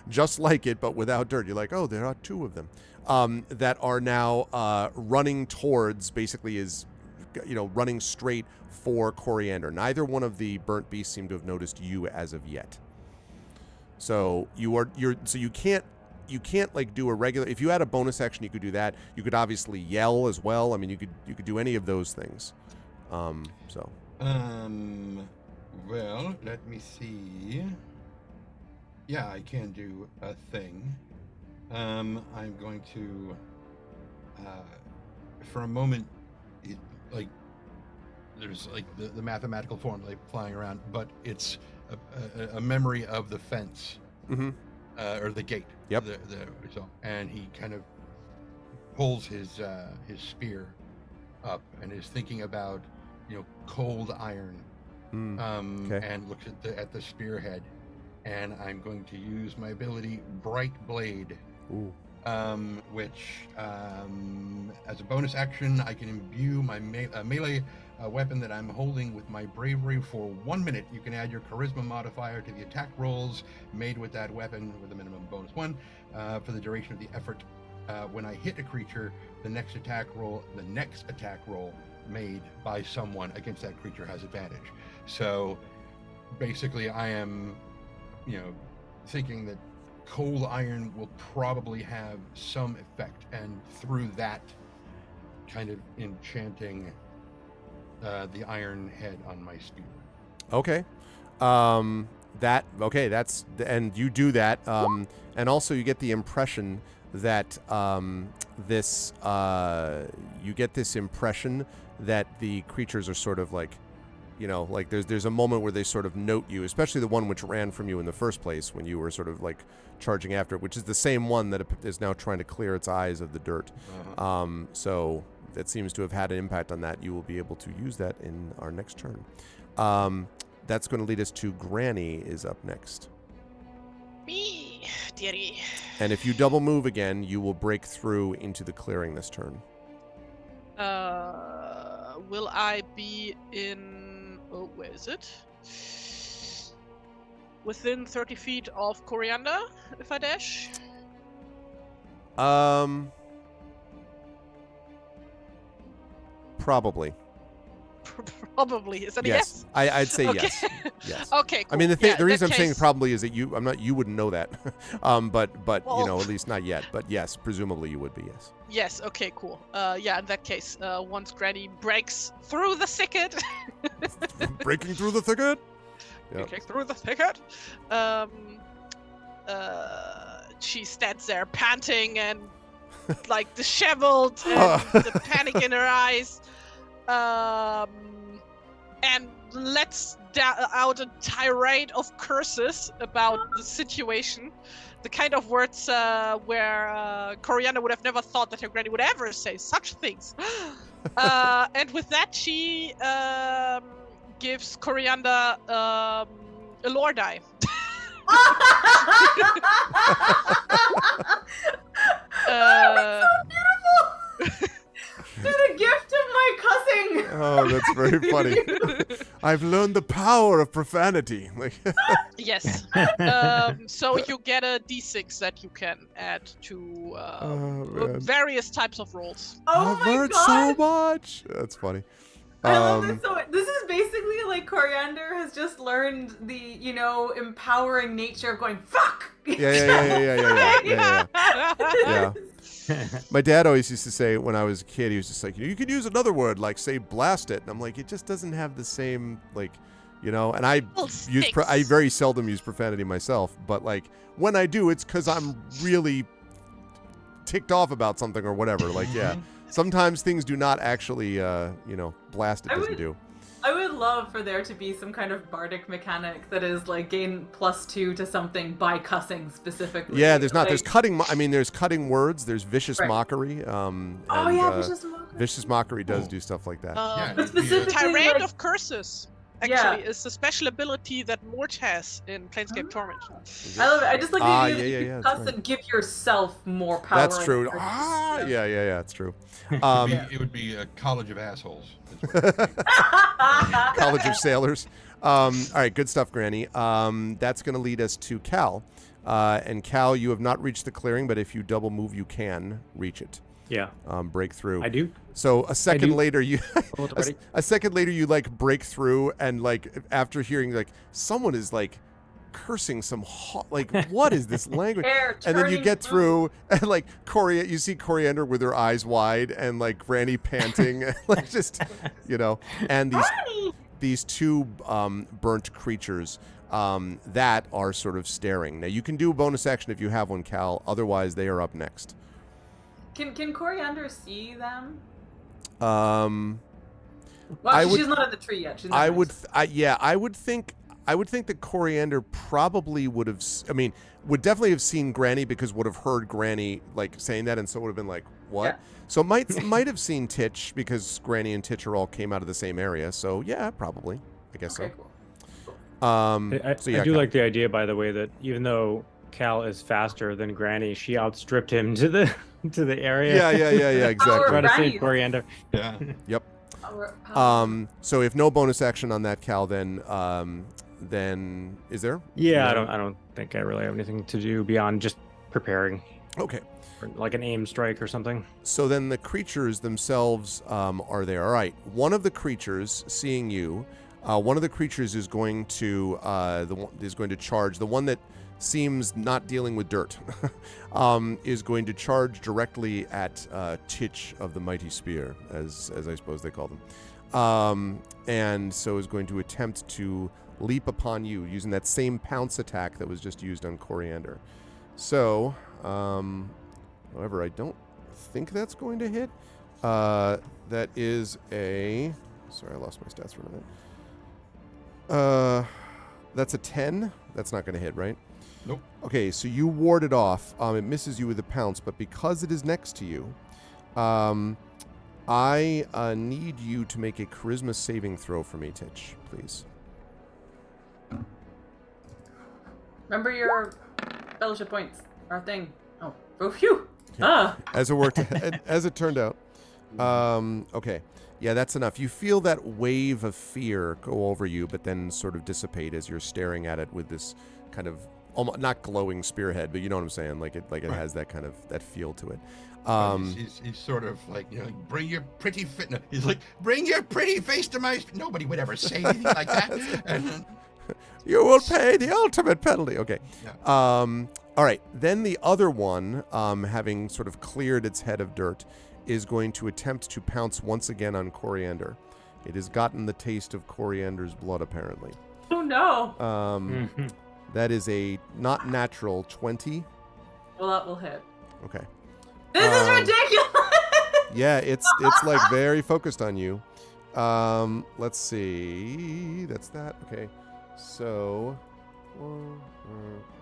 just like it, but without dirt. You're like, oh, there are 2 of them that are now running towards, basically running straight for Coriander. Neither one of the burnt beasts seem to have noticed you as of yet. So you can't like do a regular. If you had a bonus action, you could do that. You could obviously yell as well. I mean, you could do any of those things. Well, let me see. Yeah, I can do a thing. I'm going to, for a moment, there's like the mathematical formula flying around, but it's a memory of the fence, or the gate. Yep. And he kind of pulls his spear up and is thinking about, cold iron, and looks at the spearhead. And I'm going to use my ability Bright Blade, which, as a bonus action, I can imbue my melee weapon that I'm holding with my bravery for 1 minute. You can add your charisma modifier to the attack rolls made with that weapon with a minimum bonus 1 for the duration of the effort. when I hit a creature, the next attack roll made by someone against that creature has advantage. So basically I am, thinking that cold iron will probably have some effect, and through that kind of enchanting the iron head on my spear. Okay. That's, and you do that. And also you get the impression that you get this impression that the creatures are sort of like, like there's a moment where they sort of note you, especially the one which ran from you in the first place when you were sort of like charging after it, which is the same one that is now trying to clear its eyes of the dirt. So that seems to have had an impact on that. You will be able to use that in our next turn. That's going to lead us to Granny is up next. Me, dearie. And if you double move again, you will break through into the clearing this turn. Will I be in... Oh, where is it? Within 30 feet of Coriander, if I dash? Probably. Probably. Is that a Yes. yes? I'd say Okay. yes. Yes. Okay, cool. I mean, the Yeah, reason in I'm saying case- probably is that you wouldn't know that. But Well- at least not yet. But yes, presumably you would be, yes. Yes, okay, cool. Yeah, in that case, once Granny breaks through the thicket... Breaking through the thicket? Yep. Breaking through the thicket, she stands there panting and like disheveled and the panic in her eyes, and lets out a tirade of curses about the situation. The kind of words where Coriander would have never thought that her granny would ever say such things. And with that, she gives Coriander a lore die. To the gift of my cussing. Oh, that's very funny. I've learned the power of profanity. Like, Yes. So you get a d6 that you can add to man. various types of rolls. Oh I've my heard god. so much. That's funny. I love this so much. This is basically like Coriander has just learned the, empowering nature of going, fuck! Yeah. My dad always used to say when I was a kid, he was just like, you could use another word, like say blast it. And I'm like, it just doesn't have the same, like, and I I very seldom use profanity myself, but like when I do, it's because I'm really ticked off about something or whatever. Like, yeah, sometimes things do not actually, blast it doesn't do. I would love for there to be some kind of bardic mechanic that is like gain +2 to something by cussing specifically. Yeah, there's not. Like, There's cutting. There's cutting words. There's vicious Right. mockery. Vicious mockery. Vicious mockery does do stuff like that. But specifically, Tirade like- of Curses Yeah. actually is a special ability that Mort has in Planescape Torment. I love it. I just like the idea that you yeah, can that's cuss right. and give yourself more power. That's and true. energy. Yeah, it's true. It would be a college of assholes. is what it would be. College of Sailors. All right, good stuff, Granny. That's going to lead us to Cal. And Cal, you have not reached the clearing, but if you double move, you can reach it. Yeah, Break through. I do. So a second do. later, you Hold it ready. a second later you like break through, and like after hearing like someone is like cursing some like what is this language? Hair And then you turning get blue. through, and like you see Coriander with her eyes wide, and like Granny panting, and, like just and these two burnt creatures that are sort of staring. Now you can do a bonus action if you have one, Cal. Otherwise, they are up next. Can Coriander see them? Well, Well, she's not in the tree yet. She's not I in would, the- I would think that Coriander probably would have. Would definitely have seen Granny because would have heard Granny like saying that, and so would have been like, "What?" Yeah. So might have seen Titch because Granny and Titch all came out of the same area. So yeah, probably. I guess Okay, so. cool. I do Cal. like the idea, by the way, that even though Cal is faster than Granny, she outstripped him to the area. Yeah. Exactly. Try to Granny. save Coriander. Yeah. Yep. Power. So if no bonus action on that, Cal, then is there? Yeah, I don't think I really have anything to do beyond just preparing. Okay. Or like an aim strike or something. So then the creatures themselves are there. All right. One of the creatures, seeing you, one of the creatures is going to charge. The one that seems not dealing with dirt is going to charge directly at Titch of the Mighty Spear, as I suppose they call them. And so is going to attempt to leap upon you using that same pounce attack that was just used on Coriander. So, however, I don't think that's going to hit. That is a... Sorry, I lost my stats for a minute. That's a 10. That's not going to hit, right? Nope. Okay, so you ward it off. It misses you with a pounce, but because it is next to you, I need you to make a charisma saving throw for me, Titch, please. Remember your fellowship points. Our thing. Oh, phew. Yeah. As it worked, as it turned out. Okay. Yeah, that's enough. You feel that wave of fear go over you, but then sort of dissipate as you're staring at it with this kind of almost not glowing spearhead, but you know what I'm saying? Like it Right. has that kind of that feel to it. He's sort of like, bring your pretty fit. No, he's like, bring your pretty face to my. Nobody would ever say anything like that. And then, you will pay the ultimate penalty. Okay. Yeah. All right. Then the other one, having sort of cleared its head of dirt, is going to attempt to pounce once again on Coriander. It has gotten the taste of Coriander's blood, apparently. Oh no. That is a not natural 20. Well, that will hit. Okay. This is ridiculous. Yeah, it's like very focused on you. Let's see. That's that. Okay. So.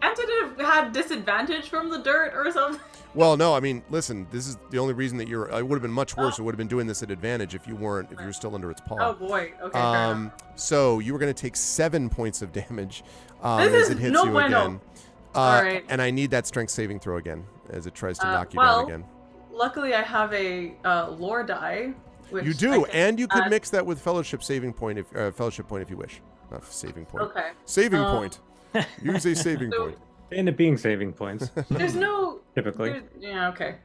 Can't it have had disadvantage from the dirt or something? Well, no. I mean, listen. This is the only reason that you're. It would have been much worse. It would have been doing this at advantage if you weren't. If you were still under its paw. Oh boy. Okay. Fair enough. So you were going to take 7 points of damage This as is it hits no you bueno. again. All right. And I need that strength saving throw again as it tries to knock you down again. Luckily, I have a lore die. Which You I do, can and you could add- mix that with fellowship saving point fellowship point if you wish. Not saving point. Okay. Saving point. Use a saving So- point. They end up being saving points. There's no. Typically. Yeah. Okay.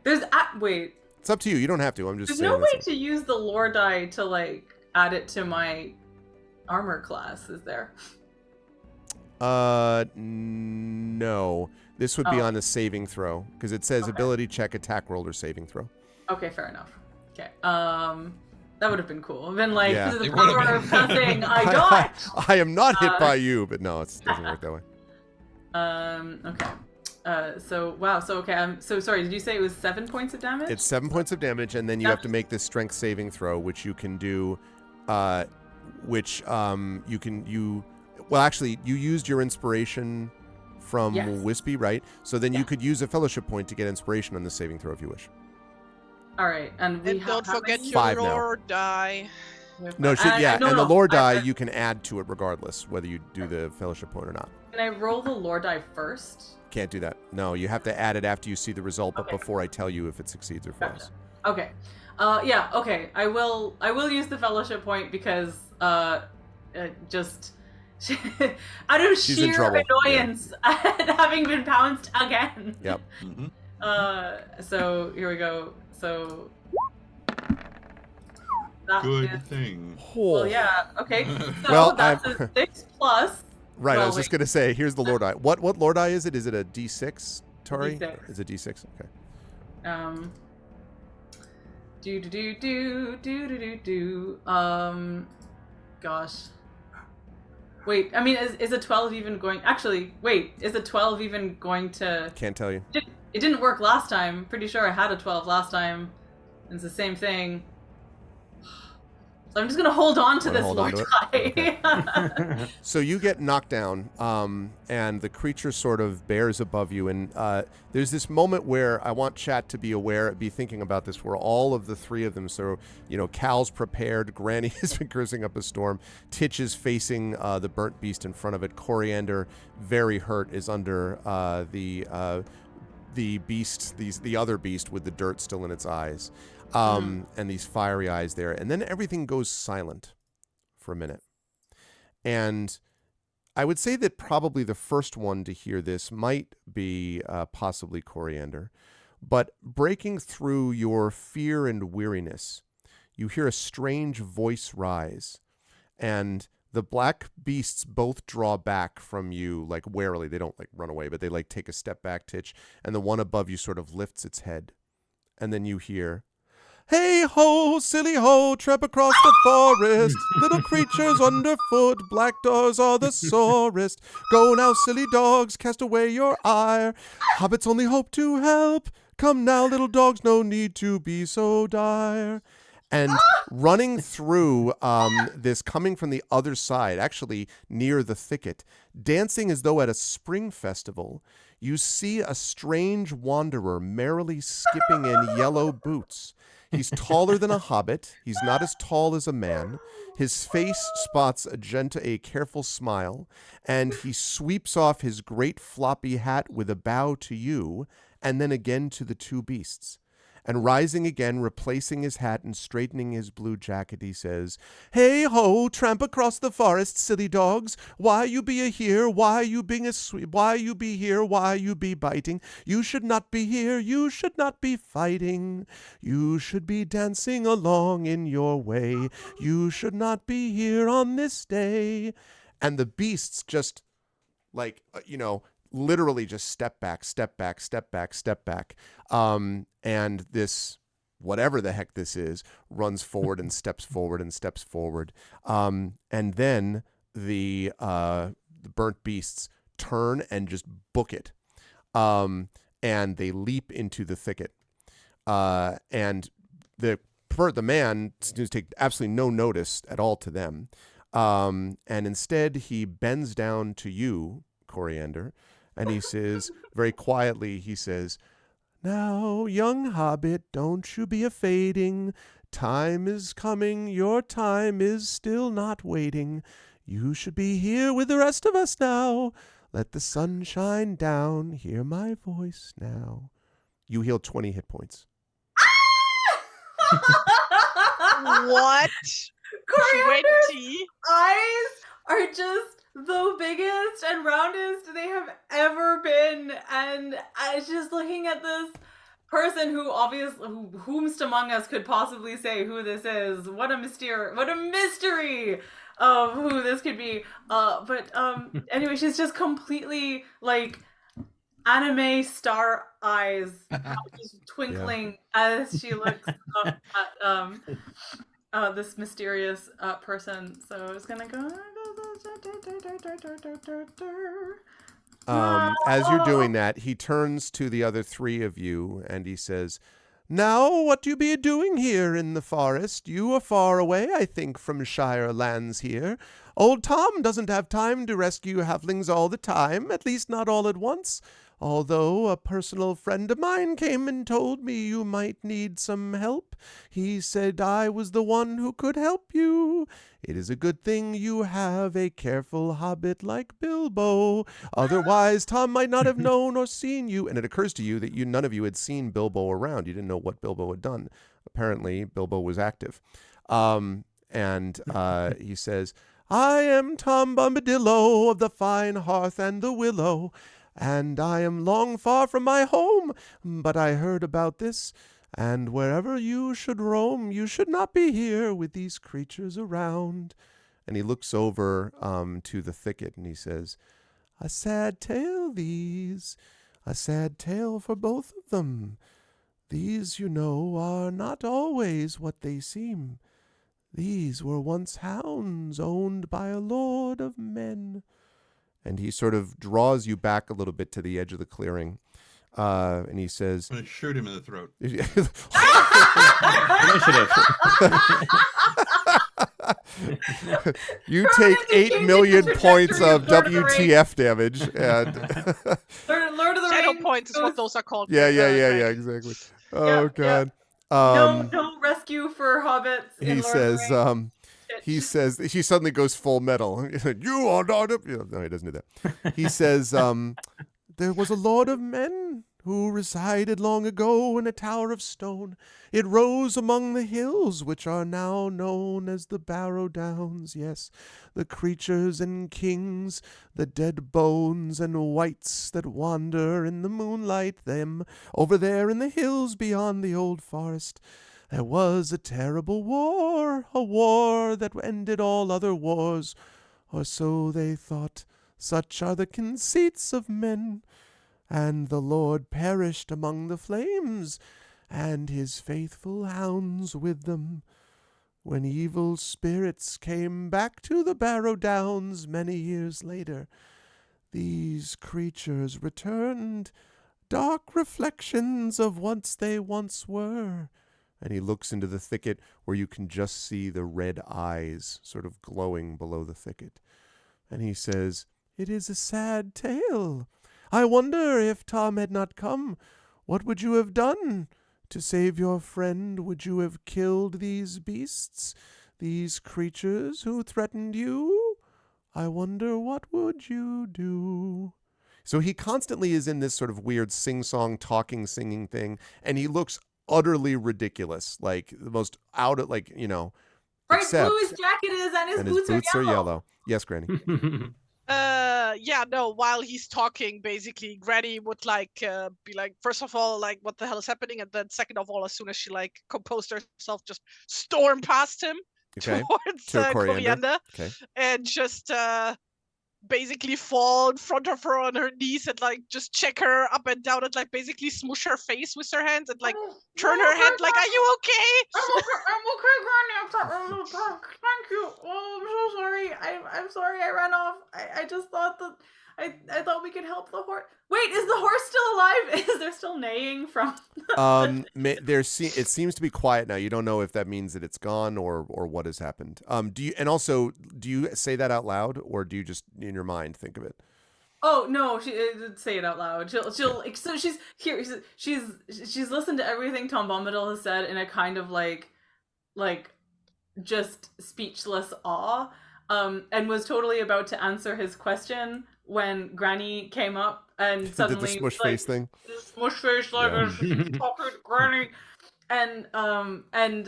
Wait. It's up to you. You don't have to. I'm just There's saying. no way that's- to use the lore die to like add it to my armor class, is there? No. This would be on a saving throw because it says ability check, attack roll, or saving throw. Okay, fair enough. Okay. That would have been cool. I've been like, Yeah. this is It the would have power been. of nothing. I got. I am not hit by you, but no, it doesn't work that way. Okay. So wow. So okay. I'm so sorry. Did you say it was 7 points of damage? It's 7 points of damage, and then you have to make this strength saving throw, which you can do. Well, actually, you used your inspiration from Yes. Wispy, right? So then you Yeah. could use a fellowship point to get inspiration on the saving throw if you wish. All right, and we And have don't how forget many? your 5 now. lore die. We have No, five. and the no, lore die I- you can add to it regardless, whether you do the fellowship point or not. Can I roll the lore die first? Can't do that. No, you have to add it after you see the result, but Okay. before I tell you if it succeeds or Gotcha. fails. Okay. Yeah. Okay. I will use the fellowship point because just out of She's in sheer trouble. annoyance at having been pounced again. Yep. Mhm. So here we go. So that Good is- thing. well, yeah. Okay. So Well, that's I'm- a 6 plus. Right, I Well, was just wait. gonna say, here's the lore die. What lore die is it? Is it a D6, Tari? D6. Is it D6? Okay. Gosh. Wait, I mean, is a 12 even going? Actually, wait, is a 12 even going to? Can't tell you. It didn't work last time. Pretty sure I had a 12 last time. It's the same thing. So I'm just gonna hold on to Wanna this hold lore on to die. So you get knocked down, and the creature sort of bears above you. And there's this moment where I want chat to be aware, be thinking about this, where all of the three of them, so, Cal's prepared, Granny has been cursing up a storm, Titch is facing the burnt beast in front of it, Coriander, very hurt, is under the beast, the other beast with the dirt still in its eyes. And these fiery eyes there. And then everything goes silent for a minute. And I would say that probably the first one to hear this might be possibly Coriander. But breaking through your fear and weariness, you hear a strange voice rise, and the black beasts both draw back from you, like warily. They don't like run away, but they like take a step back, Titch, and the one above you sort of lifts its head. And then you hear, "Hey ho, silly ho, tramp across the forest. Little creatures underfoot, black dogs are the sorest. Go now, silly dogs, cast away your ire. Hobbits only hope to help. Come now, little dogs, no need to be so dire." And running through this, coming from the other side, actually near the thicket, dancing as though at a spring festival, you see a strange wanderer merrily skipping in yellow boots. He's taller than a hobbit. He's not as tall as a man. His face spots a careful smile, and he sweeps off his great floppy hat with a bow to you, and then again to the two beasts. And rising again, replacing his hat and straightening his blue jacket, he says, "Hey ho, tramp across the forest, silly dogs. Why you be a here? Why you being a sweet? Why you be here? Why you be biting? You should not be here. You should not be fighting. You should be dancing along in your way. You should not be here on this day." And the beasts just like, literally just step back, step back, step back, step back. And this, whatever the heck this is, runs forward and steps forward and steps forward. And then the burnt beasts turn and just book it. And they leap into the thicket. And the man seems to take absolutely no notice at all to them. And instead he bends down to you, Coriander, and he says, very quietly, he says, "Now, young hobbit, don't you be a-fading. Time is coming, your time is still not waiting. You should be here with the rest of us now. Let the sun shine down, hear my voice now." You heal 20 hit points. What? Coriander's 20? eyes are just the biggest and roundest they have ever been, and I was just looking at this person who obviously, whomst among us could possibly say who this is. What a mystery of who this could be. But anyway, she's just completely like anime star eyes, just twinkling as she looks up at this mysterious person. So I was gonna go. As you're doing that, he turns to the other three of you and he says, "Now, what do you be doing here in the forest? You are far away, I think, from Shire lands here. Old Tom doesn't have time to rescue halflings all the time, at least not all at once. Although a personal friend of mine came and told me you might need some help. He said I was the one who could help you. It is a good thing you have a careful hobbit like Bilbo. Otherwise, Tom might not have known or seen you." And it occurs to you that none of you had seen Bilbo around. You didn't know what Bilbo had done. Apparently, Bilbo was active. He says, "I am Tom Bombadillo of the fine hearth and the willow. And I am long far from my home, but I heard about this, and wherever you should roam, you should not be here with these creatures around." And he looks over to the thicket and he says, "A sad tale these, a sad tale for both of them. These, you know, are not always what they seem. These were once hounds owned by a lord of men." And he sort of draws you back a little bit to the edge of the clearing. And he says, I'm going to shoot him in the throat. You take 8 million points of WTF damage. And Lord of the Shadow Rings points is what those are called. yeah, exactly. Oh, God. No rescue for hobbits in He Lord of the Rings. says, he suddenly goes full metal. You are not no, he doesn't do that. He says, "There was a lord of men who resided long ago in a tower of stone. It rose among the hills which are now known as the Barrow Downs. Yes, the creatures and kings, the dead bones and wights that wander in the moonlight, them over there in the hills beyond the old forest. There was a terrible war, a war that ended all other wars, or so they thought. Such are the conceits of men. And the Lord perished among the flames, and his faithful hounds with them. When evil spirits came back to the Barrow Downs many years later, these creatures returned, dark reflections of what they once were. And he looks into the thicket where you can just see the red eyes sort of glowing below the thicket. And he says, "It is a sad tale. I wonder if Tom had not come, what would you have done? To save your friend, would you have killed these beasts, these creatures who threatened you? I wonder what would you do?" So he constantly is in this sort of weird sing-song, talking, singing thing, and he looks utterly ridiculous, like the most out of, like, you know, Bright except, blue his jacket is, and his boots are yellow. Yes, Granny. Yeah, no, while he's talking, basically Granny would like be like, first of all, like, what the hell is happening? And then second of all, as soon as she like composed herself, just storm past him Okay. towards To Coriander. Coriander, Okay. and just basically fall in front of her on her knees and like just check her up and down and like basically smush her face with her hands and like turn her head like, "Are you okay?" I'm okay, Granny. Thank you. Oh, I'm so sorry. I'm sorry I ran off. I just thought that I thought we could help the horse. Wait, is the horse still alive? Is there still neighing from? It seems to be quiet now. You don't know if that means that it's gone or what has happened. Do you say that out loud, or do you just in your mind think of it? Oh no, she say it out loud. She'll so she's here. She's listened to everything Tom Bombadil has said in a kind of like just speechless awe. And was totally about to answer his question when Granny came up and suddenly did the smush like, face thing. Smush face like a talking Granny, and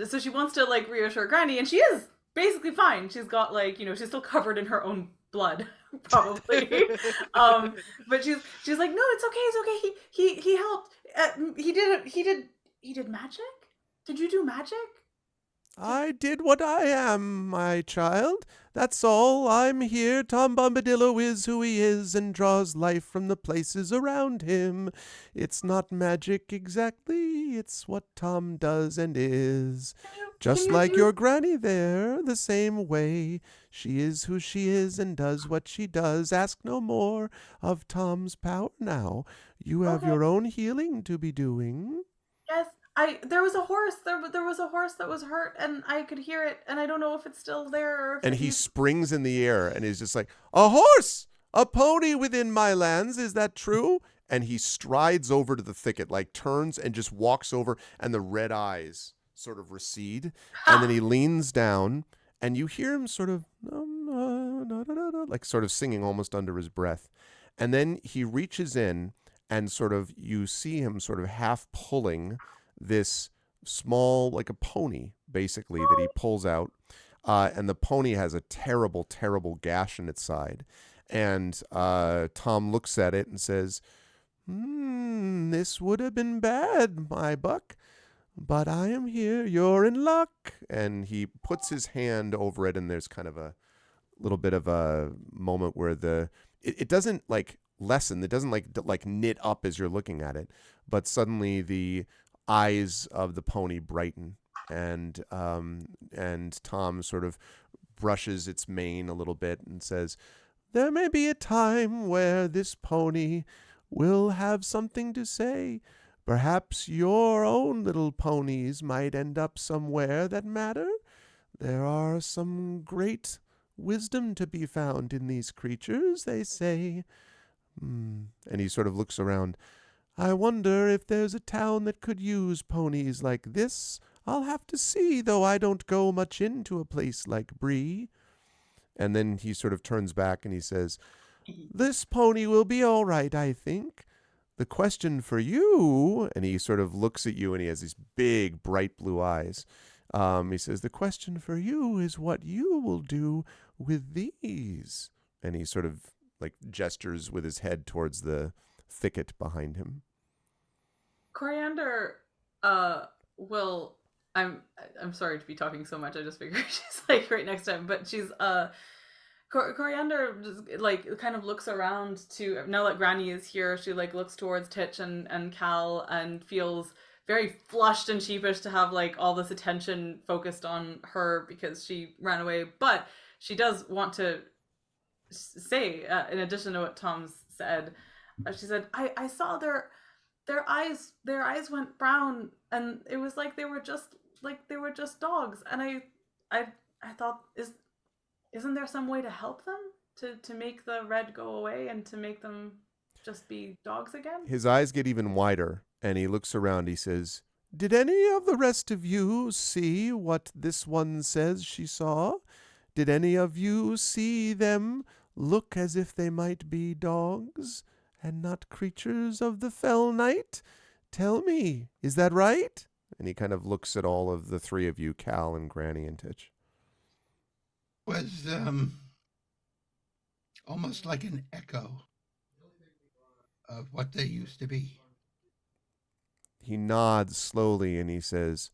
so she wants to like reassure Granny, and she is basically fine. She's got like, you know, she's still covered in her own blood probably, but she's like, no, it's okay. He helped. He did magic. Did you do magic? I did what I am, my child. That's all. I'm here. Tom Bombadillo is who he is and draws life from the places around him. It's not magic exactly. It's what Tom does and is. Just like your granny there, the same way. She is who she is and does what she does. Ask no more of Tom's power now. You have your own healing to be doing. Yes. There was a horse. There was a horse that was hurt, and I could hear it, and I don't know if it's still there. Or if and he springs in the air, and he's just like, "A horse, a pony within my lands. Is that true?" And he strides over to the thicket, like turns and just walks over, and the red eyes sort of recede, and then he leans down, and you hear him sort of like sort of singing almost under his breath, and then he reaches in, and sort of you see him sort of half pulling this small, like a pony, basically, that he pulls out. And the pony has a terrible, terrible gash in its side. And Tom looks at it and says, "This would have been bad, my buck. But I am here. You're in luck." And he puts his hand over it, and there's kind of a little bit of a moment where it doesn't like lessen. It doesn't like knit up as you're looking at it. But suddenly the eyes of the pony brighten, and Tom sort of brushes its mane a little bit and says, "There may be a time where this pony will have something to say. Perhaps your own little ponies might end up somewhere that matter. There are some great wisdom to be found in these creatures, they say." And he sort of looks around. "I wonder if there's a town that could use ponies like this. I'll have to see, though I don't go much into a place like Bree." And then he sort of turns back and he says, "This pony will be all right, I think. The question for you, and he sort of looks at you and he has these big, bright blue eyes. He says, the question for you is what you will do with these. And he sort of like gestures with his head towards the thicket behind him. Coriander will I'm sorry to be talking so much. I just figured she's like right next to him, but she's Coriander just, like kind of looks around to now that Granny is here. She like looks towards Titch and Cal and feels very flushed and sheepish to have like all this attention focused on her because she ran away. But she does want to say, in addition to what Tom's said, she said, "I saw their eyes went brown, and it was like they were just dogs, and I thought, isn't there some way to help them to make the red go away and to make them just be dogs again?" His eyes get even wider, and he looks around. He says, did any of the rest of you see what this one says she saw? Did any of you see them look as if they might be dogs and not creatures of the fell night? Tell me, is that right? And he kind of looks at all of the three of you, Cal and Granny and Titch. Was almost like an echo of what they used to be. He nods slowly and he says,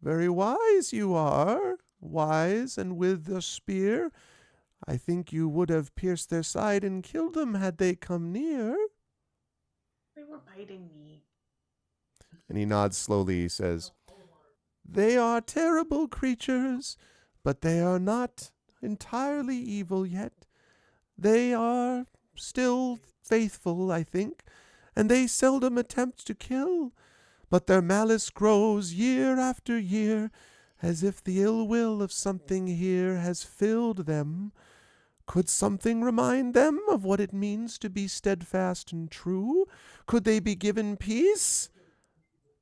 very wise you are, wise and with a spear. I think you would have pierced their side and killed them had they come near. They were biting me. And he nods slowly. He says, they are terrible creatures, but they are not entirely evil yet. They are still faithful, I think, and they seldom attempt to kill, but their malice grows year after year, as if the ill will of something here has filled them. Could something remind them of what it means to be steadfast and true? Could they be given peace?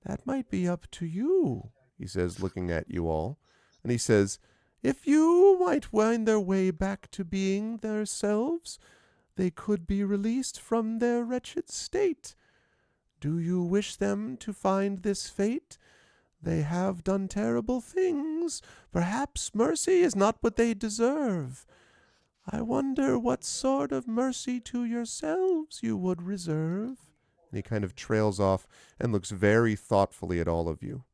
That might be up to you, he says, looking at you all. And he says, if you might wind their way back to being themselves, they could be released from their wretched state. Do you wish them to find this fate? They have done terrible things. Perhaps mercy is not what they deserve. I wonder what sort of mercy to yourselves you would reserve. And he kind of trails off and looks very thoughtfully at all of you.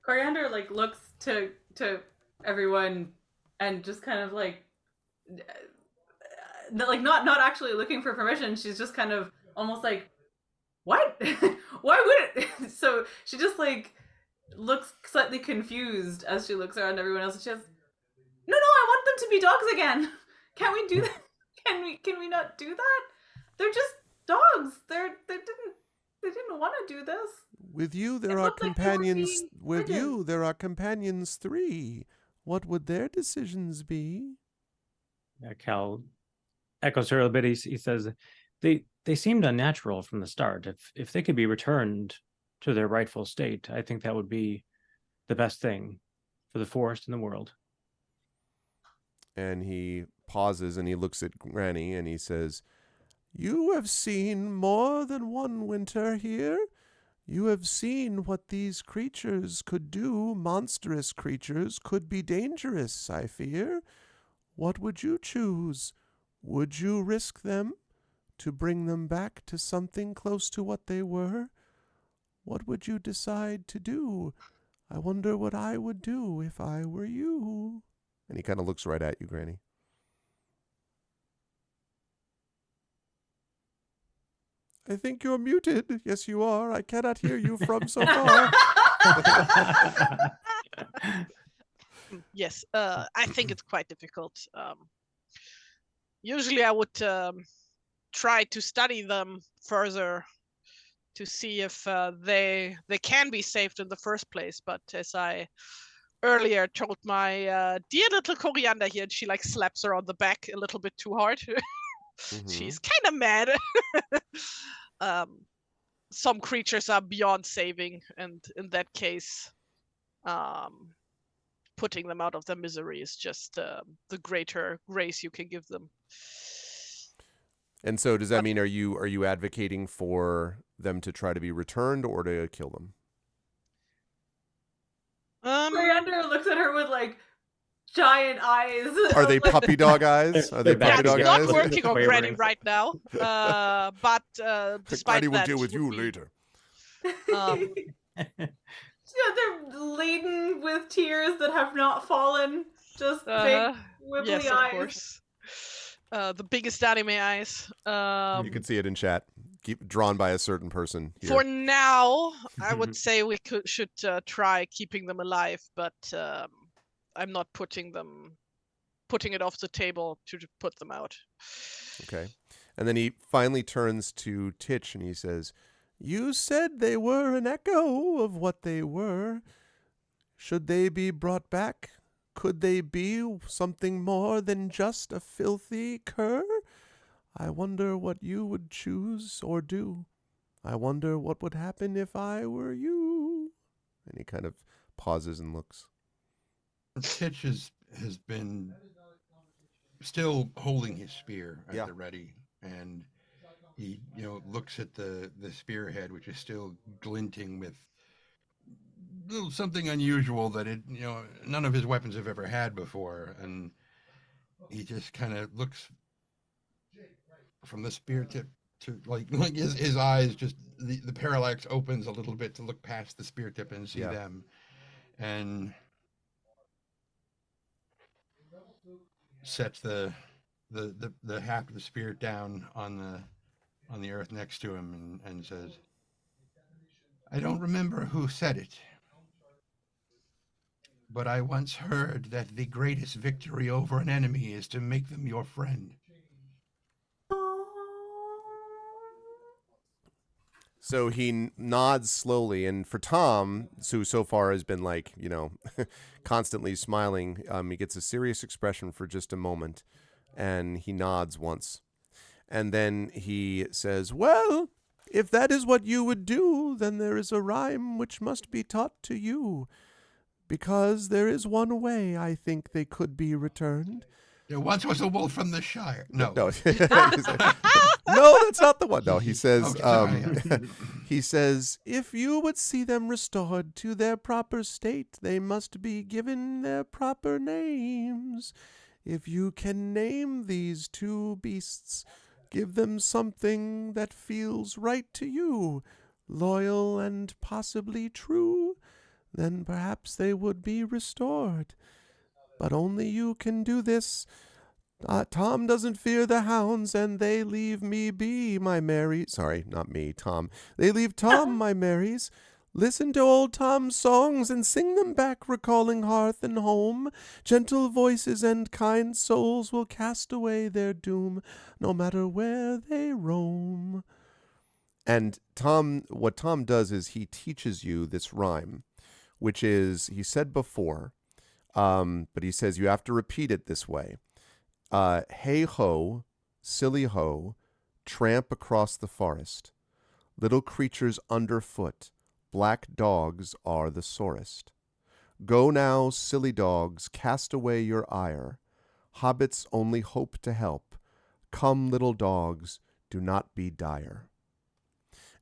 Coriander like looks to everyone and just kind of like not actually looking for permission. She's just kind of almost like, what? Why would it? So she just like looks slightly confused as she looks around everyone else, and she says, no, I want them to be dogs again. Can't we do that? Can we not do that? They're just dogs. They didn't want to do this. With you there are companions. With you there are companions 3. What would their decisions be? Yeah, Cal echoes her a bit. He says, they seemed unnatural from the start. If they could be returned to their rightful state, I think that would be the best thing for the forest and the world. And he pauses and he looks at Granny and he says, you have seen more than one winter here. You have seen what these creatures could do. Monstrous creatures could be dangerous, I fear. What would you choose? Would you risk them to bring them back to something close to what they were? What would you decide to do? I wonder what I would do if I were you. And he kind of looks right at you, Granny. I think you're muted. Yes, you are. I cannot hear you from so far. Yes, I think it's quite difficult. Usually I would try to study them further to see if they can be saved in the first place. But as I earlier told my dear little Coriander here, and she like slaps her on the back a little bit too hard. She's kind of mad. Some creatures are beyond saving, and in that case, putting them out of their misery is just the greater grace you can give them. And so does that mean are you advocating for them to try to be returned or to kill them? Coriander looks at her with like giant eyes. Are they like, puppy dog eyes? Are they They're puppy back dog It's together. not eyes? working on Granny Wavering. right now. But despite Granny will that, deal with would you be, later. they're laden with tears that have not fallen. Just big wibbly yes, eyes. of course. The biggest anime eyes. You can see it in chat. Drawn by a certain person here. For now, I would say we should try keeping them alive, but I'm not putting it off the table to put them out. Okay. And then he finally turns to Titch and he says, "You said they were an echo of what they were. Should they be brought back? Could they be something more than just a filthy cur? I wonder what you would choose or do. I wonder what would happen if I were you." And he kind of pauses and looks. Titch has been still holding his spear at the ready, and he looks at the spearhead, which is still glinting with little something unusual that none of his weapons have ever had before, and he just kind of looks from the spear tip to like his eyes just the parallax opens a little bit to look past the spear tip and see them, and sets the haft of the spear down on the earth next to him and says, "I don't remember who said it, but I once heard that the greatest victory over an enemy is to make them your friend." So he nods slowly, and for Tom, who so far has been like, constantly smiling, he gets a serious expression for just a moment, and he nods once. And then he says, "Well, if that is what you would do, then there is a rhyme which must be taught to you, because there is one way I think they could be returned." There once was a wolf from the Shire. No. No, no, that's not the one. No, he says, Okay, he says, "If you would see them restored to their proper state, they must be given their proper names. If you can name these two beasts, give them something that feels right to you, loyal and possibly true, then perhaps they would be restored. But only you can do this. Tom doesn't fear the hounds, and they leave me be, my Mary." Sorry, not me, Tom. "They leave Tom, my Marys. Listen to old Tom's songs and sing them back, recalling hearth and home. Gentle voices and kind souls will cast away their doom, no matter where they roam." And what Tom does is he teaches you this rhyme, which is, he said before, but he says you have to repeat it this way. Hey ho, silly ho, tramp across the forest. Little creatures underfoot, black dogs are the sorest. Go now, silly dogs, cast away your ire. Hobbits only hope to help. Come, little dogs, do not be dire.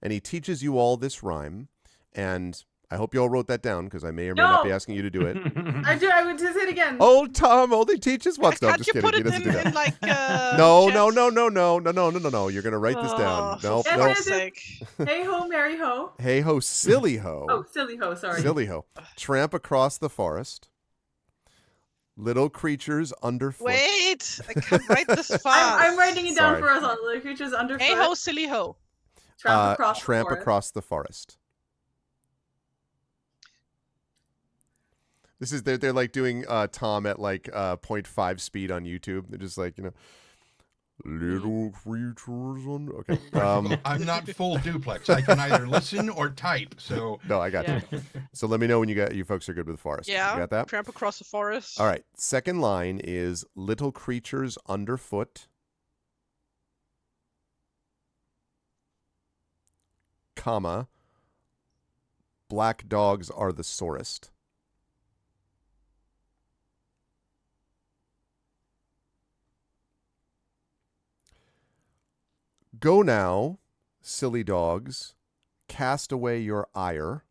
And he teaches you all this rhyme, and I hope you all wrote that down, because I may or may not be asking you to do it. I would just say it again. Old Tom only teaches once. No, I'm Can't just you kidding. put He it doesn't do that. in like No. chat? You're gonna write this down. For Nope. fuck's sake. Hey ho, Mary ho. Hey ho, silly ho. Oh, silly ho. Sorry. Silly ho. Tramp across the forest. Little creatures underfoot. Wait, I can't write this fast. I'm writing it down Sorry. for us all. Little creatures underfoot. Hey ho, silly ho. Tramp across the Tramp forest. across the forest. This is they're like doing Tom at like 0.5 speed on YouTube. They're just like, little creatures on. Okay. I'm not full duplex. I can either listen or type. So No, I got Yeah. you. So let me know when you folks are good with the forest. Yeah. You got that? Tramp across the forest. All right. Second line is little creatures underfoot, comma, black dogs are the sorest. Go now, silly dogs, cast away your ire.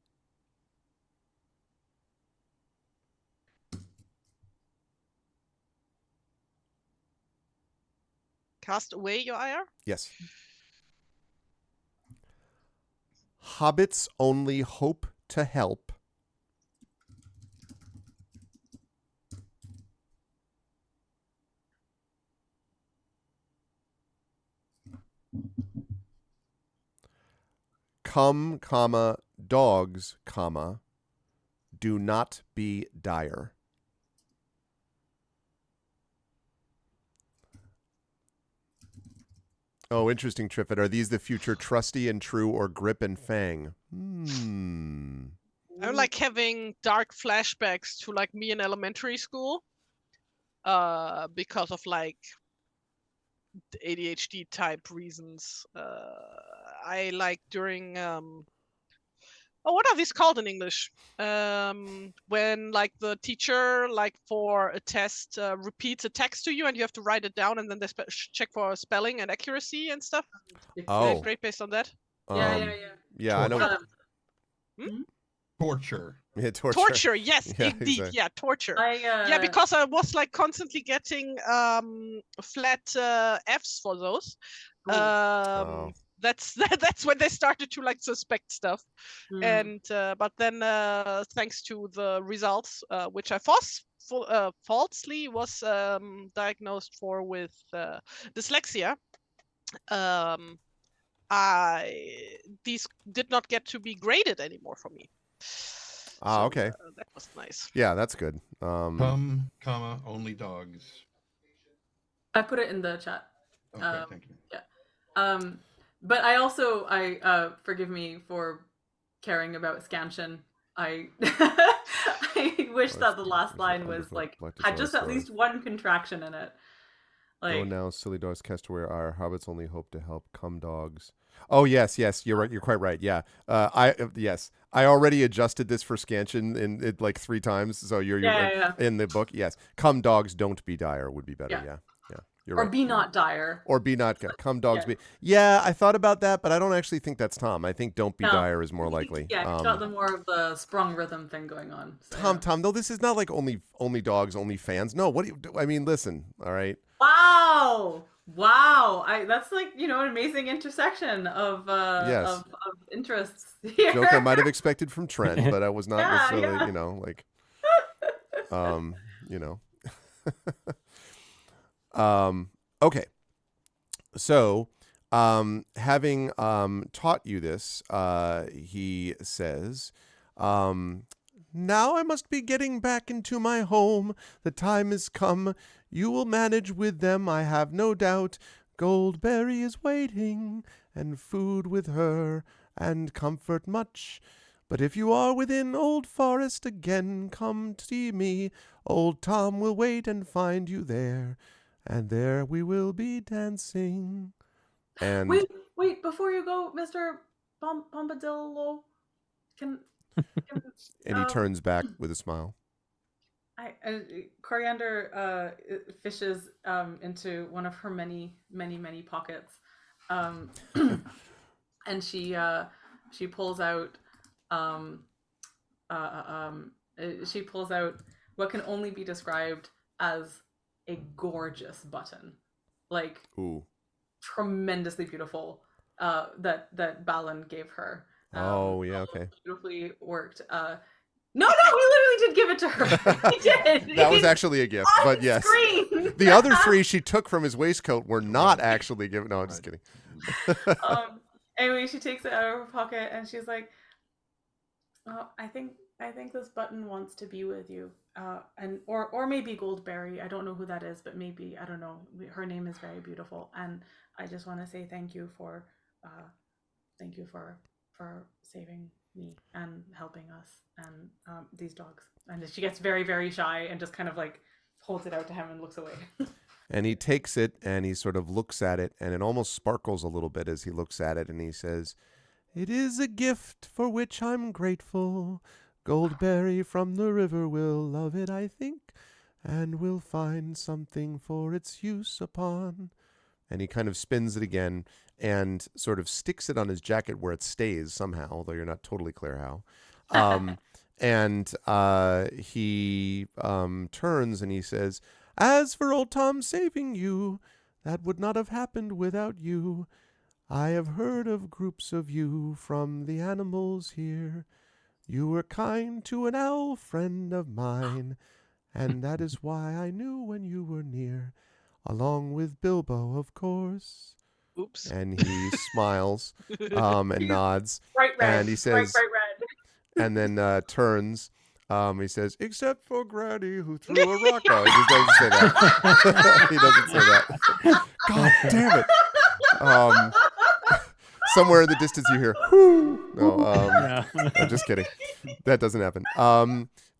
Cast away your ire. Yes. Hobbits only hope to help. Come, comma, dogs, comma, do not be dire. Oh, interesting, Triffid. Are these the future Trusty and True or Grip and Fang? I'm like having dark flashbacks to like me in elementary school. Because of like ADHD type reasons. I like during what are these called in English? When like the teacher like for a test repeats a text to you and you have to write it down and then they check for spelling and accuracy and stuff. Oh. Great based on that. Yeah, I know. Torture. Yeah, Torture, yes, Yeah, indeed. exactly. Yeah, torture. I Yeah, because I was like constantly getting flat Fs for those. Oh. That's that's when they started to like suspect stuff. And but then thanks to the results, which I falsely was diagnosed for with dyslexia, these did not get to be graded anymore for me. So, Okay. that was nice. Yeah, that's good. Come, comma, only dogs. I put it in the chat. Okay, thank you. Yeah. But I also forgive me for caring about scansion. I I wish that the last line was like had just at least one contraction in it. Like, oh, now silly dogs cast away our hobbits only hope to help. Come dogs. Oh yes, you're right. You're quite right. Yeah. I already adjusted this for scansion in it like 3 times. So you're in the book. Yes. Come dogs, don't be dire would be better. Yeah. You're or right. be not dire. Or be not come dogs be. Yeah, I thought about that, but I don't actually think that's Tom. I think don't be dire is more likely. Yeah, it's got the more of the sprung rhythm thing going on. So. Tom, though this is not like only dogs, only fans. No, what do you I mean, listen, all right. Wow. That's like, an amazing intersection of of interests here. Joke I might have expected from Trent, but I was not necessarily, like okay. So, having taught you this, he says, now I must be getting back into my home. The time is come. You will manage with them, I have no doubt. Goldberry is waiting, and food with her, and comfort much. But if you are within Old Forest again, come see me. Old Tom will wait and find you there, and there we will be dancing. And wait, before you go, Mr. Pombadillo, can and he turns back with a smile. Coriander fishes into one of her many pockets, and she pulls out what can only be described as a gorgeous button, like tremendously beautiful, that Balin gave her. Okay. Beautifully worked. No, he literally did give it to her. He did. That was actually a gift, but yes. Screen. The other 3 she took from his waistcoat were not actually given. No, I'm just kidding. Anyway, she takes it out of her pocket and she's like, "Oh, I think this button wants to be with you, and or maybe Goldberry. I don't know who that is, but maybe, I don't know. Her name is very beautiful, and I just want to say thank you for saving me and helping us and these dogs." And she gets very, very shy and just kind of like holds it out to him and looks away. And he takes it and he sort of looks at it, and it almost sparkles a little bit as he looks at it, and he says, "It is a gift for which I'm grateful. Goldberry from the river will love it, I think, and will find something for its use upon." And he kind of spins it again and sort of sticks it on his jacket where it stays somehow, although you're not totally clear how. And he turns and he says, "As for old Tom saving you, that would not have happened without you. I have heard of groups of you from the animals here. You were kind to an owl friend of mine, and that is why I knew when you were near, along with Bilbo, of course." Oops. And he smiles and nods. Bright red. And he says, bright red. and then turns. He says, "Except for Granny who threw a rock." Oh, he just doesn't say that. He doesn't say that. God damn it. Somewhere in the distance you hear, "Whoo." No, I'm just kidding. That doesn't happen.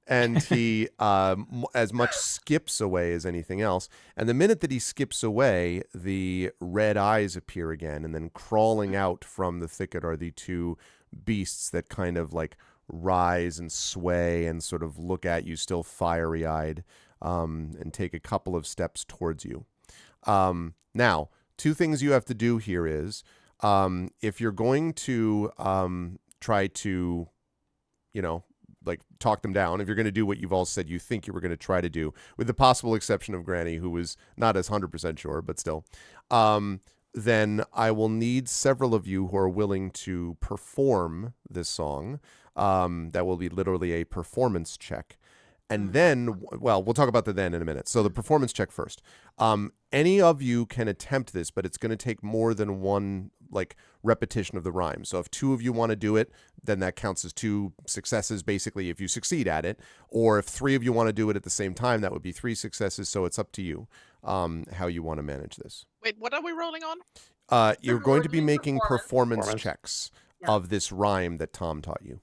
And he as much skips away as anything else. And the minute that he skips away, the red eyes appear again. And then crawling out from the thicket are the two beasts that kind of like rise and sway and sort of look at you still fiery-eyed and take a couple of steps towards you. Now, two things you have to do here is if you're going to try to, like talk them down, if you're going to do what you've all said you think you were going to try to do, with the possible exception of Granny, who was not as 100% sure, but still, then I will need several of you who are willing to perform this song. That will be literally a performance check. And then, well, we'll talk about the then in a minute. So the performance check first. Any of you can attempt this, but it's going to take more than one repetition of the rhyme. So if two of you want to do it, then that counts as two successes, basically, if you succeed at it. Or if three of you want to do it at the same time, that would be three successes. So it's up to you how you want to manage this. Wait, what are we rolling on? You're going to be making performance checks Yeah. of this rhyme that Tom taught you.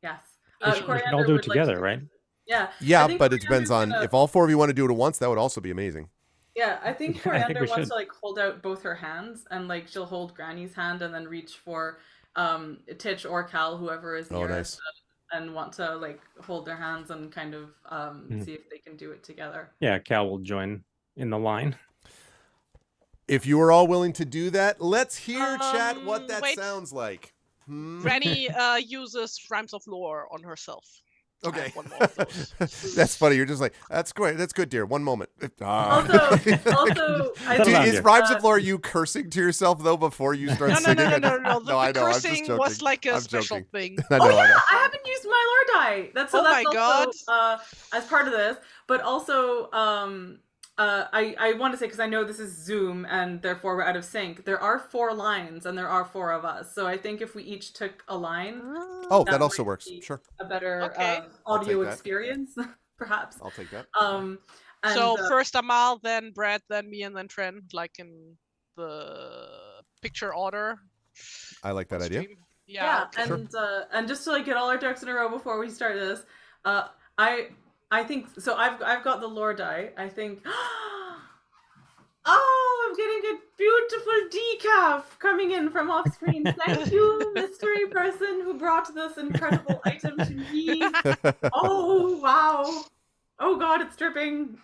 Yes. We should all Coriander do it would like together, to- right? Yeah. Yeah, I think but it depends on Coriander's gonna- if all four of you want to do it at once. That would also be amazing. Yeah, I think I think Coriander we wants should. to hold out both her hands, and she'll hold Granny's hand and then reach for Titch or Cal, whoever is Oh, nearest, nice. and want to hold their hands and kind of see if they can do it together. Yeah, Cal will join in the line. If you are all willing to do that, let's hear, chat, what that wait. sounds like. Granny uses Rhymes of Lore on herself. I Okay. have one more of those. That's funny. You're just like, that's great. That's good, dear. One moment. Also, I Dude, think is Rhymes of Lore you cursing to yourself, though, before you start No. singing? The I know, I know. I'm just cursing joking. was like a I'm special joking. thing. I know, Oh yeah, I know. I haven't used my lore die. That's Oh my also as part of this. But also, I want to say, because I know this is Zoom and therefore we're out of sync. There are 4 lines and there are 4 of us. So I think if we each took a line, Oh, that that also might works. be Sure. a better Okay. audio take that. experience, perhaps. I'll take that. And, So first Amal, then Brad, then me, and then Tren, like in the picture order. I like that idea. Stream. yeah, okay. and just to get all our ducks in a row before we start this, I think so. I've got the lore die. I think. Oh, I'm getting a beautiful decaf coming in from off screen. Thank you, mystery person who brought this incredible item to me. Oh wow. Oh god, it's dripping.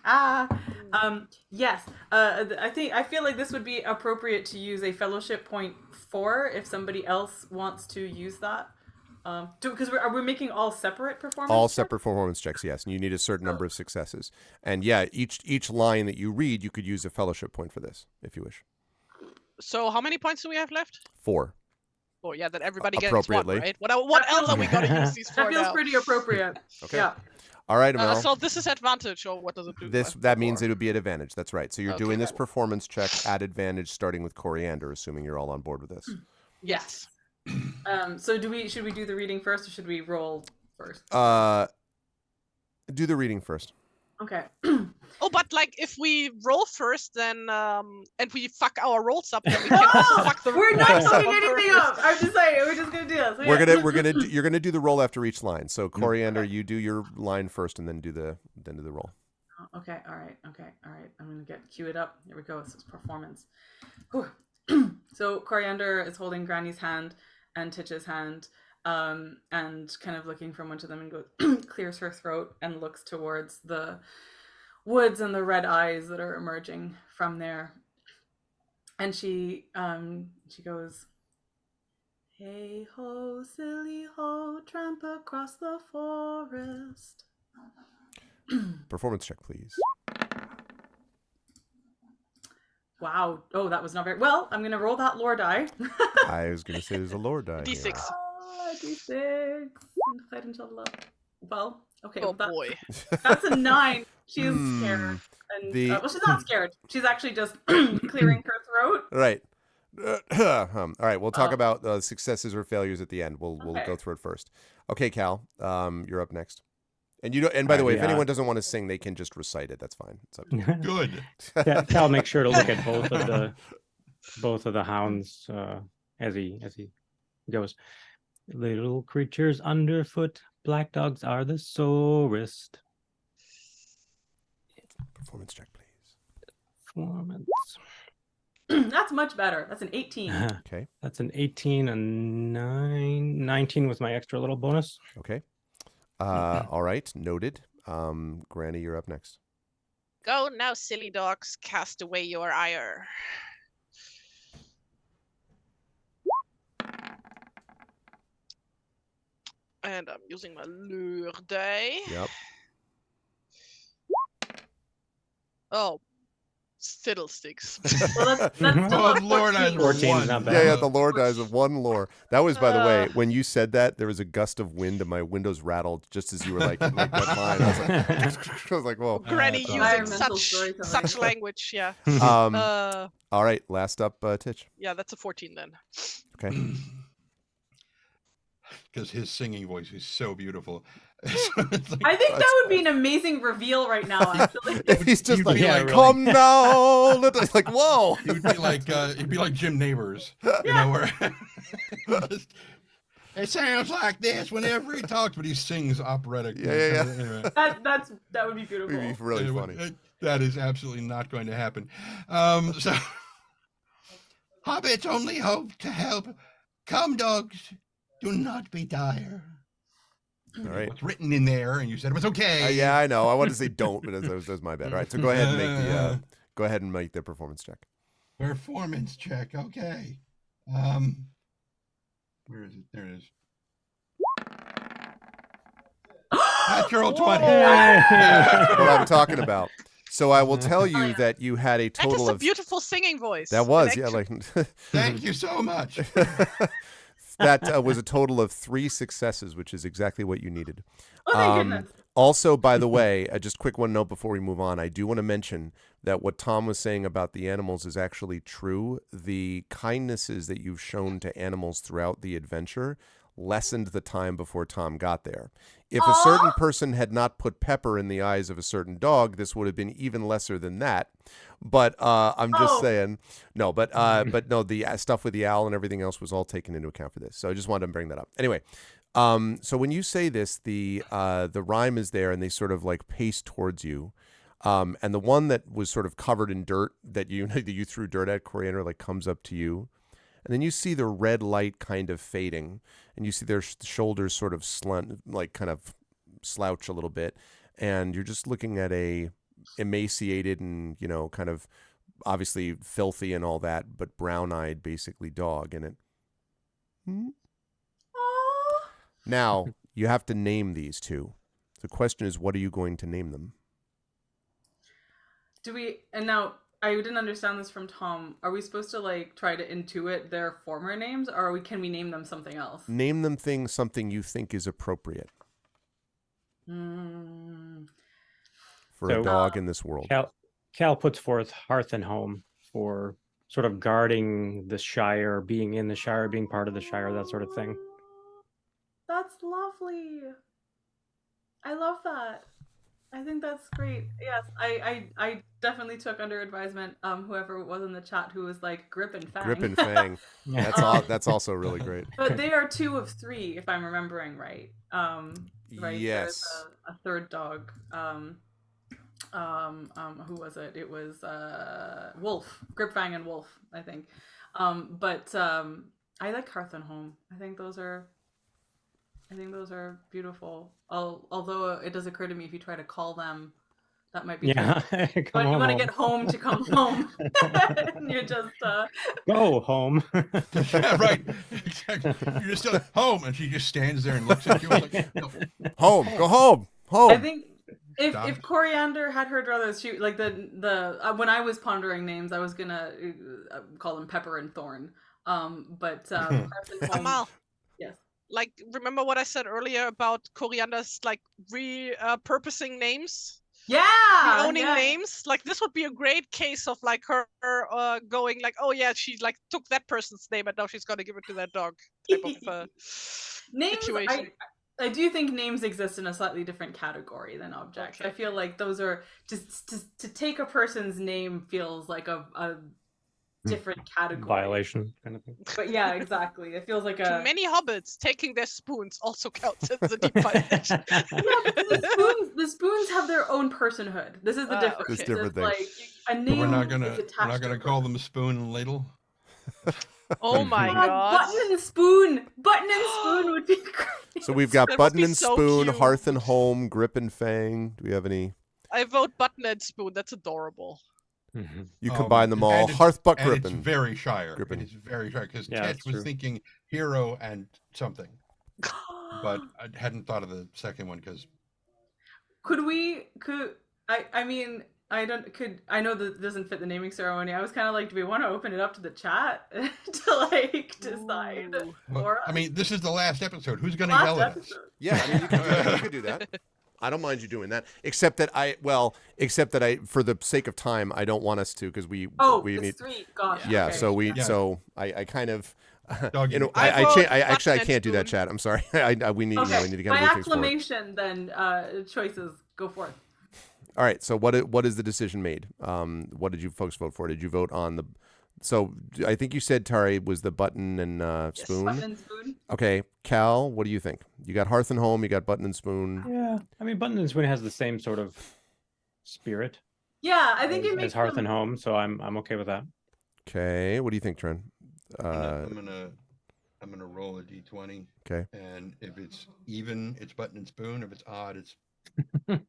Yes. I feel like this would be appropriate to use a fellowship point for if somebody else wants to use that. Because we're making all separate performance. All checks? separate performance checks, yes. And you need a certain number of successes. And yeah, each line that you read, you could use a fellowship point for this, if you wish. So how many points do we have left? 4. Oh yeah, then everybody gets 1, Appropriately. right? What else are we gonna use these for That feels now? pretty appropriate. Okay. Yeah. All right, Amel. So this is advantage, or what does it do? That means it would be at advantage. That's right. So you're Okay. doing this performance check at advantage, starting with Coriander, assuming you're all on board with this. Yes. So should we do the reading first or should we roll first? Do the reading first. Okay. Oh, but if we roll first, then and we fuck our rolls up, then we can also fuck the We're not rolls up fucking on anything purpose. up. I'm just saying, we're just gonna do this. You're gonna do the roll after each line. So Coriander, you do your line first, and then do the roll. Okay. All right. I'm gonna cue it up. Here we go. This is performance. Whew. So Coriander is holding Granny's hand and Titch's hand, and kind of looking from one to them and goes, clears her throat and looks towards the woods and the red eyes that are emerging from there. And she goes, "Hey ho, silly ho, tramp across the forest." Performance check, please. Wow. Oh, that was not very well. I'm gonna roll that lore die. I was going to say there's a lore die D6. here. D6. Well, okay. Oh well, boy. that's a 9. She's scared. And well, she's not scared. She's actually just clearing her throat. Right. All right, we'll talk Oh. about successes or failures at the end. We'll Okay. go through it first. Okay, Cal, you're up next. And you don't, and by the way, if anyone doesn't want to sing, they can just recite it. That's fine. It's up to you. Good. Cal, make sure to look at both of the hounds as he goes. Little creatures underfoot, black dogs are the sorest. Performance check, please. Performance. That's much better. That's an 18. Okay. That's an 18, a 19 with my extra little bonus. Okay. All right. Noted. Granny, you're up next. Go now, silly dogs, cast away your ire. And I'm using my lure die. Yep. Oh, fiddlesticks. Well, that's still Oh, a Lord, I 14. 14 is not bad. Yeah, the lore dies of one lore. That was, by the way, when you said that, there was a gust of wind and my windows rattled just as you were like that line. I was like, whoa. Granny using Environmental such storytelling. language, yeah. All right, last up, Titch. Yeah, that's a 14 then. Okay. Because his singing voice is so beautiful. I think that would be an amazing reveal right now, actually. If he's just You'd like, be like, come now. It's like, whoa. He'd be like Jim Neighbors, you know, where it sounds like this whenever he talks, but he sings operatic. Yeah. Anyway, that would be beautiful. It'd be really funny. That is absolutely not going to happen. So, hobbits only hope to help. Come, dogs, do not be dire. All right. What's written in there, and you said it was okay. Yeah, I know. I wanted to say don't, but that was my bad. All right, so go ahead and make the performance check. Performance check. Okay. Where is it? There it is. Natural 20. That's what I'm talking about. So I will tell you that you had a That total is a of beautiful singing voice. that was Connection. Thank you so much. that was a total of 3 successes, which is exactly what you needed. Oh, thank goodness. Also, by the way, just quick one note before we move on. I do want to mention that what Tom was saying about the animals is actually true. The kindnesses that you've shown to animals throughout the adventure lessened the time before Tom got there. If a certain person had not put pepper in the eyes of a certain dog, this would have been even lesser than that. But I'm just saying, no, but no, the stuff with the owl and everything else was all taken into account for this. So I just wanted to bring that up. Anyway, so when you say this, the rhyme is there, and they sort of like pace towards you. And the one that was sort of covered in dirt that you threw dirt at, Coriander, like comes up to you. And then you see the red light kind of fading, and you see their shoulders sort of kind of slouch a little bit, and you're just looking at a emaciated and, kind of obviously filthy and all that, but brown-eyed basically dog. And now you have to name these two. The question is, what are you going to name them? Now I didn't understand this from Tom. Are we supposed to try to intuit their former names, or can we name them something else? Name them something you think is appropriate for a dog in this world. Cal puts forth Hearth and Home for sort of guarding the Shire, being in the Shire, being part of the Shire, that sort of thing. That's lovely. I love that. I think that's great. Yes, I definitely took under advisement whoever it was in the chat who was like Grip and Fang. Grip and Fang. That's also really great. But they are 2 of 3, if I'm remembering right. Right. Yes. There's a third dog. Who was it? It was Wolf. Grip, Fang, and Wolf, I think. But I like Hearth and Home. I think those are beautiful. Although it does occur to me, if you try to call them That might be Yeah. tricky. Come But you home, want to home. get home to come home. And you just Go home. Yeah, right. Exactly. You're just like, home, and she just stands there and looks at you. Like, no, Home. Go home. I Home. think if Stop. Coriander had her druthers, she like when I was pondering names, I was gonna call them Pepper and Thorn. But Carson Holmes, Amal, yes. like, remember what I said earlier about Coriander's like repurposing names? Yeah, Reowning yeah. names? Like, this would be a great case of like her going like, oh yeah, she like took that person's name and now she's gonna give it to that dog type of Names, situation. I do think names exist in a slightly different category than objects. Okay. I feel like those are just to take a person's name feels like a different category. Violation kind of thing. But yeah, exactly. It feels like To a many hobbits, taking their spoons also counts as a deep violation. yeah, but the spoons have their own personhood. This is the difference. Okay. It's different thing. Like a But name we're not is gonna attached to a call person. them spoon and ladle. Oh my god. Button and spoon. Button and spoon would be great. So we've got That must Button be and so Spoon, cute. Hearth and Home, Grip and Fang. Do we have any? I vote Button and Spoon. That's adorable. You combine them all. And Hearth, Buck, and Grip, it's and very Shire. Grippin. It is very Shire because Yeah, Tetch that's was true. thinking hero and something, but I hadn't thought of the second one because I mean I know that doesn't fit the naming ceremony. I was kind of like, do we want to open it up to the chat to like decide? Ooh. Or I mean this is the last episode. Who's gonna last yell at us? episode. Yeah, I mean, you could do that. I don't mind you doing that. Except that I, for the sake of time, I don't want us to because we it's need. 3. Gosh. Yeah, okay. so Yeah. I kind of. Dog, You know, I I vote actually I Button can't and do that, Spoon. chat. I'm sorry. We need Okay. we need to kind By of move things forward. acclamation, then choices go forth. All right. So what is the decision made? What did you folks vote for? Did you vote on the? So I think you said Tari was the Button and Yes. Spoon. Button and spoon. Okay, Cal, what do you think? You got Hearth and Home. You got Button and Spoon. Yeah. I mean, Button and Spoon has the same sort of spirit Yeah, I think it as makes Hearth them... and Home, so I'm okay with that. Okay. What do you think, Trent? I'm gonna roll a d20. Okay. And if it's even, it's Button and Spoon. If it's odd, it's the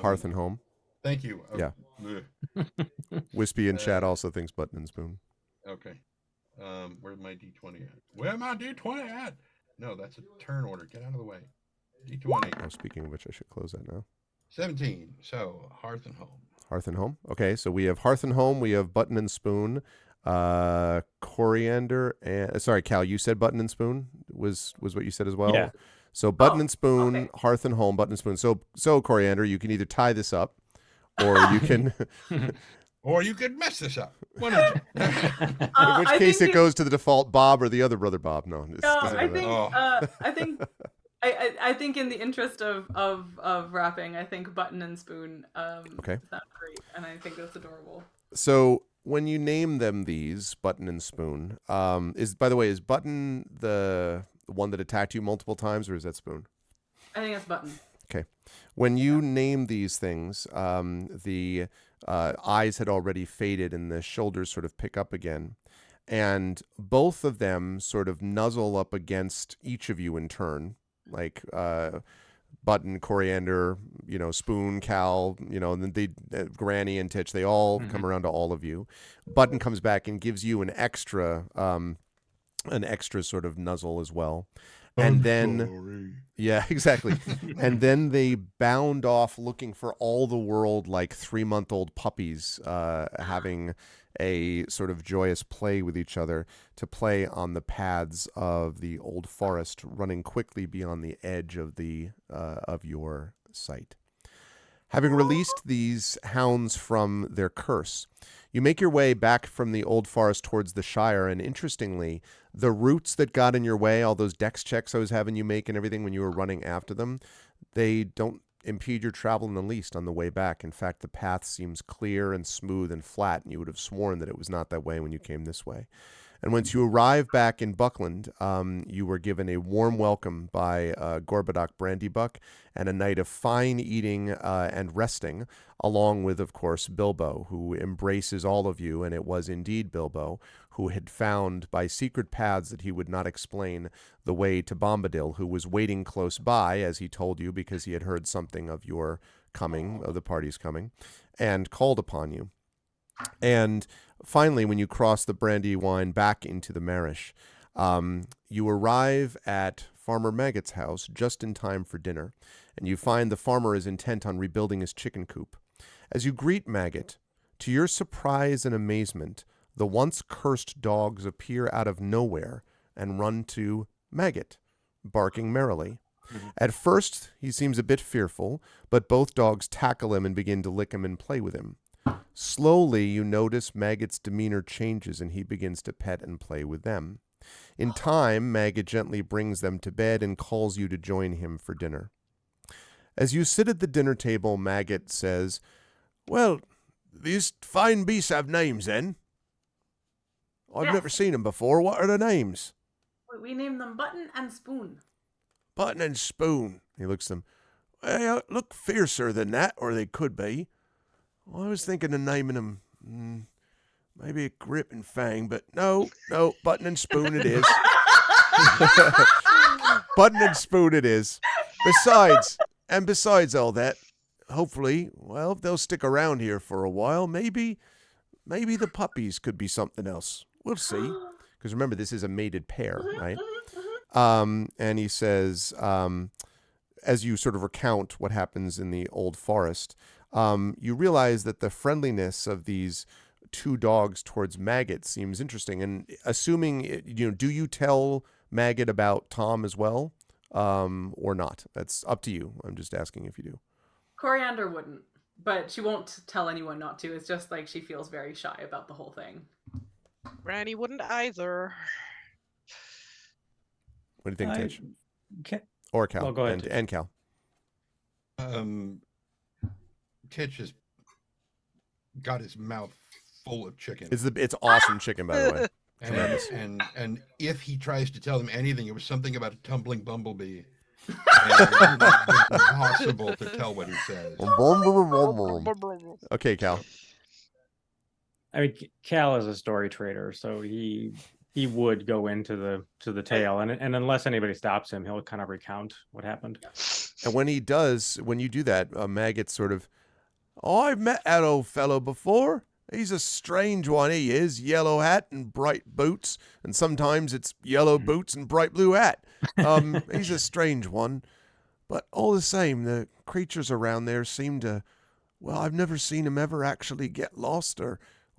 Hearth and Home. Thank you. Yeah. Bleh. Wispy in chat also thinks Button and Spoon. Okay. Where's my d20 at? Where my d20 at? No, that's a turn order. Get out of the way. D20. Oh, speaking of which, I should close that now. 17. So Hearth and Home. Hearth and Home. Okay, so we have Hearth and Home. We have Button and Spoon. Coriander and sorry, Cal, you said Button and Spoon was what you said as well. Yeah. So Button and Spoon, okay. Hearth and Home, Button and Spoon. So Coriander, you can either tie this up, or you can. Or you could mess this up. One of you. In which case it goes to the default Bob or the other brother Bob. No, I think Oh. I think in the interest of rapping, I think Button and Spoon Okay. sound great, and I think that's adorable. So when you name them these Button and Spoon, is Button the one that attacked you multiple times, or is that Spoon? I think that's Button. Okay. When you name these things, the eyes had already faded and the shoulders sort of pick up again. And both of them sort of nuzzle up against each of you in turn, like Button, Coriander, Spoon, Cal, and then Granny and Titch, they all come around to all of you. Button comes back and gives you an extra sort of nuzzle as well. And then, yeah, exactly. And then they bound off looking for all the world like 3-month-old puppies, having a sort of joyous play with each other to play on the paths of the old forest, running quickly beyond the edge of of your sight. Having released these hounds from their curse, you make your way back from the old forest towards the Shire, and interestingly, the roots that got in your way, all those dex checks I was having you make and everything when you were running after them, they don't impede your travel in the least on the way back. In fact, the path seems clear and smooth and flat, and you would have sworn that it was not that way when you came this way. And once you arrive back in Buckland, you were given a warm welcome by Gorbadoc Brandybuck and a night of fine eating and resting, along with, of course, Bilbo, who embraces all of you. And it was indeed Bilbo who had found by secret paths that he would not explain the way to Bombadil, who was waiting close by, as he told you, because he had heard something of your coming, of the party's coming, and called upon you. And finally, when you cross the Brandywine back into the Marish, you arrive at Farmer Maggot's house just in time for dinner, and you find the farmer is intent on rebuilding his chicken coop. As you greet Maggot, to your surprise and amazement, the once cursed dogs appear out of nowhere and run to Maggot, barking merrily. At first, he seems a bit fearful, but both dogs tackle him and begin to lick him and play with him. Slowly, you notice Maggot's demeanor changes and he begins to pet and play with them. In time, Maggot gently brings them to bed and calls you to join him for dinner. As you sit at the dinner table, Maggot says, "Well, these fine beasts have names, then? I've never seen them before. What are the names?" We name them Button and Spoon. "Button and Spoon." He looks at them. "Well, look fiercer than that, or they could be. I was thinking of naming them maybe a Grip and Fang, but no, Button and Spoon it is." Button and Spoon it is. Besides all that, hopefully, well, if they'll stick around here for a while, maybe the puppies could be something else. We'll see. Because remember, this is a mated pair, right? And he says, as you sort of recount what happens in the old forest, you realize that the friendliness of these two dogs towards Maggot seems interesting. And assuming, do you tell Maggot about Tom as well, or not? That's up to you. I'm just asking if you do. Coriander wouldn't, but she won't tell anyone not to. It's just like she feels very shy about the whole thing. Granny wouldn't either. What do you think, Titch? Or Cal? Well, go ahead, and Cal. Titch has got his mouth full of chicken. It's awesome chicken, by the way. Tremendous. And if he tries to tell them anything, it was something about a tumbling bumblebee. And it's impossible to tell what he says. Okay, Cal. I mean, Cal is a story trader, so he would go into the tale, and unless anybody stops him, he'll kind of recount what happened. And when you do that, Maggot sort of, "I've met that old fellow before. He's a strange one, he is. Yellow hat and bright boots, and sometimes it's yellow boots and bright blue hat. He's a strange one. But all the same, the creatures around there seem to, well, I've never seen him ever actually get lost or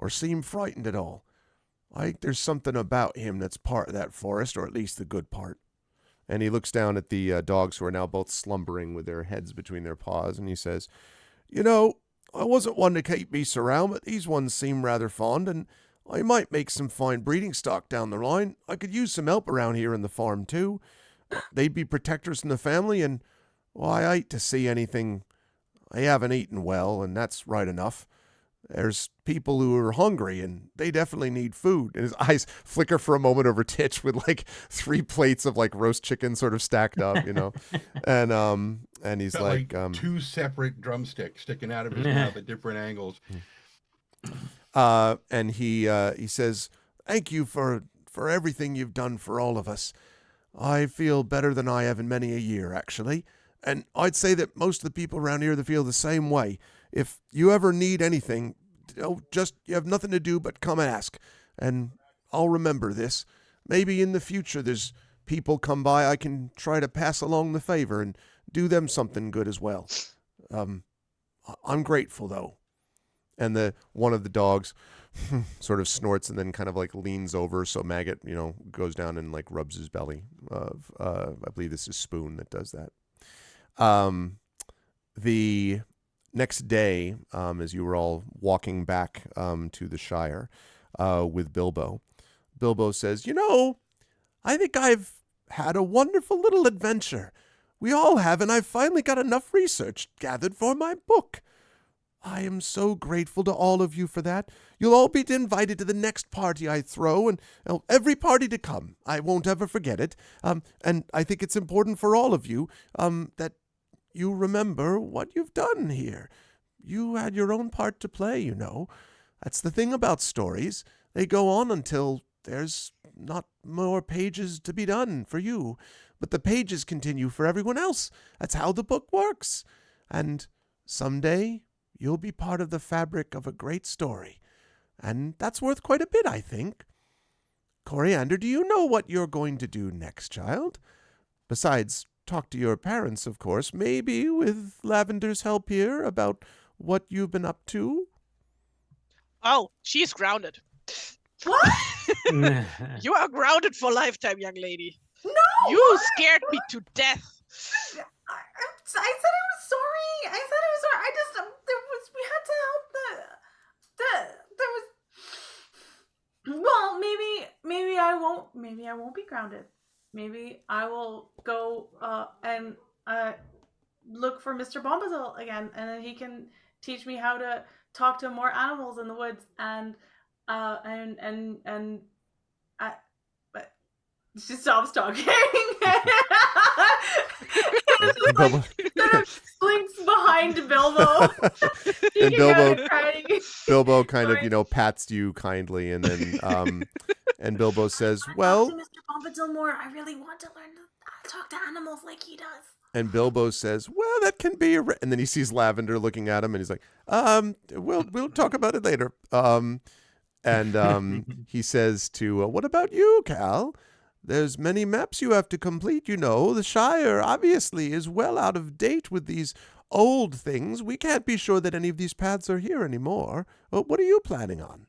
seem frightened at all. I think there's something about him that's part of that forest, or at least the good part." And he looks down at the dogs who are now both slumbering with their heads between their paws, and he says, "I wasn't one to keep beasts around, but these ones seem rather fond, and I might make some fine breeding stock down the line. I could use some help around here in the farm, too. They'd be protectors in the family, and, well, I hate to see anything they haven't eaten well, and that's right enough. There's people who are hungry, and they definitely need food." And his eyes flicker for a moment over Titch with like 3 plates of like roast chicken sort of stacked up, and he's like 2 separate drumsticks sticking out of his mouth at different angles. And he says, "Thank you for everything you've done for all of us. I feel better than I have in many a year, actually. And I'd say that most of the people around here that feel the same way. If you ever need anything, just you have nothing to do but come ask. And I'll remember this. Maybe in the future there's people come by I can try to pass along the favor and do them something good as well. I'm grateful, though." And one of the dogs sort of snorts and then kind of like leans over, so Maggot, goes down and like rubs his belly. I believe this is Spoon that does that. The next day, as you were all walking back to the Shire with Bilbo, Bilbo says, "I think I've had a wonderful little adventure. We all have, and I've finally got enough research gathered for my book. I am so grateful to all of you for that. You'll all be invited to the next party I throw, and every party to come. I won't ever forget it. And I think it's important for all of you that you remember what you've done here. You had your own part to play, you know. That's the thing about stories. They go on until there's not more pages to be done for you, but the pages continue for everyone else. That's how the book works. And someday you'll be part of the fabric of a great story. And that's worth quite a bit, I think. Coriander, do you know what you're going to do next, child? Besides, talk to your parents, of course, maybe with Lavender's help here about what you've been up to. Oh, she's grounded. What? You are grounded for lifetime, young lady. No! You scared me to death. I said I was sorry. I said I was sorry. I just we had to help there was. Well, maybe I won't be grounded. Maybe I will go and look for Mr. Bombadil again, and then he can teach me how to talk to more animals in the woods, and but she stops talking. And just like sort of slinks behind Bilbo. And Bilbo kind Sorry. of, pats you kindly, and then and Bilbo says, "Well," talk to Mr. Bombadil more. I really want to learn to talk to animals like he does. and Bilbo says, "Well, that can be," and then he sees Lavender looking at him, and he's like, we'll talk about it later." And he says to, "What about you, Cal? There's many maps you have to complete, you know. The Shire, obviously, is well out of date with these old things. We can't be sure that any of these paths are here anymore. What are you planning on?"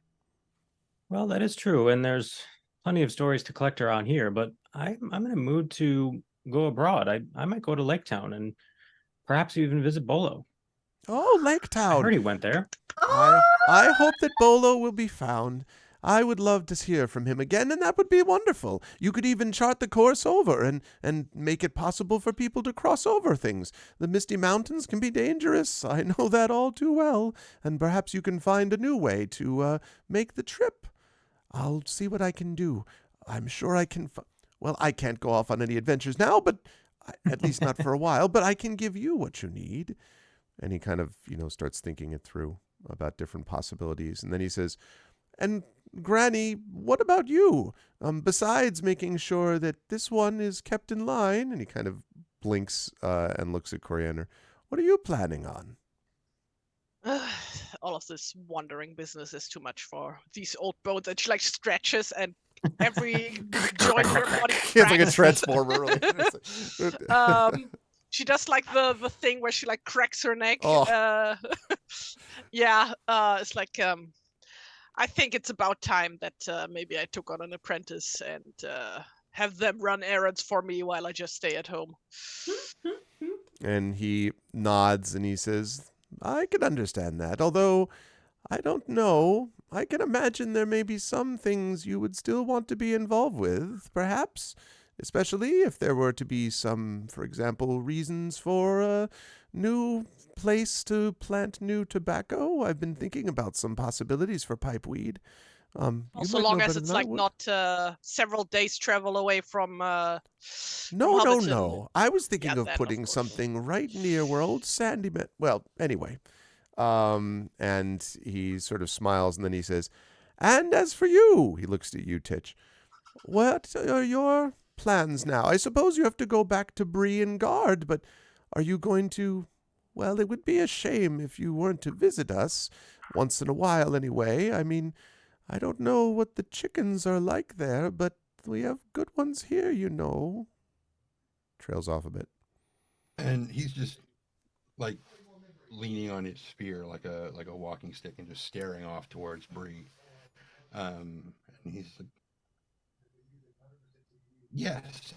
Well, that is true, and there's plenty of stories to collect around here, but I'm in a mood to go abroad. I might go to Lake Town and perhaps even visit Bolo. Oh, Lake I Town. heard he went there. I hope that Bolo will be found. I would love to hear from him again, and that would be wonderful. You could even chart the course over and make it possible for people to cross over things. The Misty Mountains can be dangerous. I know that all too well, and perhaps you can find a new way to make the trip. I'll see what I can do. I'm sure I can. Well, I can't go off on any adventures now, but at least not for a while, but I can give you what you need. And he kind of, starts thinking it through about different possibilities. And then he says, "And Granny, what about you? Besides making sure that this one is kept in line," and he kind of blinks and looks at Coriander, "what are you planning on?" All of this wandering business is too much for these old bones. And she like stretches, and every joint in her body cracks. It's like a transformer. She does like the thing where she like cracks her neck. Oh. Yeah. It's like I think it's about time that maybe I took on an apprentice and have them run errands for me while I just stay at home. And he nods and he says, "I can understand that, although I don't know. I can imagine there may be some things you would still want to be involved with, perhaps, especially if there were to be some, for example, reasons for a new place to plant new tobacco. I've been thinking about some possibilities for pipeweed. So long as it's like not several days travel away from No. Hobbiton. I was thinking Yeah, of then, putting of course. something right near where old Sandy met. Well, anyway. And he sort of smiles and then he says, "And as for you," he looks at you, Titch, "what are your plans now? I suppose you have to go back to Bree and guard, but are you going to... Well, it would be a shame if you weren't to visit us, once in a while anyway. I mean, I don't know what the chickens are like there, but we have good ones here, you know." Trails off a bit. And he's just like leaning on his spear like a walking stick and just staring off towards Bree. And he's like, "Yes,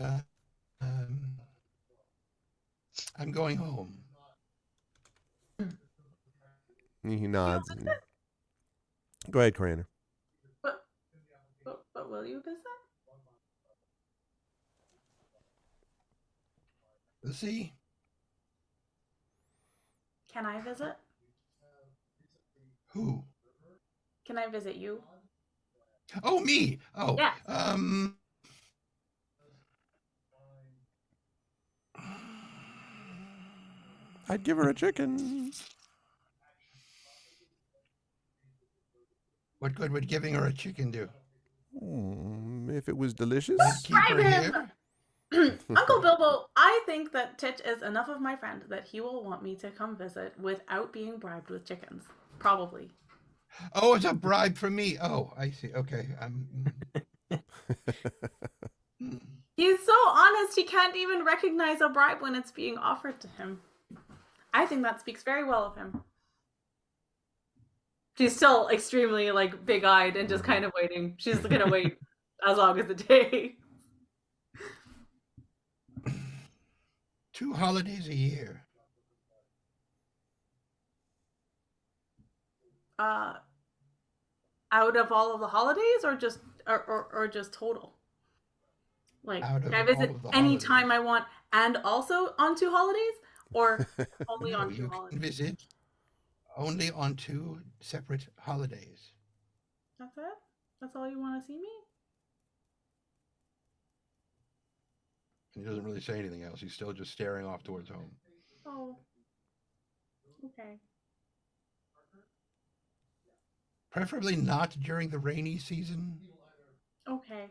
I'm going home." He nods. Go ahead, Coriander. But will you visit? See? Can I visit? Who? Can I visit you? Oh, me. Oh, Yeah. I'd give her a chicken. What good would giving her a chicken do? If it was delicious. Keep her Bribe him! here. Uncle Bilbo, I think that Titch is enough of my friend that he will want me to come visit without being bribed with chickens. Probably. Oh, it's a bribe for me. Oh, I see. Okay. He's so honest, he can't even recognize a bribe when it's being offered to him. I think that speaks very well of him. She's still extremely, like, big-eyed and just kind of waiting. She's gonna wait as long as the day. 2 holidays a year. Out of all of the holidays, or just just total? Like, can I visit any time I want, and also on 2 holidays, or only on 2 holidays? Can visit only on 2 separate holidays. That's it? That's all you want to see me? And he doesn't really say anything else. He's still just staring off towards home. Oh. Okay. Preferably not during the rainy season. Okay.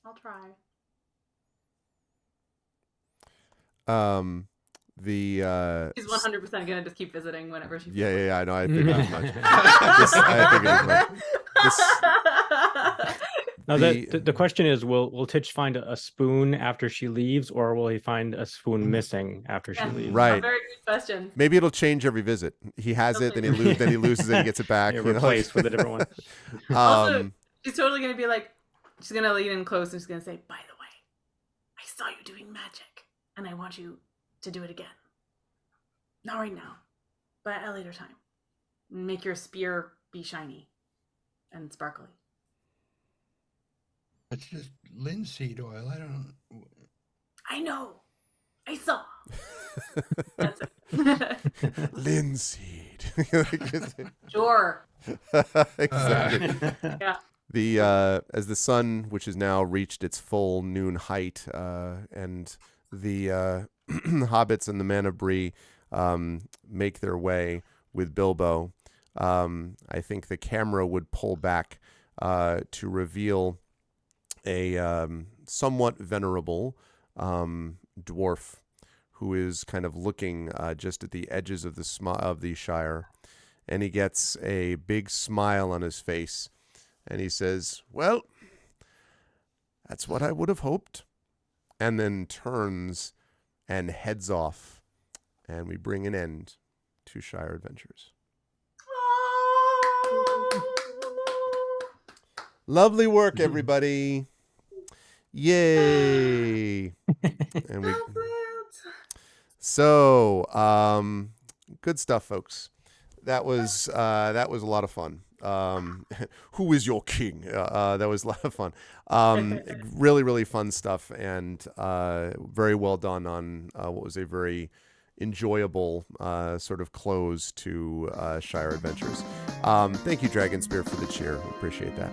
I'll try. She's 100% gonna just keep visiting whenever she. Yeah. I know. I figured as much. I figured as much. Now, the question is, will Titch find a spoon after she leaves, or will he find a spoon missing after she leaves? Right. A very good question. Maybe it'll change every visit. He has it, then he loses it, and he gets it back. Replaced with a different one. Also, she's totally gonna be like, she's gonna lean in close and she's gonna say, "By the way, I saw you doing magic, and I want you to do it again. Not right now, but at a later time. Make your spear be shiny and sparkly." It's just linseed oil. I don't. I know. I saw. That's it. Linseed. Sure. Exactly. Yeah. As the sun, which has now reached its full noon height, and the hobbits and the Man of Bree make their way with Bilbo, I think the camera would pull back to reveal a somewhat venerable dwarf who is kind of looking just at the edges of the Shire, and he gets a big smile on his face, and he says, "Well, that's what I would have hoped," and then turns and heads off, and we bring an end to Shire Adventures. Lovely work, everybody. Yay. And good stuff, folks. That was a lot of fun. Who is your king? That was a lot of fun. Really, really fun stuff, and very well done on what was a very enjoyable sort of close to Shire Adventures. Thank you, Dragon Spear, for the cheer. Appreciate that.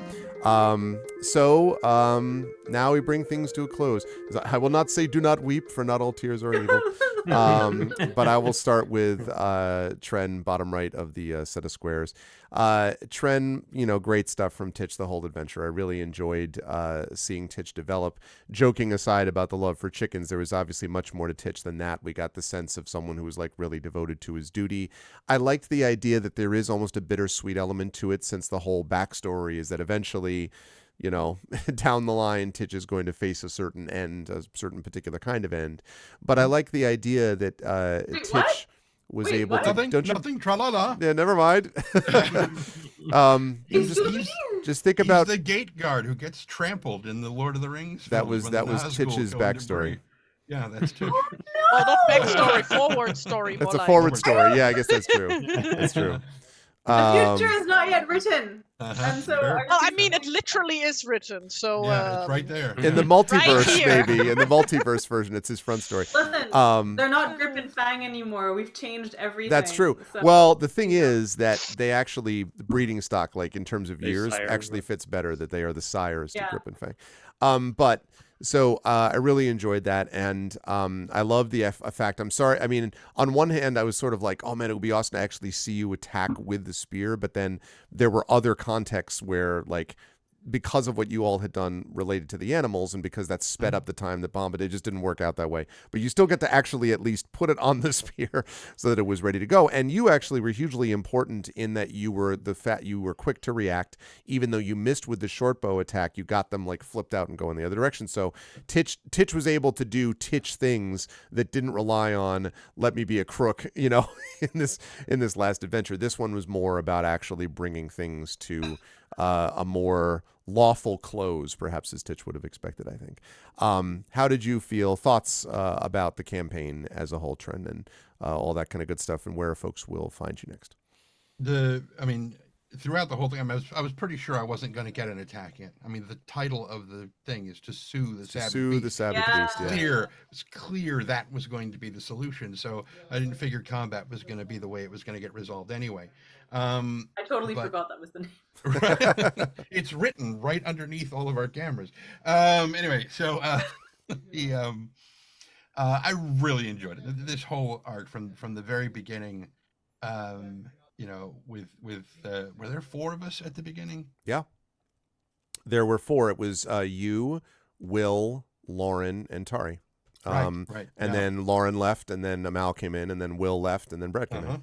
Now we bring things to a close. I will not say do not weep, for not all tears are evil. But I will start with Tren, bottom right of the set of squares. Tren, great stuff from Titch the Whole Adventure. I really enjoyed seeing Titch develop. Joking aside about the love for chickens, there was obviously much more to Titch than that. We got the sense of someone who was like really devoted to his duty. I liked the idea that there is almost a bittersweet element to it, since the whole backstory is that eventually, down the line, Titch is going to face a certain end, a certain particular kind of end. But I like the idea that Titch was able to... Nothing, tra-la-la. Yeah, never mind. Just think about... He's the gate guard who gets trampled in the Lord of the Rings. That was Titch's backstory. Yeah, that's true. Oh, not backstory, forward story. That's more a forward like. story. Yeah, I guess that's true. That's true. The future is not yet written. And so Sure. Well, I mean, it literally is written. So Yeah, it's right there. in the multiverse, here. maybe in the multiverse version, it's his front story. Listen, they're not Grip and Fang anymore. We've changed everything. That's true. So, Well, the thing is that they actually, the breeding stock, like in terms of They years, sire actually them. fits better that they are the sires to Yeah. Grip and Fang. But so I really enjoyed that, and I love the fact. I'm sorry. I mean, on one hand, I was sort of like, oh man, it would be awesome to actually see you attack with the spear, but then there were other contexts where, like, because of what you all had done related to the animals, and because that sped up the time that bombed it just didn't work out that way. But you still get to actually at least put it on the spear so that it was ready to go. And you actually were hugely important in that you were you were quick to react. Even though you missed with the short bow attack, you got them like flipped out and go in the other direction. So Titch was able to do Titch things that didn't rely on let me be a crook, you know, in this last adventure. This one was more about actually bringing things to a more lawful close, perhaps, as Titch would have expected, I think. How did you feel? Thoughts about the campaign as a whole, Trent, and all that kind of good stuff, and where folks will find you next? I mean, throughout the whole thing, I was pretty sure I wasn't going to get an attack in. I mean, the title of the thing is To Soothe the Savage Soothe the Beast. Savage Yeah. Beast, yeah. It's clear that was going to be the solution. So I didn't figure combat was going to be the way it was going to get resolved anyway. I totally but- forgot that was the name. It's written right underneath all of our cameras. Anyway, so I really enjoyed it. This whole arc from the very beginning. You know, with were there 4 of us at the beginning? Yeah. There were 4. It was you, Will, Lauren, and Tari. Right. And then Lauren left, and then Amal came in, and then Will left, and then Brett came in.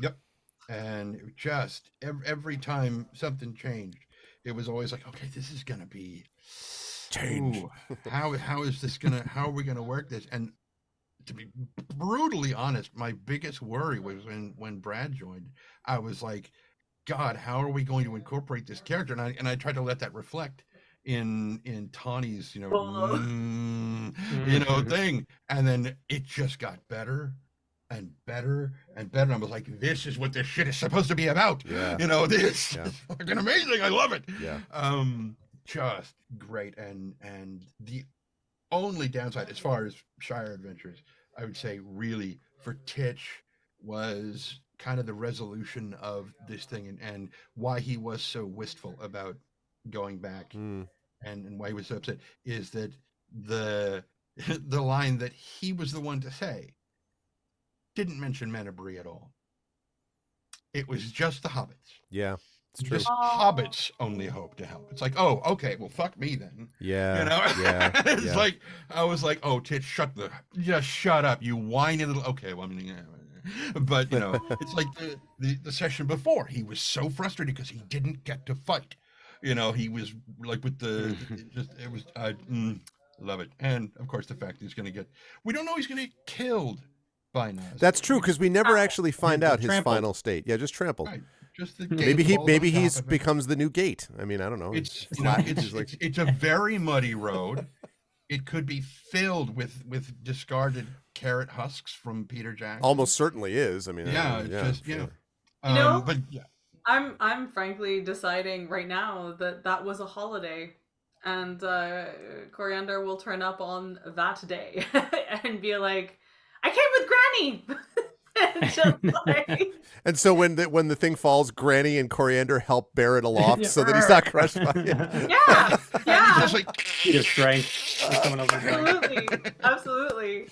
Yep. And it just every time something changed, it was always like, okay, this is gonna be Change. ooh, how is this gonna? How are we gonna work this? And to be brutally honest, my biggest worry was when Brad joined. I was like, God, how are we going to incorporate this character? And I tried to let that reflect in Tawny's, you know, thing. And then it just got better and better and better. And I was like, this is what this shit is supposed to be about. Yeah. You know, this Yeah. is fucking amazing. I love it. Yeah. Just great. And the only downside as far as Shire Adventures, I would say really for Titch was kind of the resolution of this thing and why he was so wistful about going back and why he was so upset is that the line that he was the one to say didn't mention Manabri at all. It was just the hobbits. Yeah, it's true. Just hobbits only hope to help. It's like, oh, okay, well, fuck me then. Yeah. You know, Yeah. it's yeah. like I was like, oh, Titch, just shut up, you whiny little. Okay, well, I mean, but you know, it's like the session before. He was so frustrated because he didn't get to fight. You know, he was like with it was. Love it, and of course the fact he's going to get. We don't know he's going to get killed by Nas. That's true because we never actually find out his trampled. final state. Yeah, just trampled. Right. Just the Maybe gate falls on top he's of it. becomes the new gate. I mean, I don't know. It's flat. it's He's like- it's a very muddy road. It could be filled with discarded carrot husks from Peter Jackson. almost certainly is. I mean, Yeah, it's just sure. You know? But yeah, I'm frankly deciding right now that was a holiday, and Coriander will turn up on that day and be like, "I came with Granny." And just like, And so when the thing falls, Granny and Coriander help bear it aloft Yeah. so that he's not crushed by it. yeah, he's yeah, just like Peter strength. Like someone else's strength. absolutely.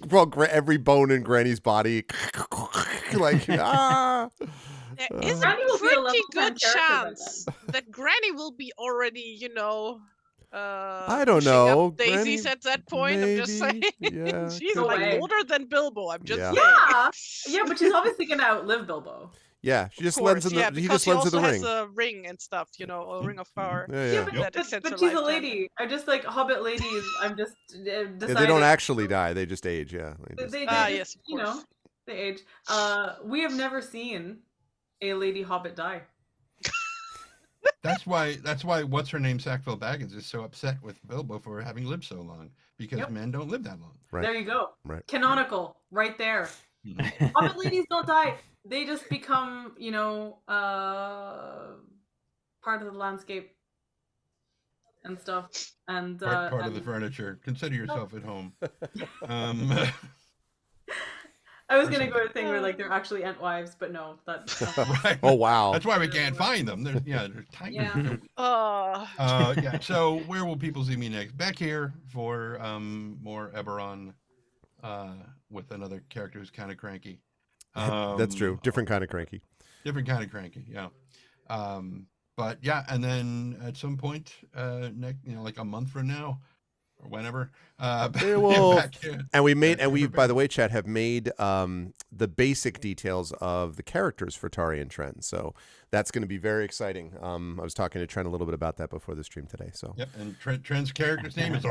Well, every bone in Granny's body, like There is a Granny will be a level pretty 10 good character by chance that Granny will be already, I don't pushing know. up daisies Granny, at that point. I'm just saying. maybe. Yeah, She's could like be. older than Bilbo. I'm just Yeah. saying. Yeah, but she's obviously gonna outlive Bilbo. Yeah, she just Of lends course, in the yeah, he because just lends in the also ring. has a ring and stuff, a ring of power. Yeah, yeah. Yeah, but, That extends her but she's a lifetime. lady. I'm just like Hobbit ladies. I'm just deciding. Yeah, they don't actually die; they just age. Yeah. They just- They Ah, just, yes, of course. they age. We have never seen a lady Hobbit die. that's why what's her name Sackville Baggins is so upset with Bilbo for having lived so long because Yep. men don't live that long. Right. There you go. Right. Canonical, right there. Hobbit ladies don't die. They just become, part of the landscape and stuff. And part of the furniture. Consider yourself at home. I was gonna go to a thing where like they're actually Entwives, but no, that's right. Oh wow. That's why we can't find them. They're tiny. Yeah. Yeah. So where will people see me next? Back here for more Eberron, with another character who's kind of cranky. That's true. Different kind of cranky. Different kind of cranky. Yeah. But yeah, and then at some point, next, like a month from now, or whenever, back here. And we by the way, chat, have made the basic details of the characters for Tari and Tren. So that's going to be very exciting. I was talking to Tren a little bit about that before the stream today. So yep, and Tren's character's name is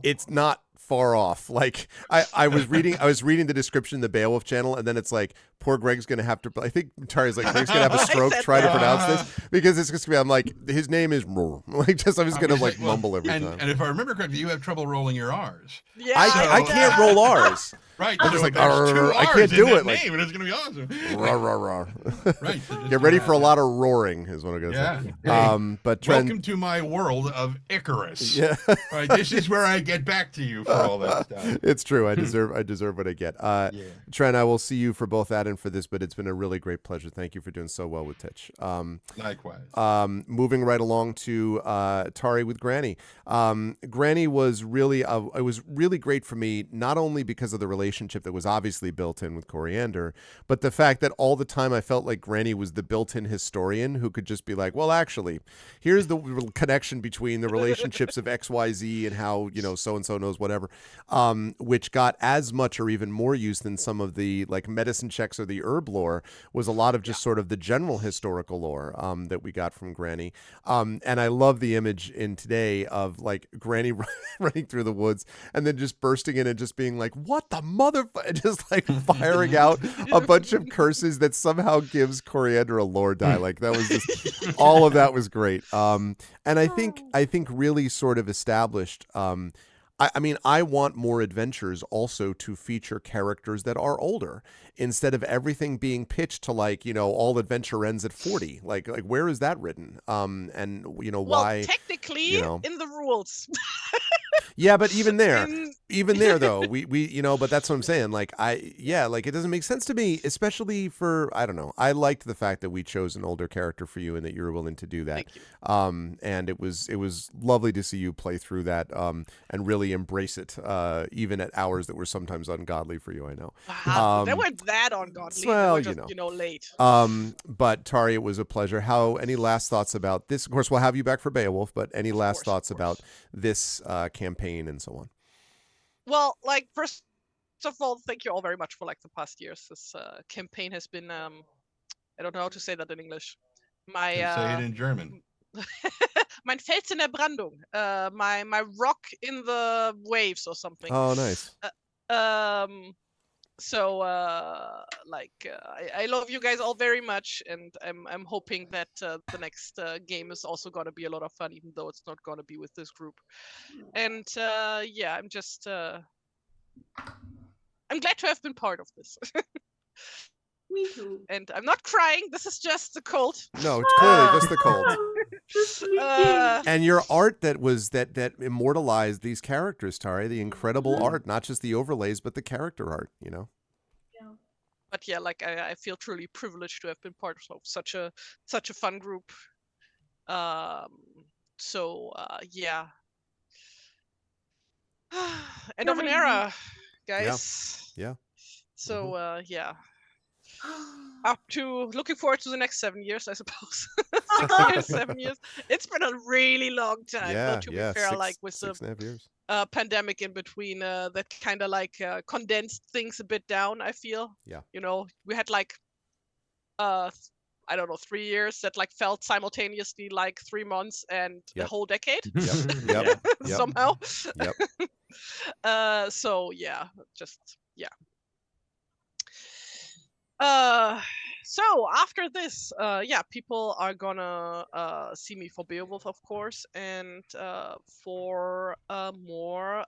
It's not far off. Like I was reading the description in the Beowulf channel, and then it's like poor Greg's gonna have to. I think Tari's like Greg's gonna have a stroke trying to pronounce this because it's just gonna be. I'm like his name is like just I'm just gonna like mumble every time. And if I remember correctly, you have trouble rolling your R's. Yeah, I can't roll R's. Right, I'm so just like I can't do it. Name, and it's gonna be awesome. Rah, rah, rah. Right. Get ready for a lot of roaring, is what I'm gonna say. But Tren, welcome to my world of Icarus. Yeah. Right. This is where I get back to you for all that stuff. It's true. I deserve what I get. Tren, I will see you for both that and for this, but it's been a really great pleasure. Thank you for doing so well with Titch. Likewise. Moving right along to Tari with Granny. Granny was really it was really great for me, not only because of the relationship that was obviously built in with Coriander, but the fact that all the time I felt like Granny was the built-in historian who could just be like, well, actually, here's the connection between the relationships of XYZ and how, so-and-so knows whatever, which got as much or even more use than some of the like medicine checks or the herb lore, was a lot of just sort of the general historical lore that we got from Granny. And I love the image in today of like Granny running through the woods and then just bursting in and just being like, what the mother, just like firing out a bunch of curses that somehow gives Coriander a lore die. Like that was just, all of that was great. And I think really sort of established, I mean, I want more adventures also to feature characters that are older instead of everything being pitched to like, all adventure ends at 40. Like where is that written? And well, why? Technically, in the rules. Yeah, but even there though, we but that's what I'm saying. Like like it doesn't make sense to me, especially for, I don't know. I liked the fact that we chose an older character for you and that you were willing to do that. And it was lovely to see you play through that and really embrace it, even at hours that were sometimes ungodly for you, I know. They weren't that ungodly. Well, they were just, late. But Tari, it was a pleasure. Any last thoughts about this? Of course, we'll have you back for Beowulf, but any last thoughts about this campaign and so on? Well, like first of all, thank you all very much for like the past years. This campaign has been I don't know how to say that in English. Say it in German. Mein Fels in der Brandung. My rock in the waves or something. Oh, nice. So I love you guys all very much, and I'm hoping that the next game is also gonna be a lot of fun, even though it's not gonna be with this group. And I'm just I'm glad to have been part of this. Me too. And I'm not crying. This is just the cold. No, it's clearly just the cold. And your art that immortalized these characters, Tari, the incredible art, not just the overlays, but the character art, Yeah. But yeah, like I feel truly privileged to have been part of such a fun group. Yeah. End of an era, guys. Yeah. So up to looking forward to the next 7 years, I suppose. 6 years, 7 years. It's been a really long time. Yeah, to be fair, like with 6.5 years. Pandemic in between, that kind of like condensed things a bit down, I feel. Yeah. We had like I don't know, 3 years that like felt simultaneously like 3 months and the whole decade. Yep. Somehow. Yep. So yeah, so after this, people are gonna see me for Beowulf, of course, and for more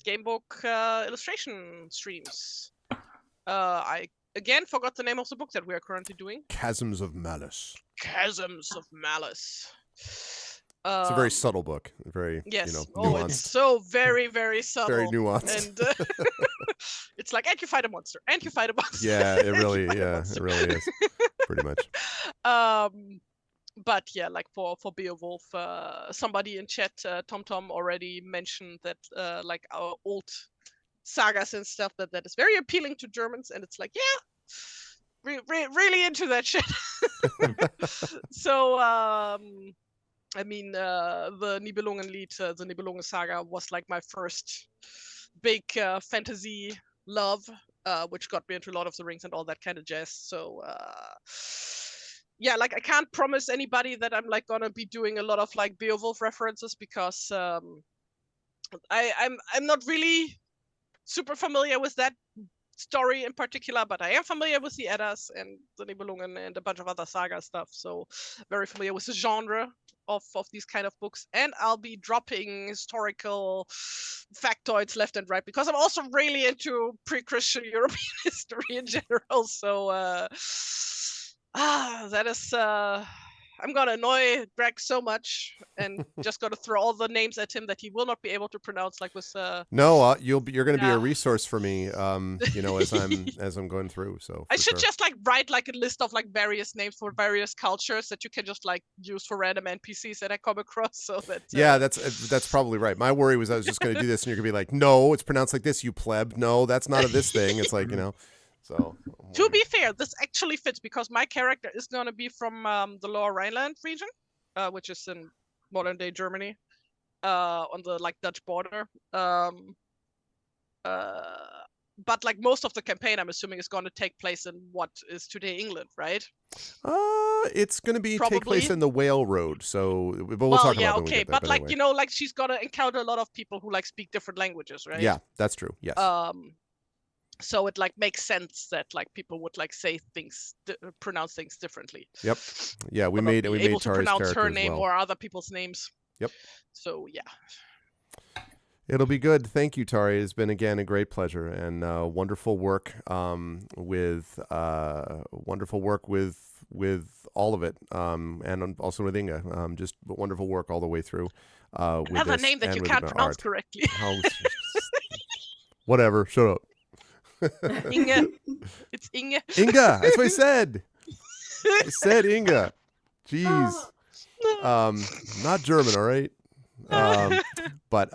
gamebook illustration streams. I again forgot the name of the book that we are currently doing. Chasms of Malice. Chasms of Malice. It's a very subtle book, very nuanced. It's so very, very subtle, very nuanced, and it's like, and you fight a monster, and you fight a monster. Yeah, it really is, pretty much. But yeah, like for Beowulf, somebody in chat, TomTom, already mentioned that like our old sagas and stuff that is very appealing to Germans, and it's like, yeah, really into that shit. So I mean, the Nibelungenlied, the Nibelungen Saga was like my first big fantasy love, which got me into Lord of the Rings and all that kind of jazz. So yeah, like I can't promise anybody that I'm like gonna be doing a lot of like Beowulf references, because I'm not really super familiar with that story in particular, but I am familiar with the Eddas and the Nibelungen and a bunch of other saga stuff, so very familiar with the genre of these kind of books. And I'll be dropping historical factoids left and right, because I'm also really into pre-Christian European history in general. So that is I'm gonna annoy Greg so much, and just gonna throw all the names at him that he will not be able to pronounce, like with No, you're going to be a resource for me, as I'm going through. So I should just like write like a list of like various names for various cultures that you can just like use for random NPCs that I come across. So that that's probably right. My worry was I was just going to do this, and you're going to be like, no, it's pronounced like this, you pleb. No, that's not a this thing. It's like, So to be fair, this actually fits, because my character is going to be from the Lower Rhineland region, which is in modern day Germany, on the like Dutch border. But like most of the campaign, I'm assuming, is going to take place in what is today England, right? It's going to be take place in the Whale Road. So, but we'll talk about it when we get there, but like anyway. like she's gonna encounter a lot of people who like speak different languages, right? Yeah, that's true. Yes. So it like makes sense that like people would like say things, pronounce things differently. Yep. Yeah, we made able to Tari's pronounce her character name as well. or other people's names. Yep. So yeah. It'll be good. Thank you, Tari. It's been again a great pleasure, and wonderful work with all of it, and also with Inga. Just wonderful work all the way through. Another name that you can't pronounce correctly. Whatever. Shut up. Inga. It's Inga. Inga. That's what I said. I said Inga. Jeez. Not German, all right? But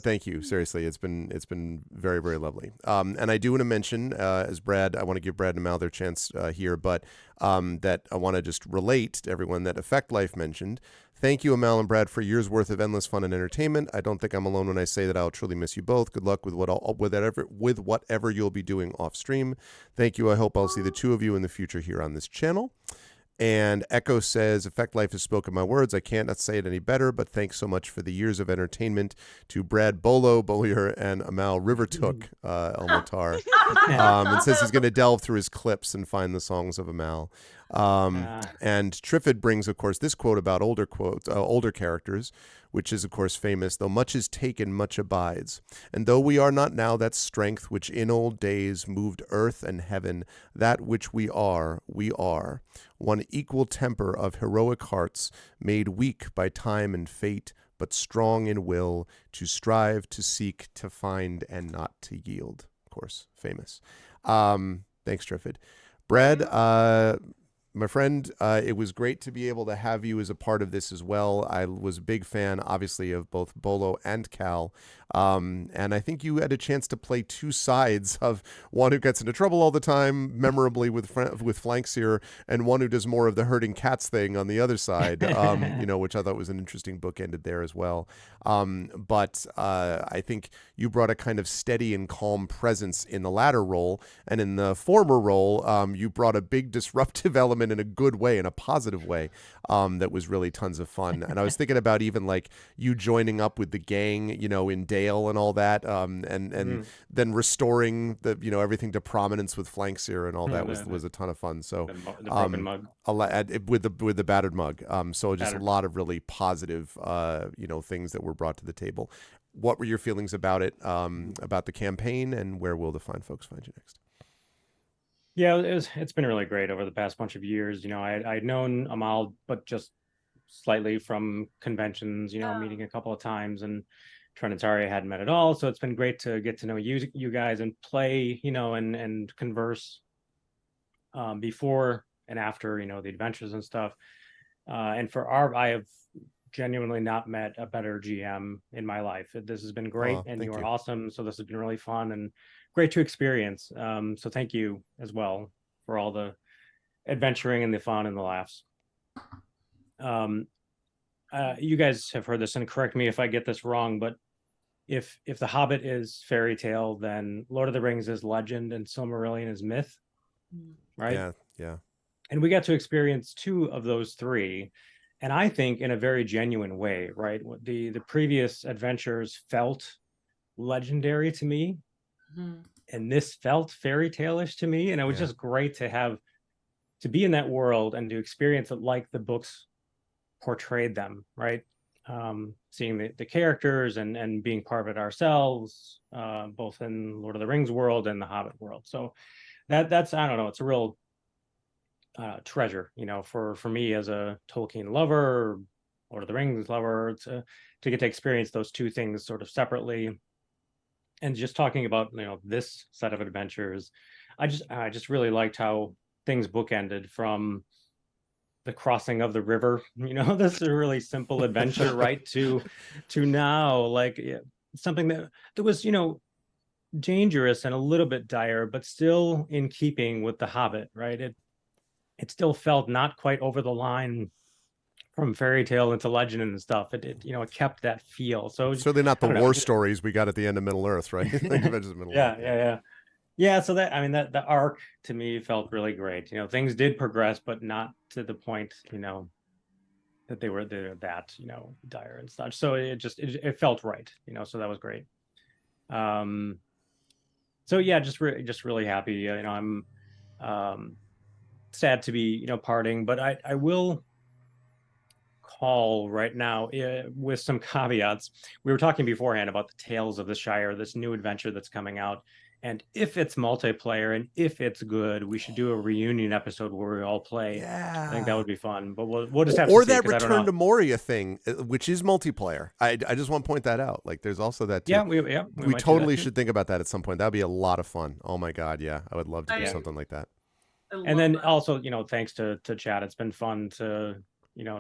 thank you. Seriously, it's been very, very lovely. And I do want to mention, as Brad, I want to give Brad and Mal their chance here, but that I want to just relate to everyone that Effect Life mentioned. Thank you, Amal and Brad, for years worth of endless fun and entertainment. I don't think I'm alone when I say that I'll truly miss you both. Good luck with whatever you'll be doing off stream. Thank you. I hope I'll see the two of you in the future here on this channel. And Echo says, Effect Life has spoken my words. I cannot say it any better, but thanks so much for the years of entertainment to Brad Bollier and Amal Rivertook Elmatar. And says he's going to delve through his clips and find the songs of Amal. And Triffid brings, of course, this quote about older characters, which is, of course, famous. Though much is taken, much abides. And though we are not now that strength which in old days moved earth and heaven, that which we are, one equal temper of heroic hearts, made weak by time and fate, but strong in will, to strive, to seek, to find, and not to yield. Of course, famous. Thanks, Triffid. Brad, my friend, it was great to be able to have you as a part of this as well. I was a big fan, obviously, of both Bolo and Cal. And I think you had a chance to play two sides of one who gets into trouble all the time, memorably with Flankseer, and one who does more of the herding cats thing on the other side, which I thought was an interesting book ended there as well. But I think you brought a kind of steady and calm presence in the latter role. And in the former role, you brought a big disruptive element in a good way, in a positive way, that was really tons of fun. And I was thinking about even like you joining up with the gang, in Dale and all that, and then restoring the everything to prominence with Flankseer and all that was a ton of fun. So the broken mug with the battered mug. So just a lot of really positive things that were brought to the table. what were your feelings about it, about the campaign, and where will the fine folks find you next? Yeah, it's been really great over the past bunch of years. I'd known Amal, but just slightly from conventions, meeting a couple of times, and Trinitari I hadn't met at all. So it's been great to get to know you guys and play, and converse before and after, the adventures and stuff. And I have genuinely not met a better GM in my life. This has been great, and you are awesome. So this has been really fun and great to experience. So thank you as well for all the adventuring and the fun and the laughs. You guys have heard this, and correct me if I get this wrong, but if The Hobbit is fairy tale, then Lord of the Rings is legend and Silmarillion is myth, right? Yeah. And we got to experience 2 of those 3, and I think in a very genuine way, right? The previous adventures felt legendary to me, and this felt fairy tale-ish to me, and it was just great to be in that world and to experience it like the books portrayed them, right? Seeing the characters and being part of it ourselves, both in Lord of the Rings world and the Hobbit world. So that's, I don't know, it's a real treasure, for me as a Tolkien lover, Lord of the Rings lover, to get to experience those 2 things sort of separately. And just talking about, this set of adventures, I just really liked how things bookended from the crossing of the river, this is a really simple adventure, right? To now, like something that was, dangerous and a little bit dire, but still in keeping with the Hobbit, right? It still felt not quite over the line from fairy tale into legend and stuff. It kept that feel. So certainly not the war stories we got at the end of Middle Earth, right? Yeah. So that the arc to me felt really great. Things did progress, but not to the point, that they were that, dire and such. So it felt right, so that was great. So yeah, just really happy. I'm sad to be, parting, but I will call right now with some caveats. We were talking beforehand about the Tales of the Shire, this new adventure that's coming out. And if it's multiplayer and if it's good, we should do a reunion episode where we all play. Yeah, I think that would be fun. But we'll just have or to see. That Return to Moria thing, which is multiplayer. I just want to point that out. Like, there's also that too. Yeah, we totally should think about that at some point. That'd be a lot of fun. Oh my God, yeah, I would love to do something like that. And then also, thanks to Chad, it's been fun to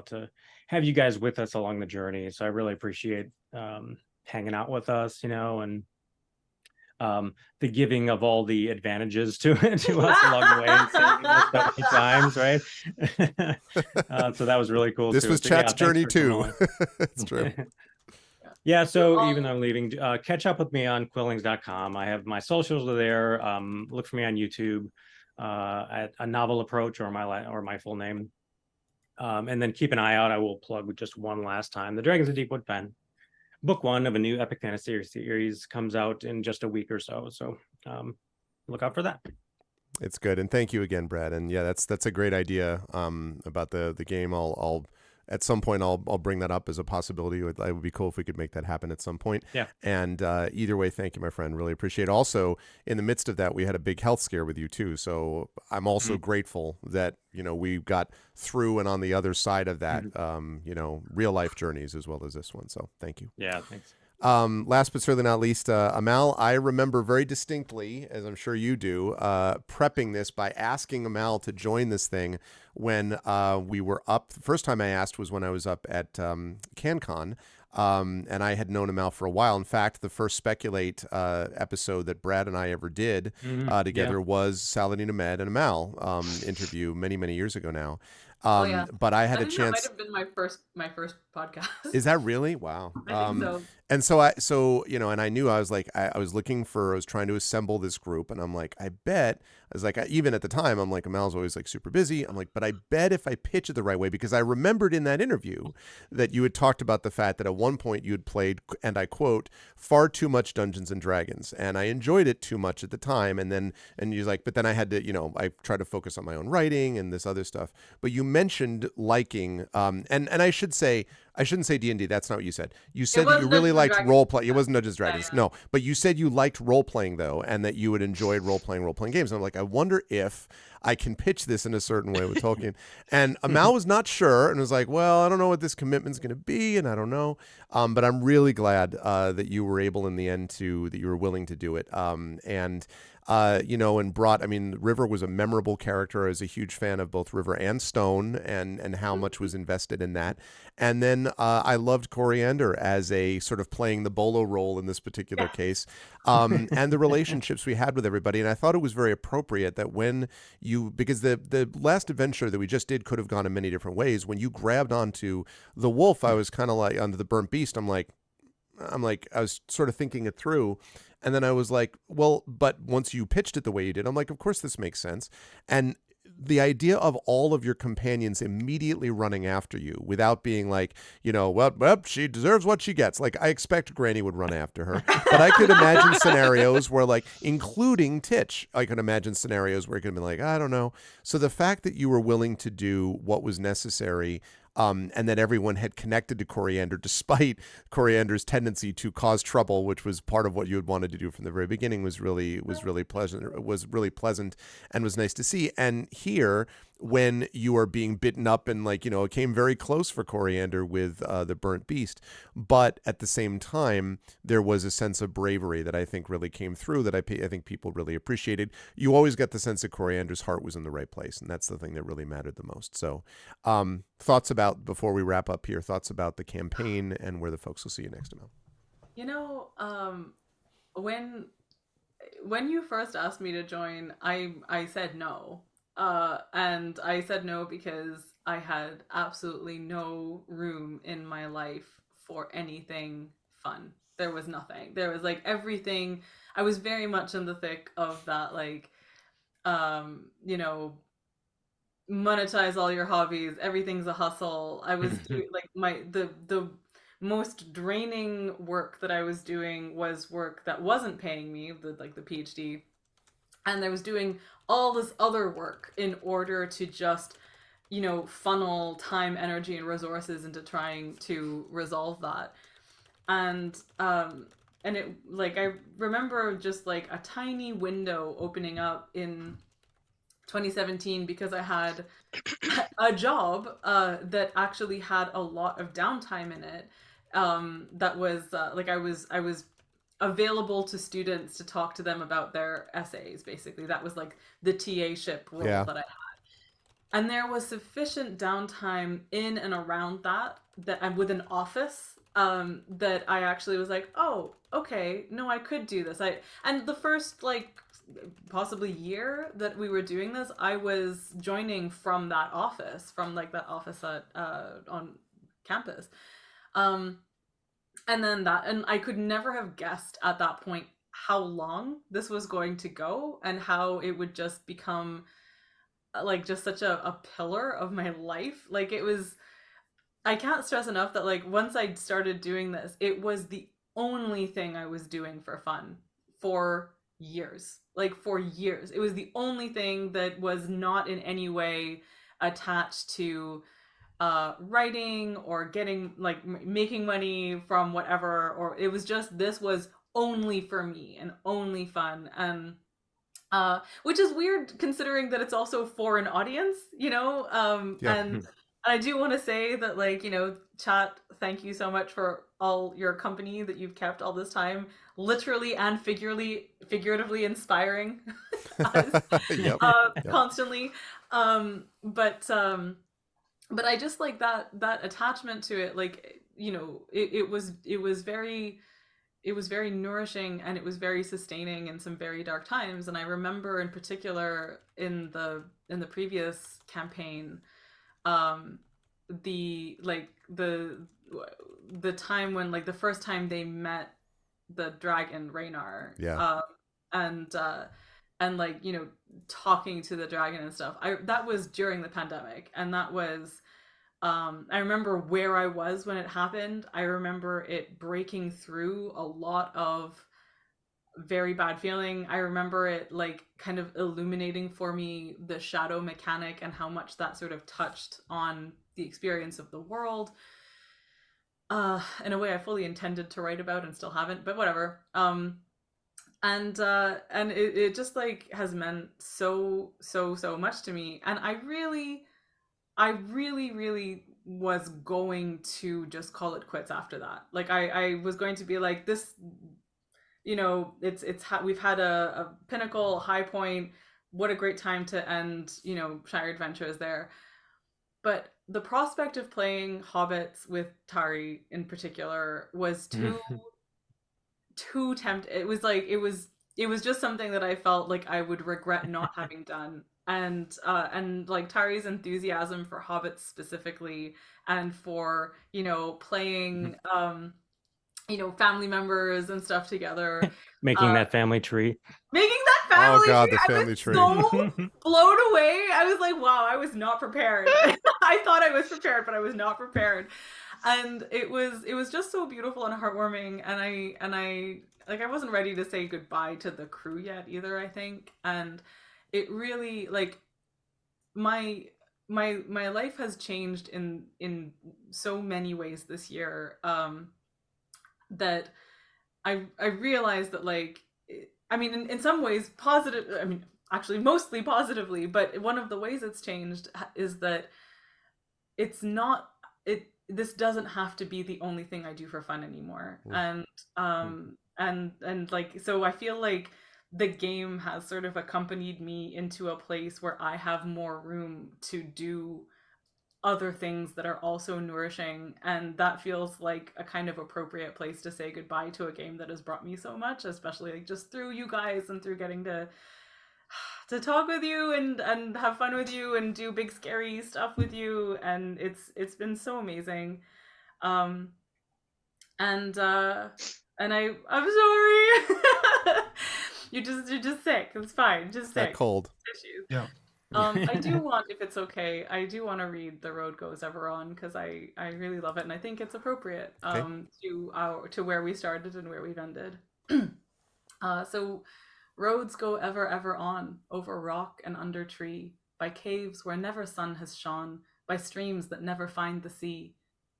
to have you guys with us along the journey. So I really appreciate hanging out with us, and the giving of all the advantages to us along the way and saving us so many times, right? So that was really cool. This was Chad's journey too. It's true. Yeah, so even though I'm leaving, catch up with me on quillings.com. I have my socials are there. Look for me on YouTube at A Novel Approach or my full name. And then keep an eye out. I will plug just one last time. The Dragons of Deepwood Pen, book 1 of a new epic fantasy series comes out in just a week or so. So look out for that. It's good. And thank you again, Brad. And yeah, that's a great idea about the game. I'll at some point I'll bring that up as a possibility. It would be cool if we could make that happen at some point. Yeah. And either way, thank you, my friend. Really appreciate it. Also, in the midst of that, we had a big health scare with you too. So I'm also grateful that, we got through and on the other side of that, real life journeys as well as this one. So thank you. Yeah, thanks. Last but certainly not least, Amal, I remember very distinctly, as I'm sure you do, prepping this by asking Amal to join this thing when we were up. The first time I asked was when I was up at CanCon, and I had known Amal for a while. In fact, the first Speculate episode that Brad and I ever did together was Saladin Ahmed and Amal interview many, many years ago now. But I had a chance. That might have been my first podcast. Is that really? Wow. I think so. And so and I knew I was like, I was trying to assemble this group, and I'm like, even at the time, I'm like, Amal's always like super busy. I'm like, but I bet if I pitch it the right way, because I remembered in that interview that you had talked about the fact that at one point you had played, and I quote, far too much Dungeons and Dragons, and I enjoyed it too much at the time. And you're like, but then I had to, I tried to focus on my own writing and this other stuff. But you mentioned liking, and I should say, I shouldn't say D&D. That's not what you said. You said that was you really Dungeons and liked Dragons. role play. It wasn't Dungeons and Yeah, Dragons. yeah. No, but you said you liked role playing though, and that you had enjoyed role playing games. And I'm like, I wonder if I can pitch this in a certain way with Tolkien. And Amal was not sure and was like, well, I don't know what this commitment's going to be, and I don't know. But I'm really glad that you were able in the end that you were willing to do it. And brought, I mean, River was a memorable character. I was a huge fan of both River and Stone and how much was invested in that. And then I loved Coriander as a sort of playing the bolo role in this particular case, and the relationships we had with everybody. And I thought it was very appropriate that because the last adventure that we just did could have gone in many different ways. When you grabbed onto the wolf, I was kind of like, onto the burnt beast, I'm like, I was sort of thinking it through. And then I was like, well, but once you pitched it the way you did, I'm like, of course this makes sense. And the idea of all of your companions immediately running after you without being like, well, she deserves what she gets. Like, I expect Granny would run after her, but I could imagine scenarios where, like, including Titch, I could imagine scenarios where it could have been like, I don't know. So the fact that you were willing to do what was necessary, and that everyone had connected to Coriander despite Coriander's tendency to cause trouble, which was part of what you had wanted to do from the very beginning, was really pleasant. It was really pleasant and was nice to see. And here, when you are being bitten up and it came very close for Coriander with the burnt beast, but at the same time there was a sense of bravery that I think really came through, that I think people really appreciated. You always got the sense that Coriander's heart was in the right place, and that's the thing that really mattered the most. So thoughts about, before we wrap up here, thoughts about the campaign and where the folks will see you next time. When you first asked me to join, I said no. And I said no because I had absolutely no room in my life for anything fun. There was nothing. There was everything. I was very much in the thick of that, monetize all your hobbies. Everything's a hustle. I was doing the most draining work that I was doing was work that wasn't paying me, the PhD. And I was doing all this other work in order to just, funnel time, energy, and resources into trying to resolve that. And it, I remember just a tiny window opening up in 2017 because I had a job that actually had a lot of downtime in it. That was I was available to students to talk to them about their essays. Basically, that was the TA-ship role that I had, and there was sufficient downtime in and around that I'm with an office, that I actually was like, oh, okay, no, I could do this. And the first possibly year that we were doing this, I was joining from that office, that office at on campus. And I could never have guessed at that point how long this was going to go and how it would just become just such a pillar of my life. I can't stress enough that once I started doing this, it was the only thing I was doing for fun for years. For years. It was the only thing that was not in any way attached to writing or getting making money from whatever, or it was just, this was only for me and only fun. And which is weird considering that it's also for an audience, and I do want to say that chat, thank you so much for all your company that you've kept all this time, literally and figuratively inspiring us constantly. But I just that attachment to it, it was very nourishing, and it was very sustaining in some very dark times. And I remember in particular in the previous campaign, the time when the first time they met the dragon Raynar, and talking to the dragon and stuff. That was during the pandemic, and that was I remember where I was when it happened. I remember it breaking through a lot of very bad feeling. I remember it kind of illuminating for me the shadow mechanic and how much that sort of touched on the experience of the world. in a way I fully intended to write about and still haven't, but whatever. And it just like has meant so much to me, and I really was going to just call it quits after that. Like I was going to be like, this, we've had a pinnacle, high point. What a great time to end, Shire Adventures there. But the prospect of playing hobbits with Tari in particular was too tempting. It was like it was just something that I felt like I would regret not having done. And like Tari's enthusiasm for hobbits specifically, and for playing family members and stuff together, Making that family tree. making that family Oh God, tree. the I family was tree. so blown away. I was like, wow, I was not prepared. I thought I was prepared, but I was not prepared. And it was just so beautiful and heartwarming. And I like, I wasn't ready to say goodbye to the crew yet either, I think. And it really, like, my life has changed in so many ways this year, that I realized that, like, I mean, in some ways positive, I mean, actually mostly positively, but one of the ways it's changed is that it's not, this doesn't have to be the only thing I do for fun anymore. And like, so I feel like the game has sort of accompanied me into a place where I have more room to do other things that are also nourishing, and that feels like a kind of appropriate place to say goodbye to a game that has brought me so much, especially like just through you guys and through getting to talk with you and have fun with you and do big scary stuff with you, and it's been so amazing. um and I'm sorry. You're just sick. It's fine, just That sick. cold. Issues. Yeah. I do want, if it's okay, I do want to read The Road Goes Ever On, because I really love it, and I think it's appropriate to where we started and where we've ended. So roads go ever on, over rock and under tree, by caves where never sun has shone, by streams that never find the sea,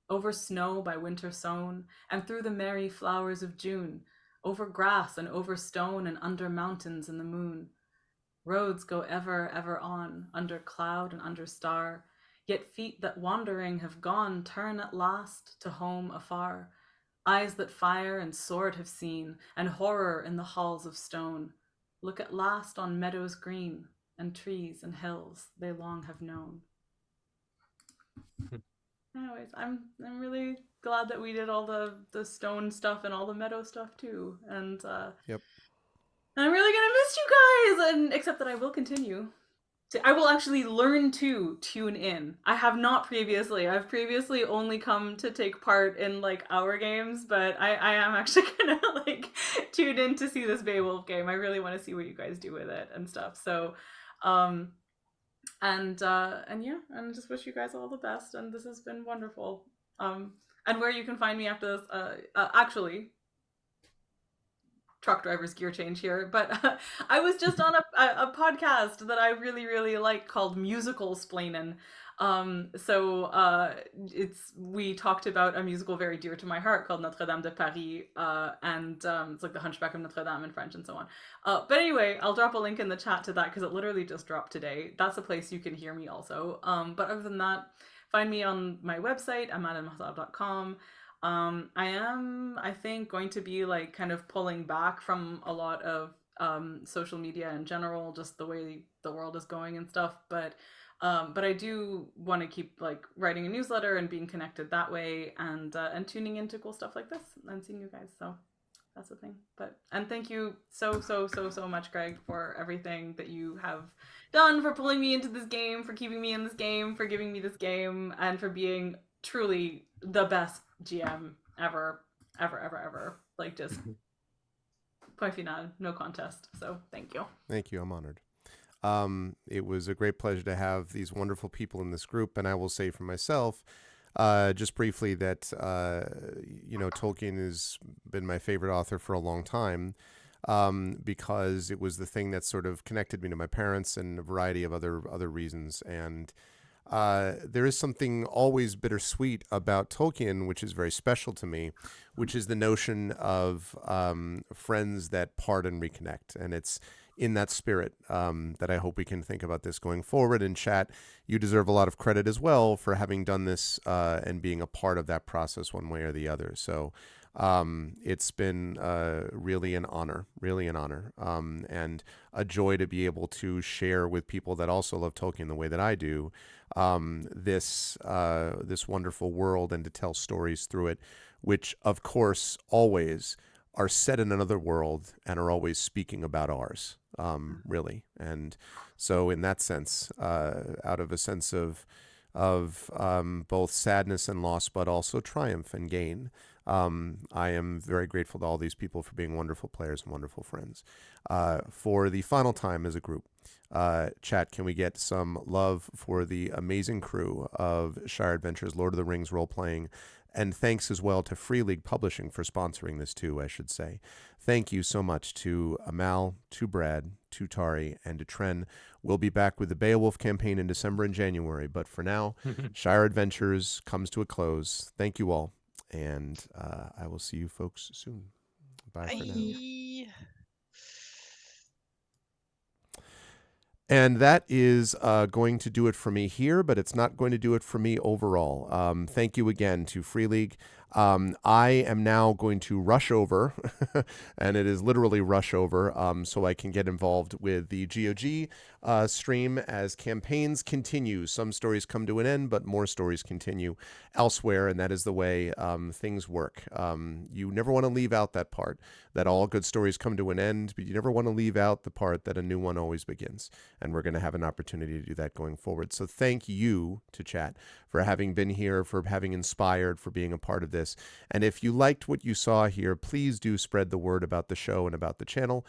over snow by winter sown, and through the merry flowers of June, over grass and over stone, and under mountains in the moon. Roads go ever on, under cloud and under star, yet feet that wandering have gone turn at last to home afar. Eyes that fire and sword have seen, and horror in the halls of stone, look at last on meadows green, and trees and hills they long have known. Anyways, I'm really glad that we did all the stone stuff and all the meadow stuff too. And Yep. I'm really gonna miss you guys, and except that I will continue. I will actually learn to tune in. I have not previously. I've previously only come to take part in like our games, but I am actually gonna like tune in to see this Beowulf game. I really want to see what you guys do with it and stuff. So, and yeah, and just wish you guys all the best. And this has been wonderful. And where you can find me after this, actually, truck driver's gear change here, but I was just on a podcast that I really like called Musical Splainin'. We talked about a musical very dear to my heart called Notre Dame de Paris, and it's like the Hunchback of Notre Dame in French and so on. But anyway, I'll drop a link in the chat to that because it literally just dropped today. That's a place you can hear me also. But other than that, find me on my website, amadamahsab.com. I am, I think, going to be like kind of pulling back from a lot of social media in general, just the way the world is going and stuff. But I do want to keep like writing a newsletter and being connected that way, and tuning into cool stuff like this and seeing you guys. So that's the thing. And thank you so much, Greg, for everything that you have done, for pulling me into this game, for keeping me in this game, for giving me this game, and for being truly the best GM ever. Like, just point final, no contest. So thank you. Thank you. I'm honored. It was a great pleasure to have these wonderful people in this group. And I will say for myself, just briefly, that, Tolkien has been my favorite author for a long time, because it was the thing that sort of connected me to my parents and a variety of other reasons. And there is something always bittersweet about Tolkien, which is very special to me, which is the notion of friends that part and reconnect. And it's in that spirit that I hope we can think about this going forward. And chat, you deserve a lot of credit as well for having done this and being a part of that process one way or the other. So it's been really an honor, and a joy to be able to share with people that also love Tolkien the way that I do, this wonderful world, and to tell stories through it, which of course always are set in another world and are always speaking about ours, really. And so in that sense, out of a sense of both sadness and loss, but also triumph and gain, I am very grateful to all these people for being wonderful players and wonderful friends. For the final time as a group, chat, can we get some love for the amazing crew of Shire Adventures, Lord of the Rings role-playing, and thanks as well to Free League Publishing for sponsoring this too, I should say. Thank you so much to Amal, to Brad, to Tari, and to Tren. We'll be back with the Beowulf campaign in December and January, but for now, Shire Adventures comes to a close. Thank you all, and I will see you folks soon. Bye for now. And that is going to do it for me here, but it's not going to do it for me overall. Thank you again to Free League. I am now going to rush over, and it is literally rush over, so I can get involved with the GOG stream as campaigns continue. Some stories come to an end, but more stories continue elsewhere, and that is the way things work. You never want to leave out that part, that all good stories come to an end, but you never want to leave out the part that a new one always begins. And we're going to have an opportunity to do that going forward. So thank you to chat for having been here, for having inspired, for being a part of this. And if you liked what you saw here, please do spread the word about the show and about the channel,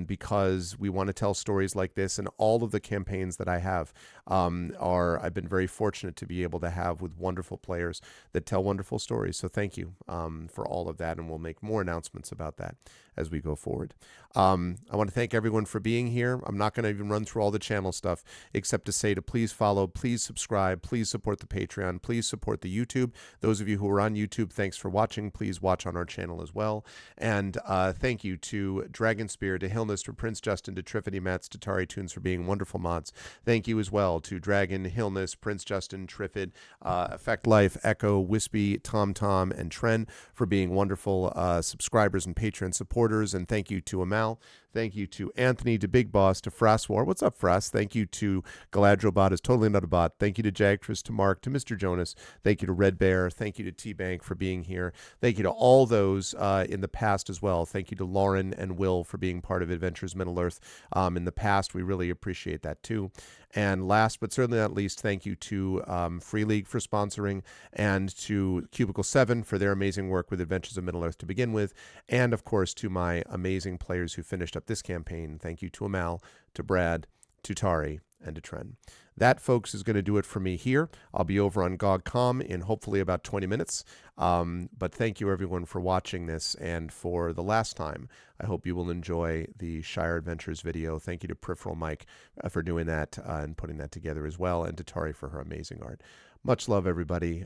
because we want to tell stories like this. And all of the campaigns that I have I've been very fortunate to be able to have with wonderful players that tell wonderful stories. So thank you for all of that. And we'll make more announcements about that as we go forward. I want to thank everyone for being here. I'm not going to even run through all the channel stuff, except to say to please follow, please subscribe, please support the Patreon, please support the YouTube. Those of you who are on YouTube, thanks for watching. Please watch on our channel as well. And thank you to Dragonspear, to Hillness, to Prince Justin, to Triffity Mats, to Tari Tunes for being wonderful mods. Thank you as well to Dragon, Hillness, Prince Justin, Triffid, Effect Life, Echo, Wispy, Tom, and Tren for being wonderful subscribers and Patreon supporters. And thank you to Amal. Thank you to Anthony, to Big Boss, to Fraswar. What's up, Fras? Thank you to Galadrobot, is totally not a bot. Thank you to Jagtress, to Mark, to Mr. Jonas. Thank you to Red Bear. Thank you to T-Bank for being here. Thank you to all those in the past as well. Thank you to Lauren and Will for being part of Adventures Middle-earth in the past. We really appreciate that too. And last but certainly not least, thank you to Free League for sponsoring, and to Cubicle 7 for their amazing work with Adventures of Middle-earth to begin with, and of course to my amazing players who finished up this campaign. Thank you to Amal, to Brad, to Tari, and to Tren. That, folks, is going to do it for me here. I'll be over on GOG.com in hopefully about 20 minutes. But thank you, everyone, for watching this. And for the last time, I hope you will enjoy the Shire Adventures video. Thank you to Peripheral Mike for doing that and putting that together as well, and to Tari for her amazing art. Much love, everybody.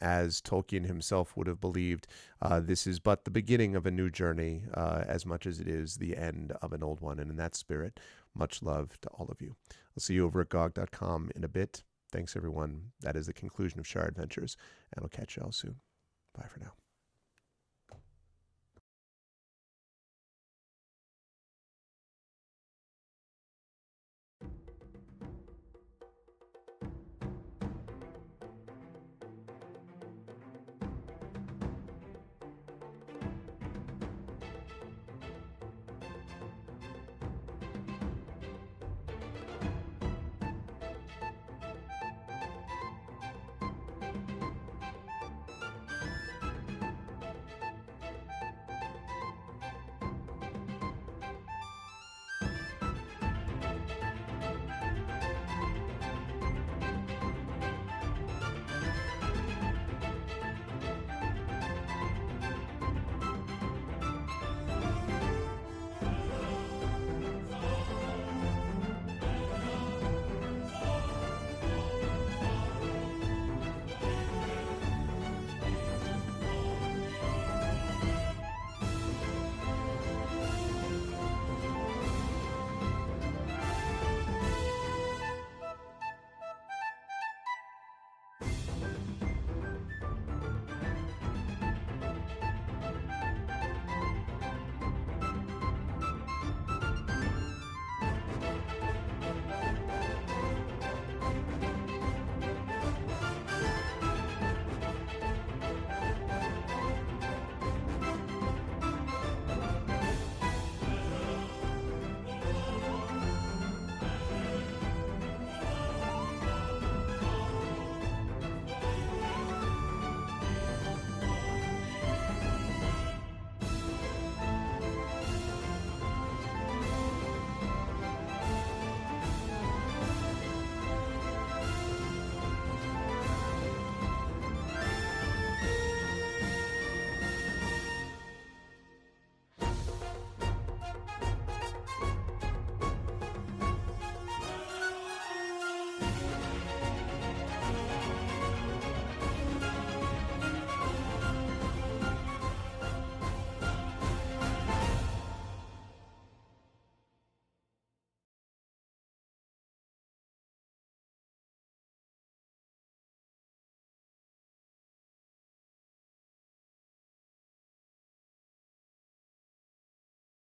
As Tolkien himself would have believed, this is but the beginning of a new journey as much as it is the end of an old one. And in that spirit, much love to all of you. I'll see you over at GOG.com in a bit. Thanks, everyone. That is the conclusion of Shire Adventures, and I'll catch you all soon. Bye for now.